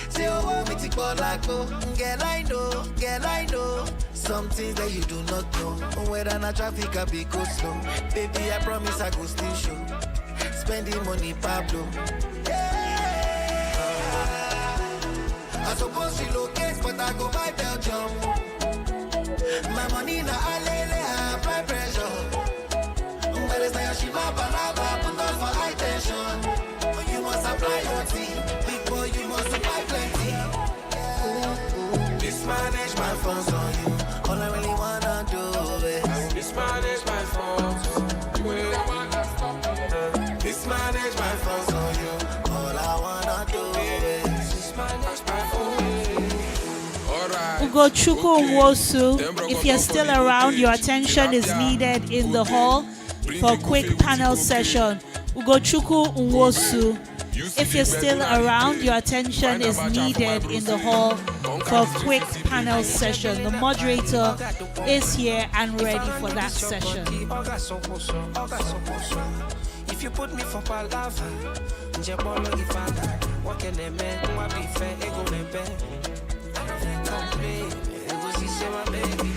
Say oh, me take all like go. Girl, I know. Some things that you do not know. Whether na traffic I be go slow. Baby, I promise I go still show. Spending money, Pablo. I suppose she locates, but I go buy Belgium. My money na alele, high blood pressure. But it's like she ma banana, put on for high tension. You must apply your team, big boy, you must supply plenty. Mismanage my funds on you, all I really wanna do is mismanage my funds. Mismanage my funds on you, all I wanna do is mismanage my funds. Ugochukwu Nwosu, if you're still around, your attention is needed in the hall for a quick panel session. Ugochukwu Nwosu, if you're still around, your attention is needed in the hall for a quick panel session. The moderator is here and ready for that session. If you put me for palava, Jabolo Ifanda, what can they make? What be fair? Ego Nembe. Complain, it was easy, my baby.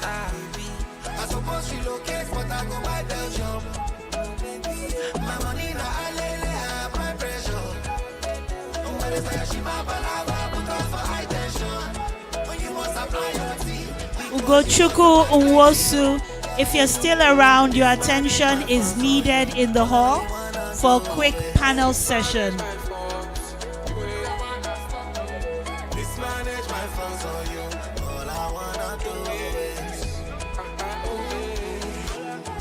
I suppose she locates, but I go buy Belgium. My money na alele, high blood pressure. But it's like she ma banana, put on for high tension. When you must apply your team. Ugochukwu Nwosu, if you're still around, your attention is needed in the hall for a quick panel session.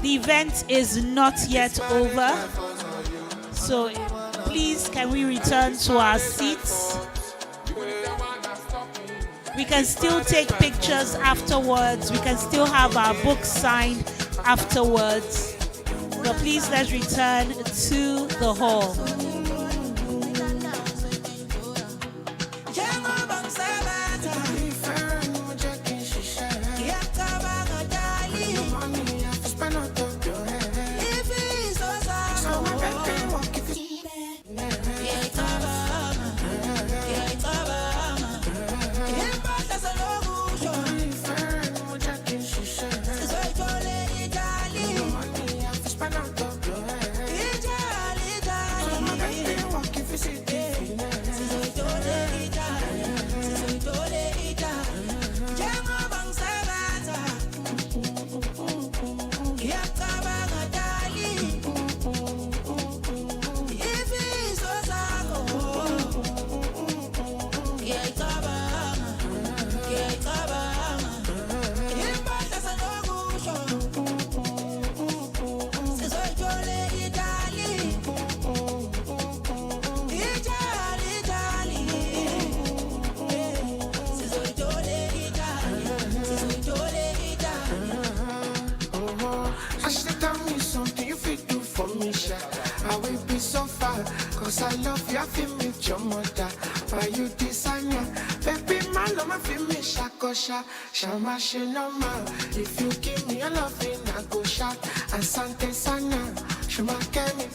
The event is not yet over, so please can we return to our seats? We can still take pictures afterwards. We can still have our books signed afterwards. But please let's return to the hall. Cause I love you, I feel me, your mother. Why you designer? Baby, my love, I feel me, shakosha. Shama, shinoma. If you give me a loving, I go shout. And Sante Sana. Shuma, Kemi.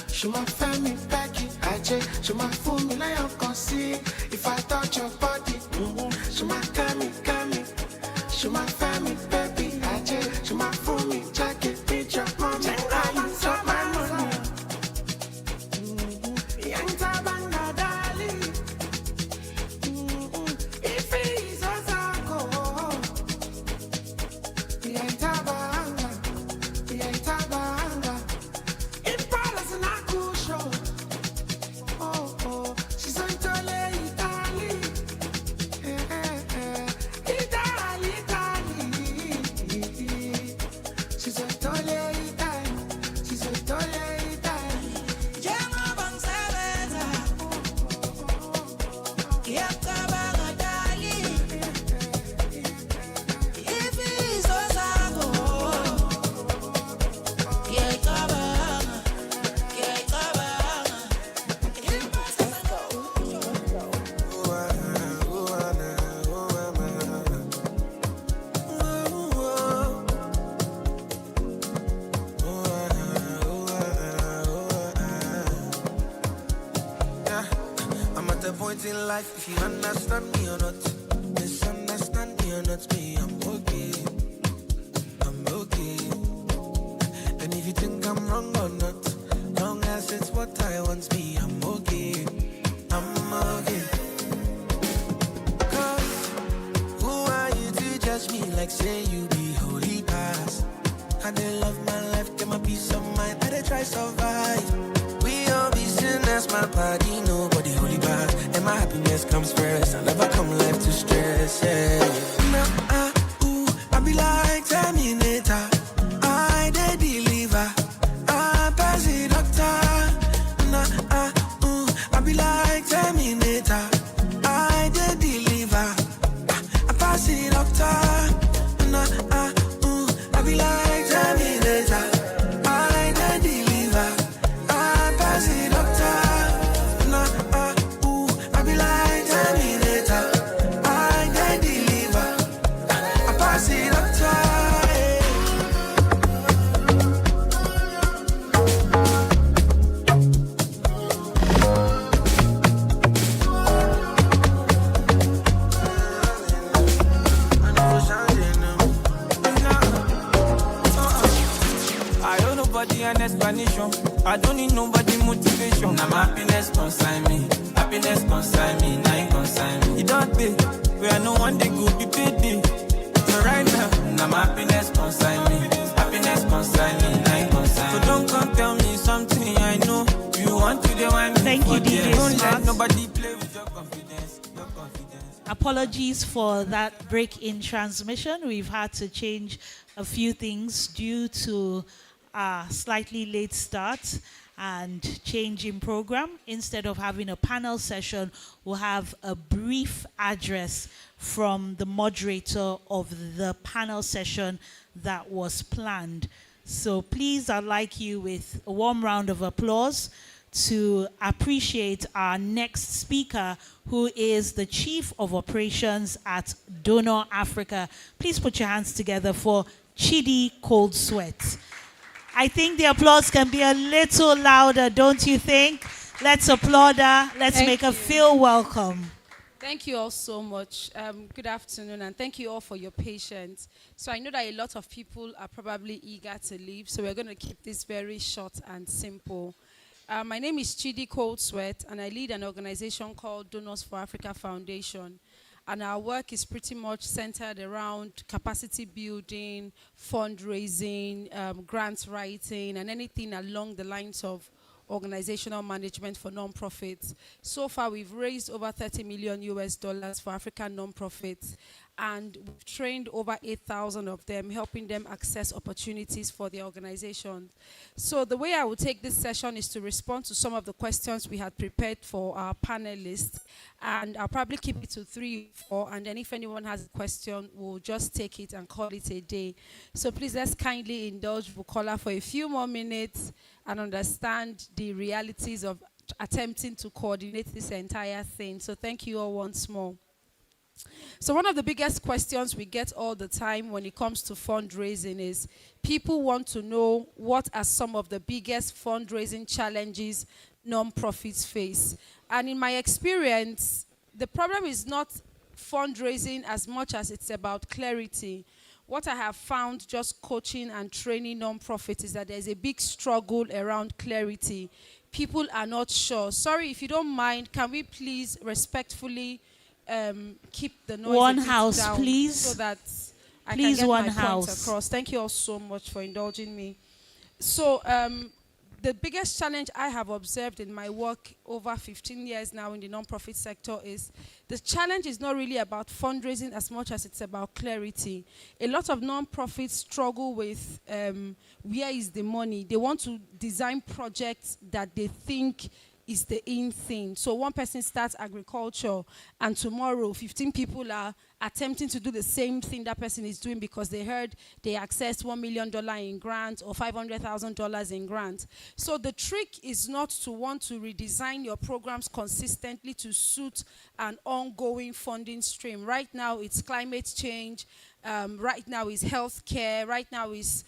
Shuma, Femi, Becky, Aje. Shuma, fool me, like you can see. If I touch your body, Shuma, Kemi. Shuma, Femi, baby, Aje. Shuma, fool me, jacket, beat your mommy. I want some my money. point in life if you understand me or not. Misunderstand me or not, me, I'm okay. I'm okay. And if you think I'm wrong or not, long as it's what I want, me, I'm okay. I'm okay. Cause who are you to judge me like say you be holy past? I they love my life, get my peace of mind, I they try survive. We all be sinners, my party, nobody holy past. And my happiness comes first, I never come life to stress, yeah. Nah, ooh, I be like Terminator, I they deliver, I pass it doctor. Nah, ooh, I be like Terminator, I they deliver, I pass it doctor. Nah, ooh, I be like Terminator, I they deliver, I pass it doctor. Nah, ooh, I be like Terminator, I they deliver, I pass it doctor. I don't nobody an explanation. I don't need nobody motivation. Now my happiness consign me. Happiness consign me. Now you consign me. You don't pay. We are no one day good be paid day. So right now my happiness consign me. Happiness consign me. Now you consign me. So don't come tell me something I know. You want to do one. Thank you, DJ Don't let Smart. nobody play with your confidence. Your confidence. Apologies for that break in transmission. We've had to change a few things due to a slightly late start and change in program. Instead of having a panel session, we'll have a brief address from the moderator of the panel session that was planned. So please, I'd like you with a warm round of applause to appreciate our next speaker, who is the Chief of Operations at Donor Africa. Please put your hands together for Chidi Cold Sweat. I think the applause can be a little louder, don't you think? Let's applaud her. Let's Thank make her you. feel welcome. Thank you all so much. Good afternoon, and thank you all for your patience. So I know that a lot of people are probably eager to leave, so we're going to keep this very short and simple. My name is Chidi Cold Sweat, and I lead an organization called Donors for Africa Foundation. And our work is pretty much centered around capacity building, fundraising, grants writing, and anything along the lines of organizational management for nonprofits. So far, we've raised over $30 million for African nonprofits, and we've trained over 8,000 of them, helping them access opportunities for their organizations. So the way I will take this session is to respond to some of the questions we had prepared for our panelists, and I'll probably keep it to 3 or 4, and then if anyone has a question, we'll just take it and call it a day. So please, let's kindly indulge Bukonla for a few more minutes and understand the realities of attempting to coordinate this entire thing. So thank you all once more. So one of the biggest questions we get all the time when it comes to fundraising is people want to know what are some of the biggest fundraising challenges nonprofits face. And in my experience, the problem is not fundraising as much as it's about clarity. What I have found just coaching and training nonprofits is that there's a big struggle around clarity. People are not sure. Sorry, if you don't mind, can we please respectfully keep the noise One a bit house, down please. so that I Please, can get one my house. points across. Thank you all so much for indulging me. So the biggest challenge I have observed in my work over 15 years now in the nonprofit sector is the challenge is not really about fundraising as much as it's about clarity. A lot of nonprofits struggle with where is the money. They want to design projects that they think is the in thing. So one person starts agriculture, and tomorrow 15 people are attempting to do the same thing that person is doing because they heard they accessed $1 million in grants or $500,000 in grants. So the trick is not to want to redesign your programs consistently to suit an ongoing funding stream. Right now, it's climate change, Right now is healthcare. Right now is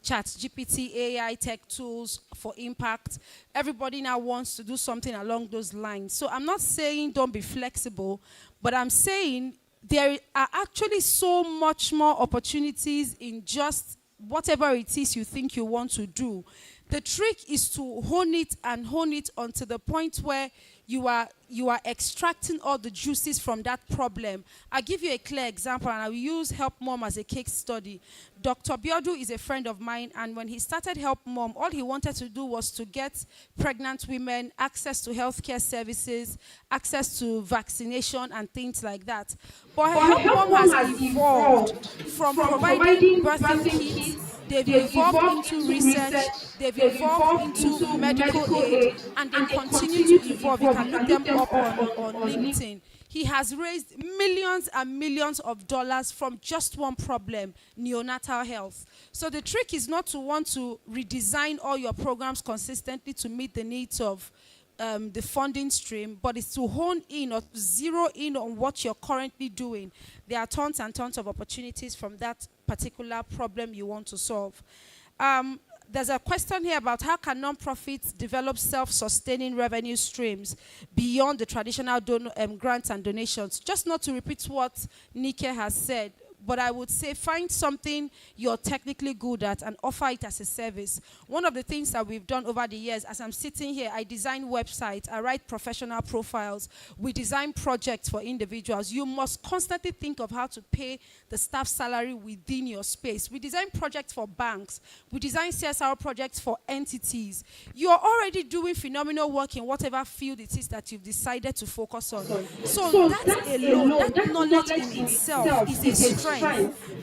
chat GPT, AI tech tools for impact. Everybody now wants to do something along those lines. So I'm not saying don't be flexible, but I'm saying there are actually so much more opportunities in just whatever it is you think you want to do. The trick is to hone it until the point where you are extracting all the juices from that problem. I'll give you a clear example, and I will use Help Mom as a case study. Dr. Biodu is a friend of mine, and when he started Help Mom, all he wanted to do was to get pregnant women access to healthcare services, access to vaccination, and things like that. But Help Mom has evolved from providing birthing kits. They've evolved into research, they've evolved into medical aid, and they continue to evolve. You can look them up on LinkedIn. He has raised millions and millions of dollars from just one problem, neonatal health. So the trick is not to want to redesign all your programs consistently to meet the needs of the funding stream, but it's to hone in or zero in on what you're currently doing. There are tons and tons of opportunities from that particular problem you want to solve. There's a question here about how can nonprofits develop self-sustaining revenue streams beyond the traditional grants and donations. Just not to repeat what Nike has said, but I would say find something you're technically good at and offer it as a service. One of the things that we've done over the years, as I'm sitting here, I design websites, I write professional profiles, we design projects for individuals. You must constantly think of how to pay the staff salary within your space. We design projects for banks, we design CSR projects for entities. You're already doing phenomenal work in whatever field it is that you've decided to focus on. So that alone, that knowledge in itself is a strength.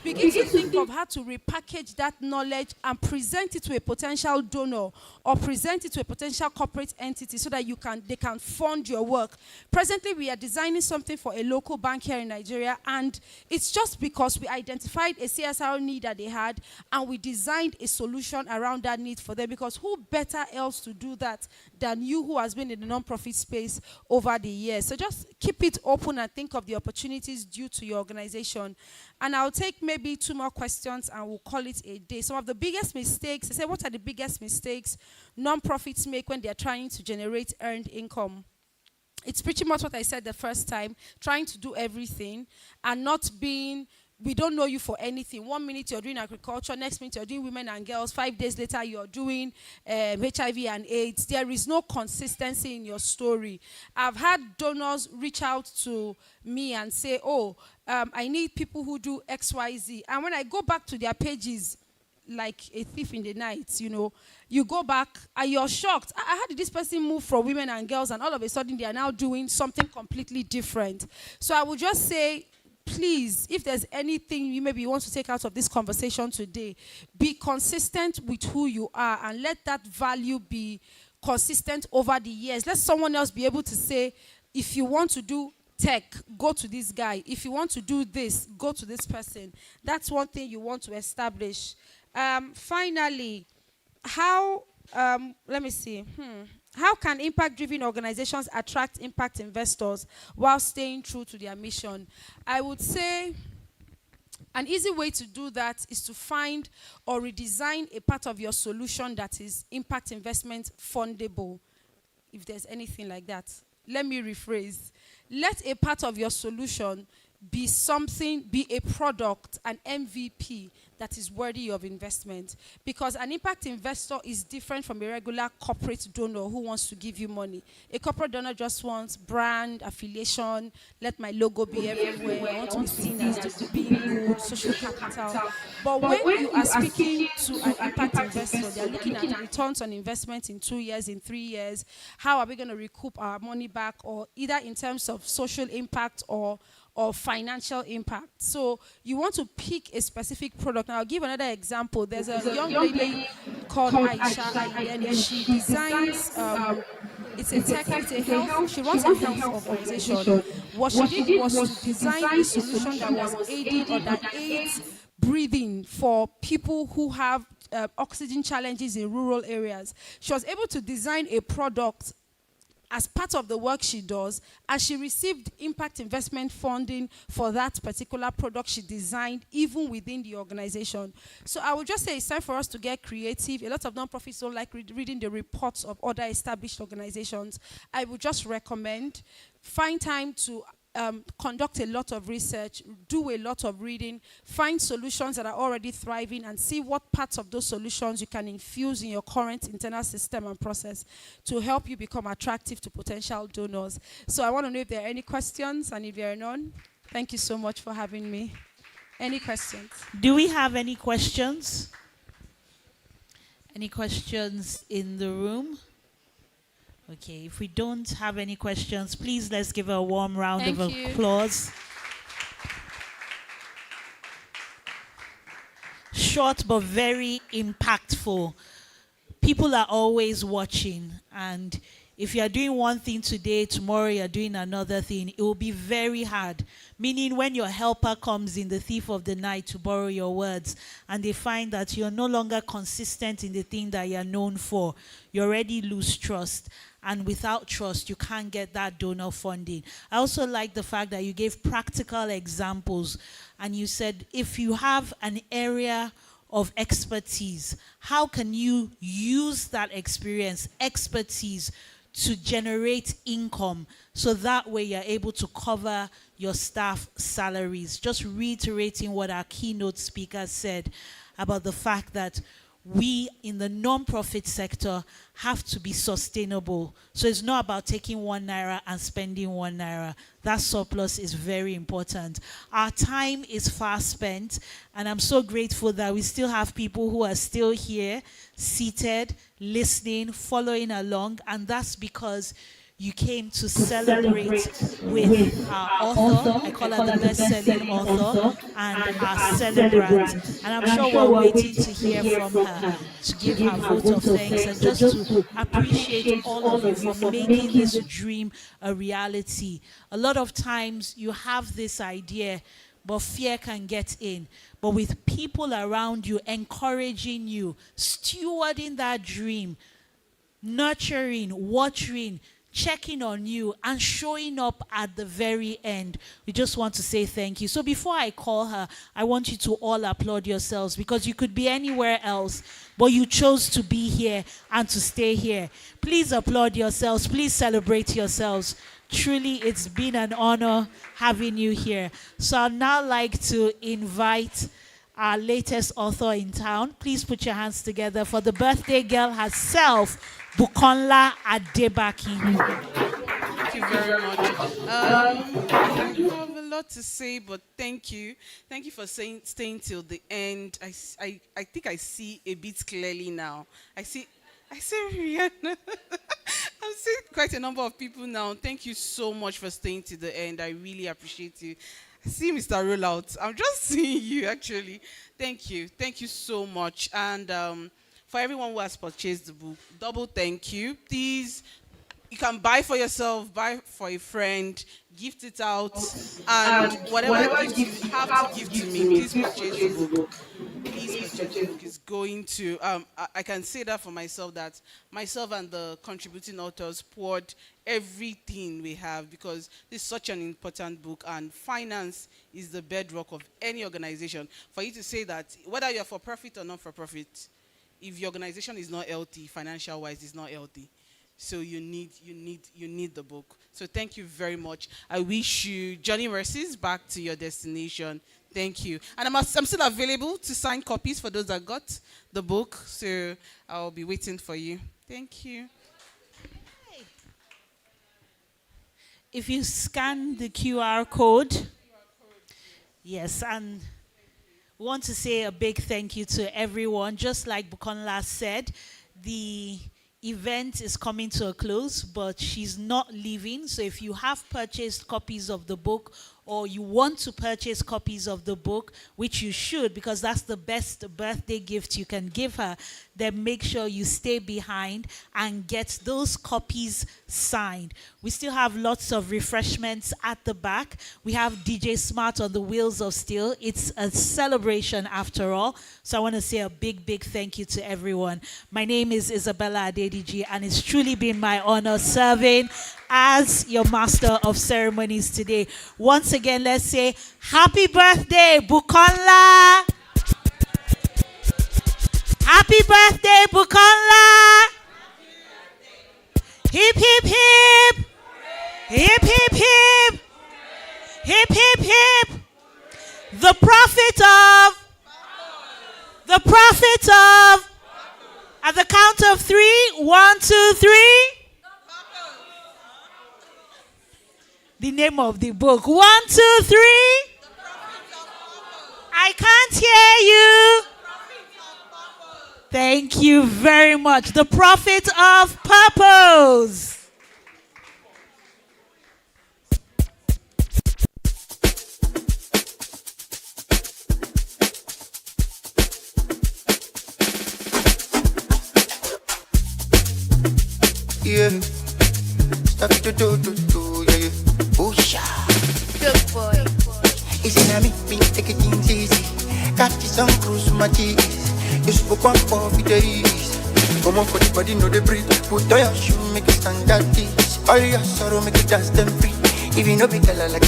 Begin to think of how to repackage that knowledge and present it to a potential donor or present it to a potential corporate entity so that they can fund your work. Presently, we are designing something for a local bank here in Nigeria, and it's just because we identified a CSR need that they had and we designed a solution around that need for them, because who better else to do that than you, who has been in the nonprofit space over the years. So just keep it open and think of the opportunities due to your organization. And I'll take maybe 2 more questions and we'll call it a day. Some of the biggest mistakes, I say, what are the biggest mistakes nonprofits make when they're trying to generate earned income? It's pretty much what I said the first time, trying to do everything and not being, we don't know you for anything. 1 minute you're doing agriculture, next minute you're doing women and girls, 5 days later you're doing HIV and AIDS. There is no consistency in your story. I've had donors reach out to me and say, I need people who do XYZ. And when I go back to their pages, like a thief in the night, you go back and you're shocked. How did this person move from women and girls and all of a sudden they are now doing something completely different? So I would just say, please, if there's anything you maybe want to take out of this conversation today, be consistent with who you are and let that value be consistent over the years. Let someone else be able to say, if you want to do tech, go to this guy. If you want to do this, go to this person. That's one thing you want to establish. Finally, how can impact-driven organizations attract impact investors while staying true to their mission? I would say an easy way to do that is to find or redesign a part of your solution that is impact investment fundable, if there's anything like that. Let me rephrase. Let a part of your solution be a product, an MVP that is worthy of investment. Because an impact investor is different from a regular corporate donor who wants to give you money. A corporate donor just wants brand, affiliation, let my logo be everywhere, I want to be seen as being good, social capital. But when you are speaking to an impact investor, they're looking at returns on investment in 2 years, in 3 years. How are we going to recoup our money back, or either in terms of social impact or financial impact. So you want to pick a specific product. Now I'll give another example. There's a young lady called Aisha, and then she designs, she runs a health organization. What she did was to design a solution that was aiding or that aids breathing for people who have oxygen challenges in rural areas. She was able to design a product as part of the work she does, and she received impact investment funding for that particular product she designed, even within the organization. So I would just say it's time for us to get creative. A lot of nonprofits don't like reading the reports of other established organizations. I would just recommend find time to conduct a lot of research, do a lot of reading, find solutions that are already thriving, and see what parts of those solutions you can infuse in your current internal system and process to help you become attractive to potential donors. So I want to know if there are any questions, and if there are none, thank you so much for having me. Any questions? Do we have any questions? Any questions in the room? Okay, if we don't have any questions, please let's give her a warm round of applause. Short but very impactful. People are always watching, and if you are doing one thing today, tomorrow you are doing another thing, it will be very hard. Meaning when your helper comes in, the thief of the night, to borrow your words, and they find that you're no longer consistent in the thing that you're known for, you already lose trust. And without trust, you can't get that donor funding. I also like the fact that you gave practical examples, and you said if you have an area of expertise, how can you use that expertise to generate income, so that way you're able to cover your staff salaries. Just reiterating what our keynote speaker said about the fact that we in the non-profit sector have to be sustainable. So it's not about taking 1 naira and spending 1 naira. That surplus is very important. Our time is fast spent, and I'm so grateful that we still have people who are still here, seated, listening, following along, and that's because you came to celebrate with our author. I call her the best-selling author, and our celebrant. And I'm sure we're waiting to hear from her, to give her vote of thanks, and just to appreciate all of you for making this dream a reality. A lot of times you have this idea, but fear can get in. But with people around you encouraging you, stewarding that dream, nurturing, watering, checking on you, and showing up at the very end, we just want to say thank you. So before I call her, I want you to all applaud yourselves, because you could be anywhere else, but you chose to be here and to stay here. Please applaud yourselves. Please celebrate yourselves. Truly, it's been an honor having you here. So I'd now like to invite our latest author in town. Please put your hands together for the birthday girl herself, Bukonla Adebakin. Thank you very much. I have a lot to say, but thank you. Thank you for staying till the end. I think I see a bit clearly now. I see Rihanna. I'm seeing quite a number of people now. Thank you so much for staying to the end. I really appreciate you. I see Mr. Rollout. I'm just seeing you, actually. Thank you. Thank you so much. And for everyone who has purchased the book, double thank you. Please, you can buy for yourself, buy for a friend, gift it out, and whatever gift you have to give to me, please purchase the book. Please purchase the book. It's going to, I can say that for myself, that myself and the contributing authors poured everything we have, because this is such an important book, and finance is the bedrock of any organization. For you to say that, whether you're for profit or not for profit, if your organization is not healthy, financial wise, it's not healthy. So you need the book. So thank you very much. I wish you journey mercies back to your destination. Thank you. And I'm still available to sign copies for those that got the book. So I'll be waiting for you. Thank you. If you scan the QR code, yes, and we want to say a big thank you to everyone. Just like Bukonla said, the event is coming to a close, but she's not leaving. So if you have purchased copies of the book or you want to purchase copies of the book, which you should because that's the best birthday gift you can give her, then make sure you stay behind and get those copies signed. We still have lots of refreshments at the back. We have DJ Smart on the Wheels of Steel. It's a celebration after all. So I want to say a big, big thank you to everyone. My name is Isabella Adediji, and it's truly been my honor serving as your master of ceremonies today. Once again, let's say happy birthday, Bukonla! Happy birthday, Bukonla! Hip, hip, hip! Hip, hip, hip! Hip, hip, hip! The prophet of, at the count of 3, 1, 2, 3. The name of the book. 1, 2, 3. I can't hear you. Thank you very much. The Prophet of Purpose. Yeah. Stop to do, yeah, yeah. Oh, yeah. Good boy. Easy na me take it things easy. Got you some cruise my cheese. You spoke one for the days. Come on for the body, no they breathe. Put on your shoe, make it stand that this. All your sorrow, make it dance them free. If you know be kalala,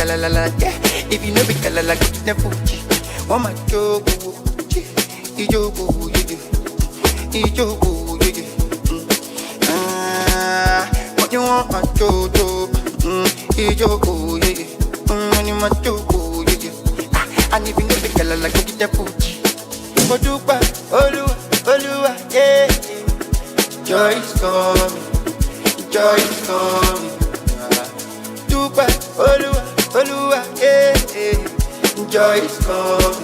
yeah. If you know be kalala, get them Fuji. One my joke, Ijogo, yeah. What you want, my jojo? Ijogo, yeah. Money, my jojo, yeah. And if you know be kalala, get them Fuji. Odupa, Olua, yeah. Joy is coming. Dupa, Olua, yeah. Joy is coming.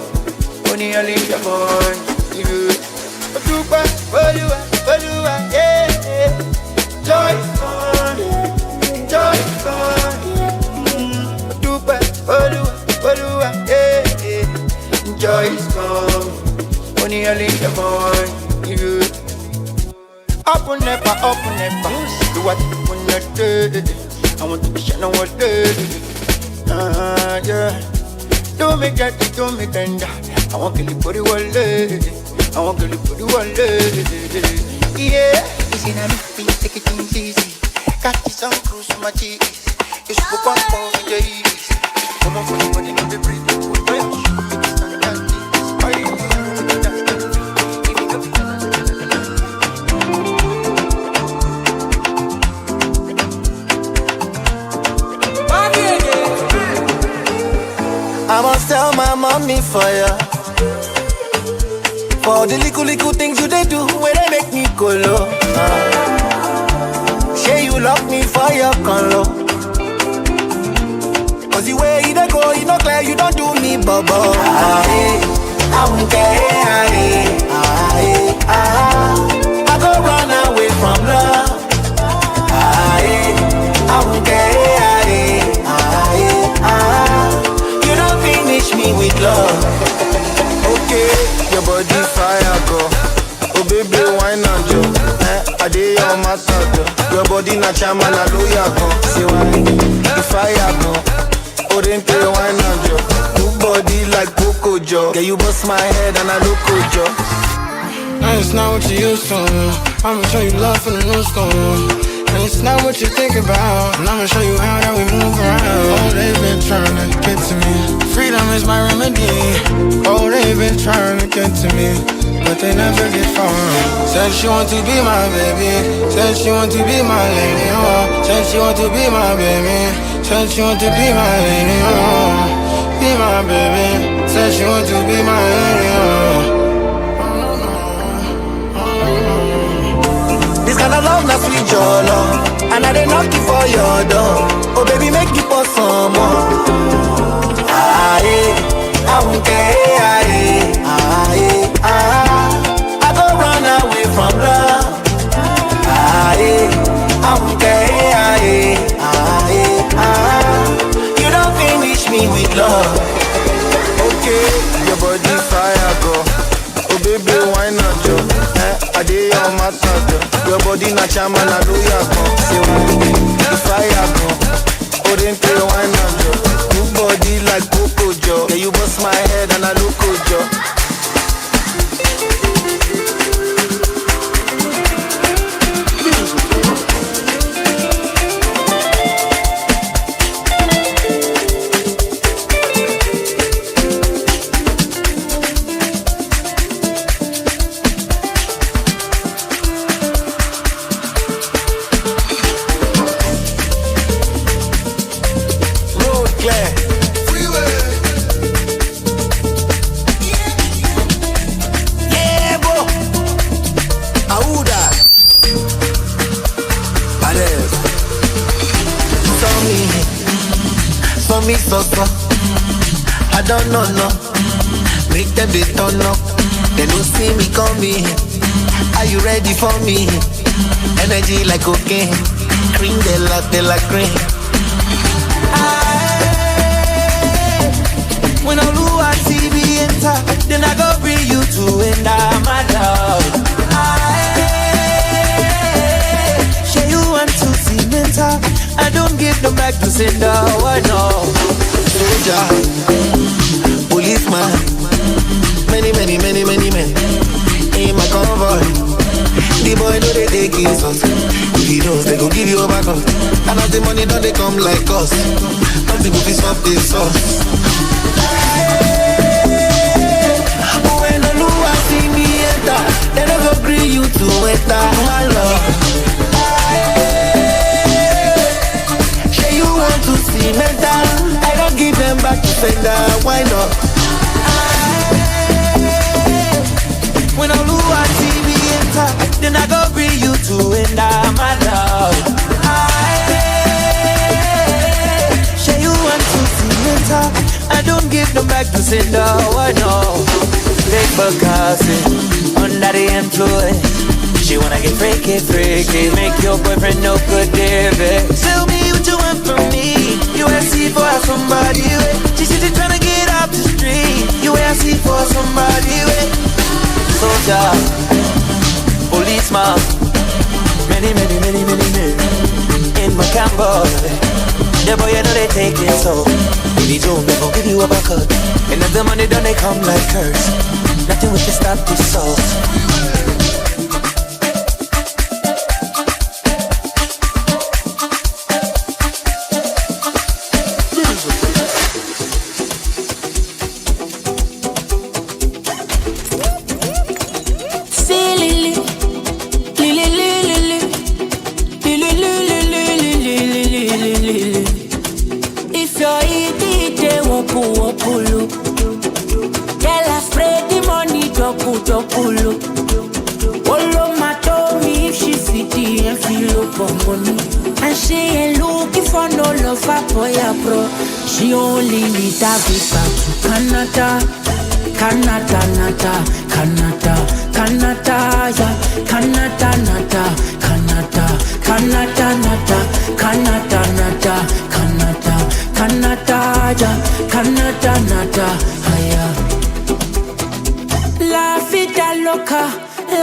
Only a little more. Dupa, Olua, yeah. Joy is coming. Dupa, Olua, yeah. Joy is coming. Only a little more. Open never. Do what you wanna do. I want to be shining all day. Yeah. Don't make that, don't make that. I want to live for the world. Yeah. Easy na me, take it things easy. Got you some cruise my cheese. You spoke one for the days. Come on for the body, no be breathe. Put on your shoe, make it stand that this. Are you I must tell my mommy for ya. For the little things you they do, where they make me go low. Say you love me for your color. Cause the way you go, you not clear, you don't do me bubble. I won't care. I go run away from love. I won't care. You don't finish me with love. Okay, your body fire go. Oh baby, wine and jo. I dey your matter jo. Your body na chama na lawyer go. Say why? The fire go. Oh then play wine and jo. Good body like Coco Jo. Yeah, you bust my head and I look jo. And it's not what you used to. I'ma show you love from the new school. And it's not what you think about. And I'ma show you how that we move around. Oh, they've been trying to get to me. Freedom is my remedy. Oh, they've been trying to get to me, but they never get far. Said she want to be my baby. Said she want to be my lady. Oh, said she want to be my baby. Said she want to be my lady. Oh, be my baby. Said she want to be my lady. Oh. This kind of love not sweet your love. And I dey knock you for your door. Oh baby, make you pour some more. I won't care. I go run away from love. I won't care. You don't finish me me with love. Okay, your body fire, girl. Oh baby, why not, Joe? I did your matter, Joe. Your body na chama na do ya, girl. Say the fire, girl. Oh, then play why not, Joe? Your body like Coco, Joe. Yeah, you bust my head and I look good, Joe. So. I don't know, no. Make them they turn up. They don't see me coming. Are you ready for me? Energy like cocaine. Cream de la cream. When I look at TV enter, then I go bring you to end my love. Share you want to see mental. I don't give them back to sender. Why no? Soldier, policeman, many men in my convoy. The boy know they take his us. If he knows they go give you a back up. And as the money don't they come like us. Nothing will be soft this sauce. When the Lua see me enter, they don't agree you to enter my love. Say you want to see mental. Give them back to sender, why not? When I look at TV enter, then I go bring you to enter my love. Say you want to see mental, I don't give them back to sender, why not? Big Bukonla, under the influence. She wanna get freaky, make your boyfriend no good, David. Tell me what you want from me. You ask for somebody, she said she tryna get off the street. You ask for somebody, soldier, policeman, many men in my camera. The boy you know they take it so. If you don't, they gon' give you a back up. And if the money done, they come like curse. Nothing we can stop this sauce. She only need a visa to Canada, Canada, nata, Canada, Canada, yeah, Canada, nata, Canada, Canada, nata, Canada, nata, Canada, Canada, yeah, Canada, nata, yeah. La vida loca,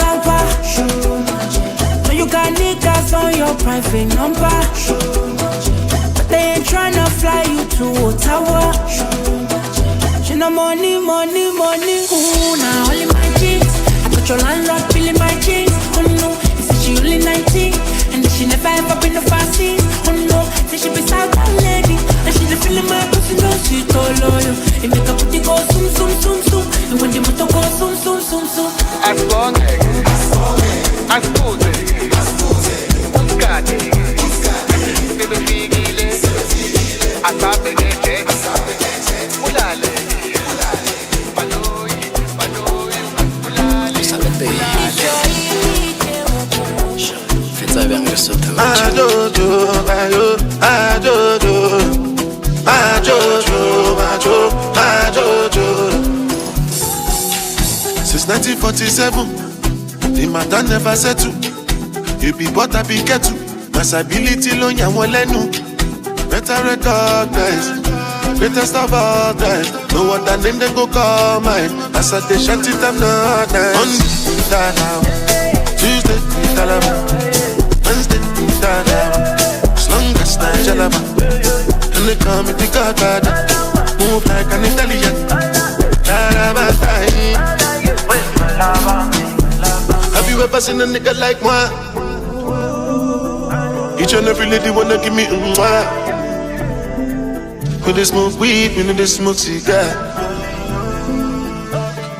lava. So you got niggas on your private number. They ain't tryna fly you to Ottawa. She no money. Ooh, now only my jeans. I got your landlord feeling my jeans. Oh no, he said she only 19 and that she never ever been to fasting. Oh no, say she be South lady and she the feeling my pussy no she so loyal. It make her booty go zoom. And when the motor go zoom. Since 1947, the matter never settle. You be but I be kettle. Masability lo nyawo lenu. Better recognize. Greatest of all time. No other name they go call mine. As I they shut it, I'm not nice. Monday, Talaba. Tuesday, Talaba. Wednesday, Talaba. As long as I Jalaba. And they call me the Godfather. Move like an Italian. Talaba time. Have you ever seen a nigga like moi? Each and every lady wanna give me mwah. When they smoke weed, when they smoke cigar.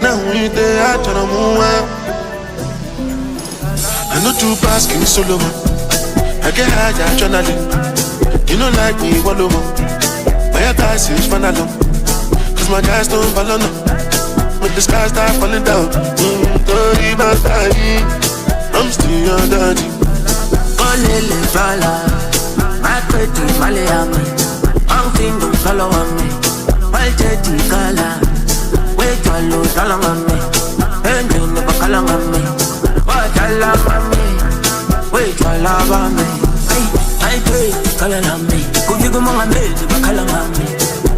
Now we there, I try to move out. I know two pass, give me solo. I get high, I journaling. You know like me, one over. My guys is fun alone. Cause my guys don't follow no. When the skies start falling down. Sorry about that. I'm still on dirty. Olele fala, my pretty Malayami. Something don't follow me. Why did you call her? Wait till you tell me. And you never call me. What I love me. Wait till I love me. I pray, call me. Could you go on me? You call me.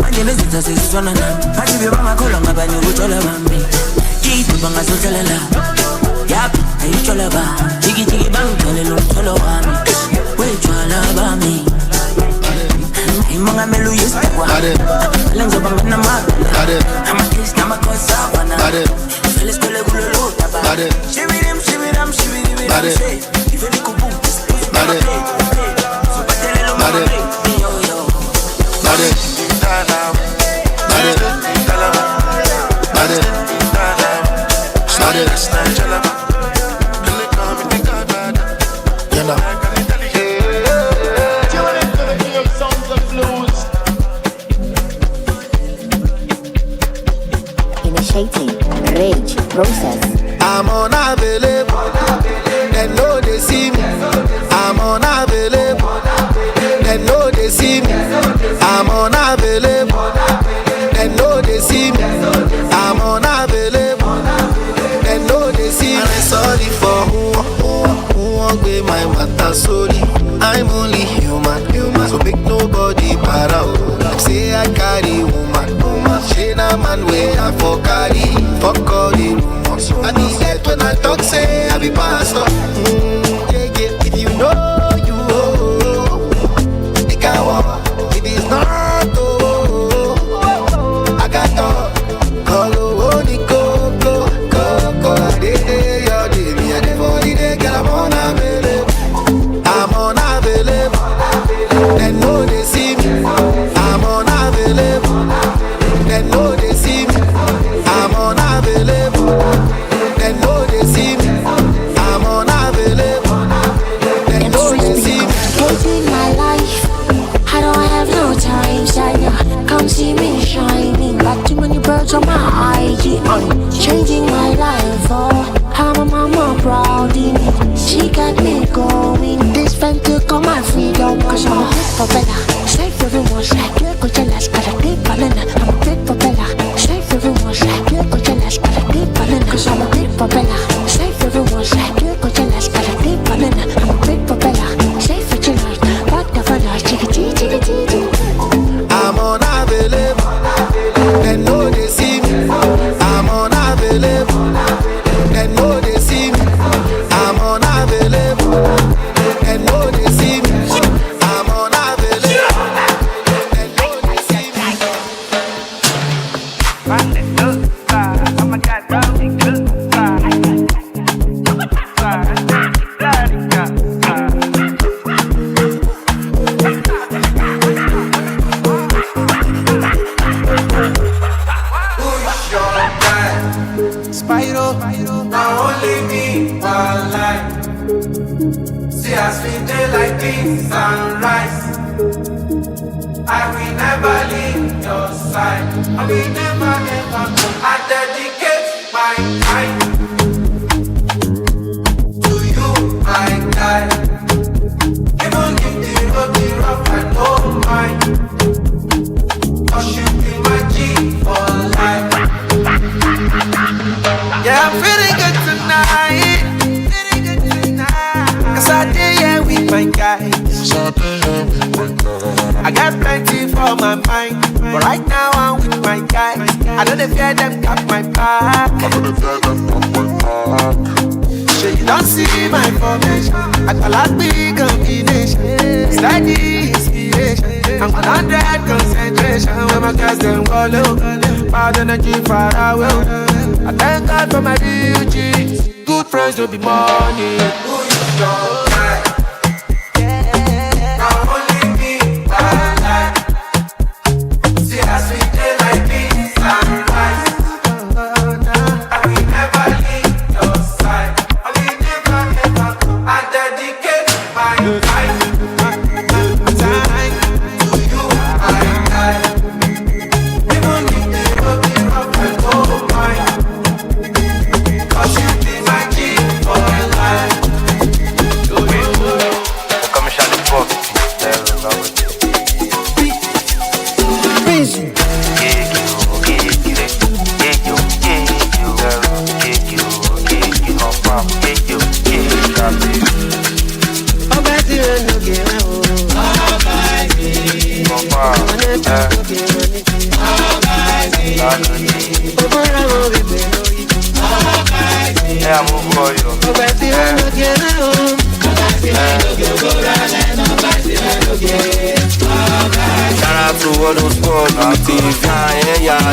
I didn't visit us, it's one of them. I give you my call on my band, you tell me. Keep the bang as you tell her. Yap, I tell her. Jiggy bang, tell her, tell her. Wait till I love me. Imanga melu yeswa lenzo bangana mabele ama kiss kama kosa bana feles kole gulolo taba shibirim ifeli kubu so batele lo mare yo tala Rage process. I'm unavailable. They know they see me. I'm unavailable. They know they see me. I'm unavailable. They know they see me. I'm unavailable. They know they see me. And I'm sorry for who won't be my matter. Sorry, I'm only human. So make nobody para. Like say I carry woman. She na man way I for carry. Fuck all the rumors. I need that when I talk say I be pastor. Yeah. If you know you it can walk. If it's not I got to call the coco. I did your day. Me and the body they get I'm unavailable. I'm unavailable. They know they see me. I'm unavailable. They know they see me. I'm unavailable. They know they see me. I'm unavailable. They know they see me. Hating my life, I don't have no time. Shine, come see me shining. Got too many birds on my IG. Changing my life, oh. I'm a mama proud in it. She got me going. This friend took all my freedom. Cause I'm a big propeller. Safe everyone's like you're good jealous. Got a big balloon. I'm a big propeller. Safe everyone's like you're good jealous. Got a big balloon. Cause I'm a big propeller. Safe everyone's like you're good jealous. Got a big balloon. I'm a big propeller. Safe for chillers. What the fuck? Chickity. I'm unavailable. They know they see me. I'm unavailable. They know they see me. I'm unavailable. They know they see me. I'm unavailable. They know they see me. Spyro, now only me one life. See us we day like this sunrise. I will never leave your side. I will never ever go. I dedicate my time to you, my guy. Even if the road be rough, I don't mind. 'Cause you be my G for life. Yeah, I'm feeling good tonight. Cause I did here with my guys. I got plenty for my mind. But right now I'm with my guy. I don't fear them got my back. So you don't see my formation. I call out big combination. Steady inspiration. I'm 100 concentration. When my girls them go low, bad energy far away. I thank God for my beauty. Good friends don't be money. Who is your guy? Now only me, my life. See as we play like beans and rice. I will never leave your side. I will never ever. I dedicate my time to you, my guy. Even if they will be rough and oh my. Cause you be my king for life. Come Charlie Pop. Shout out to all those boys, yeah, yeah,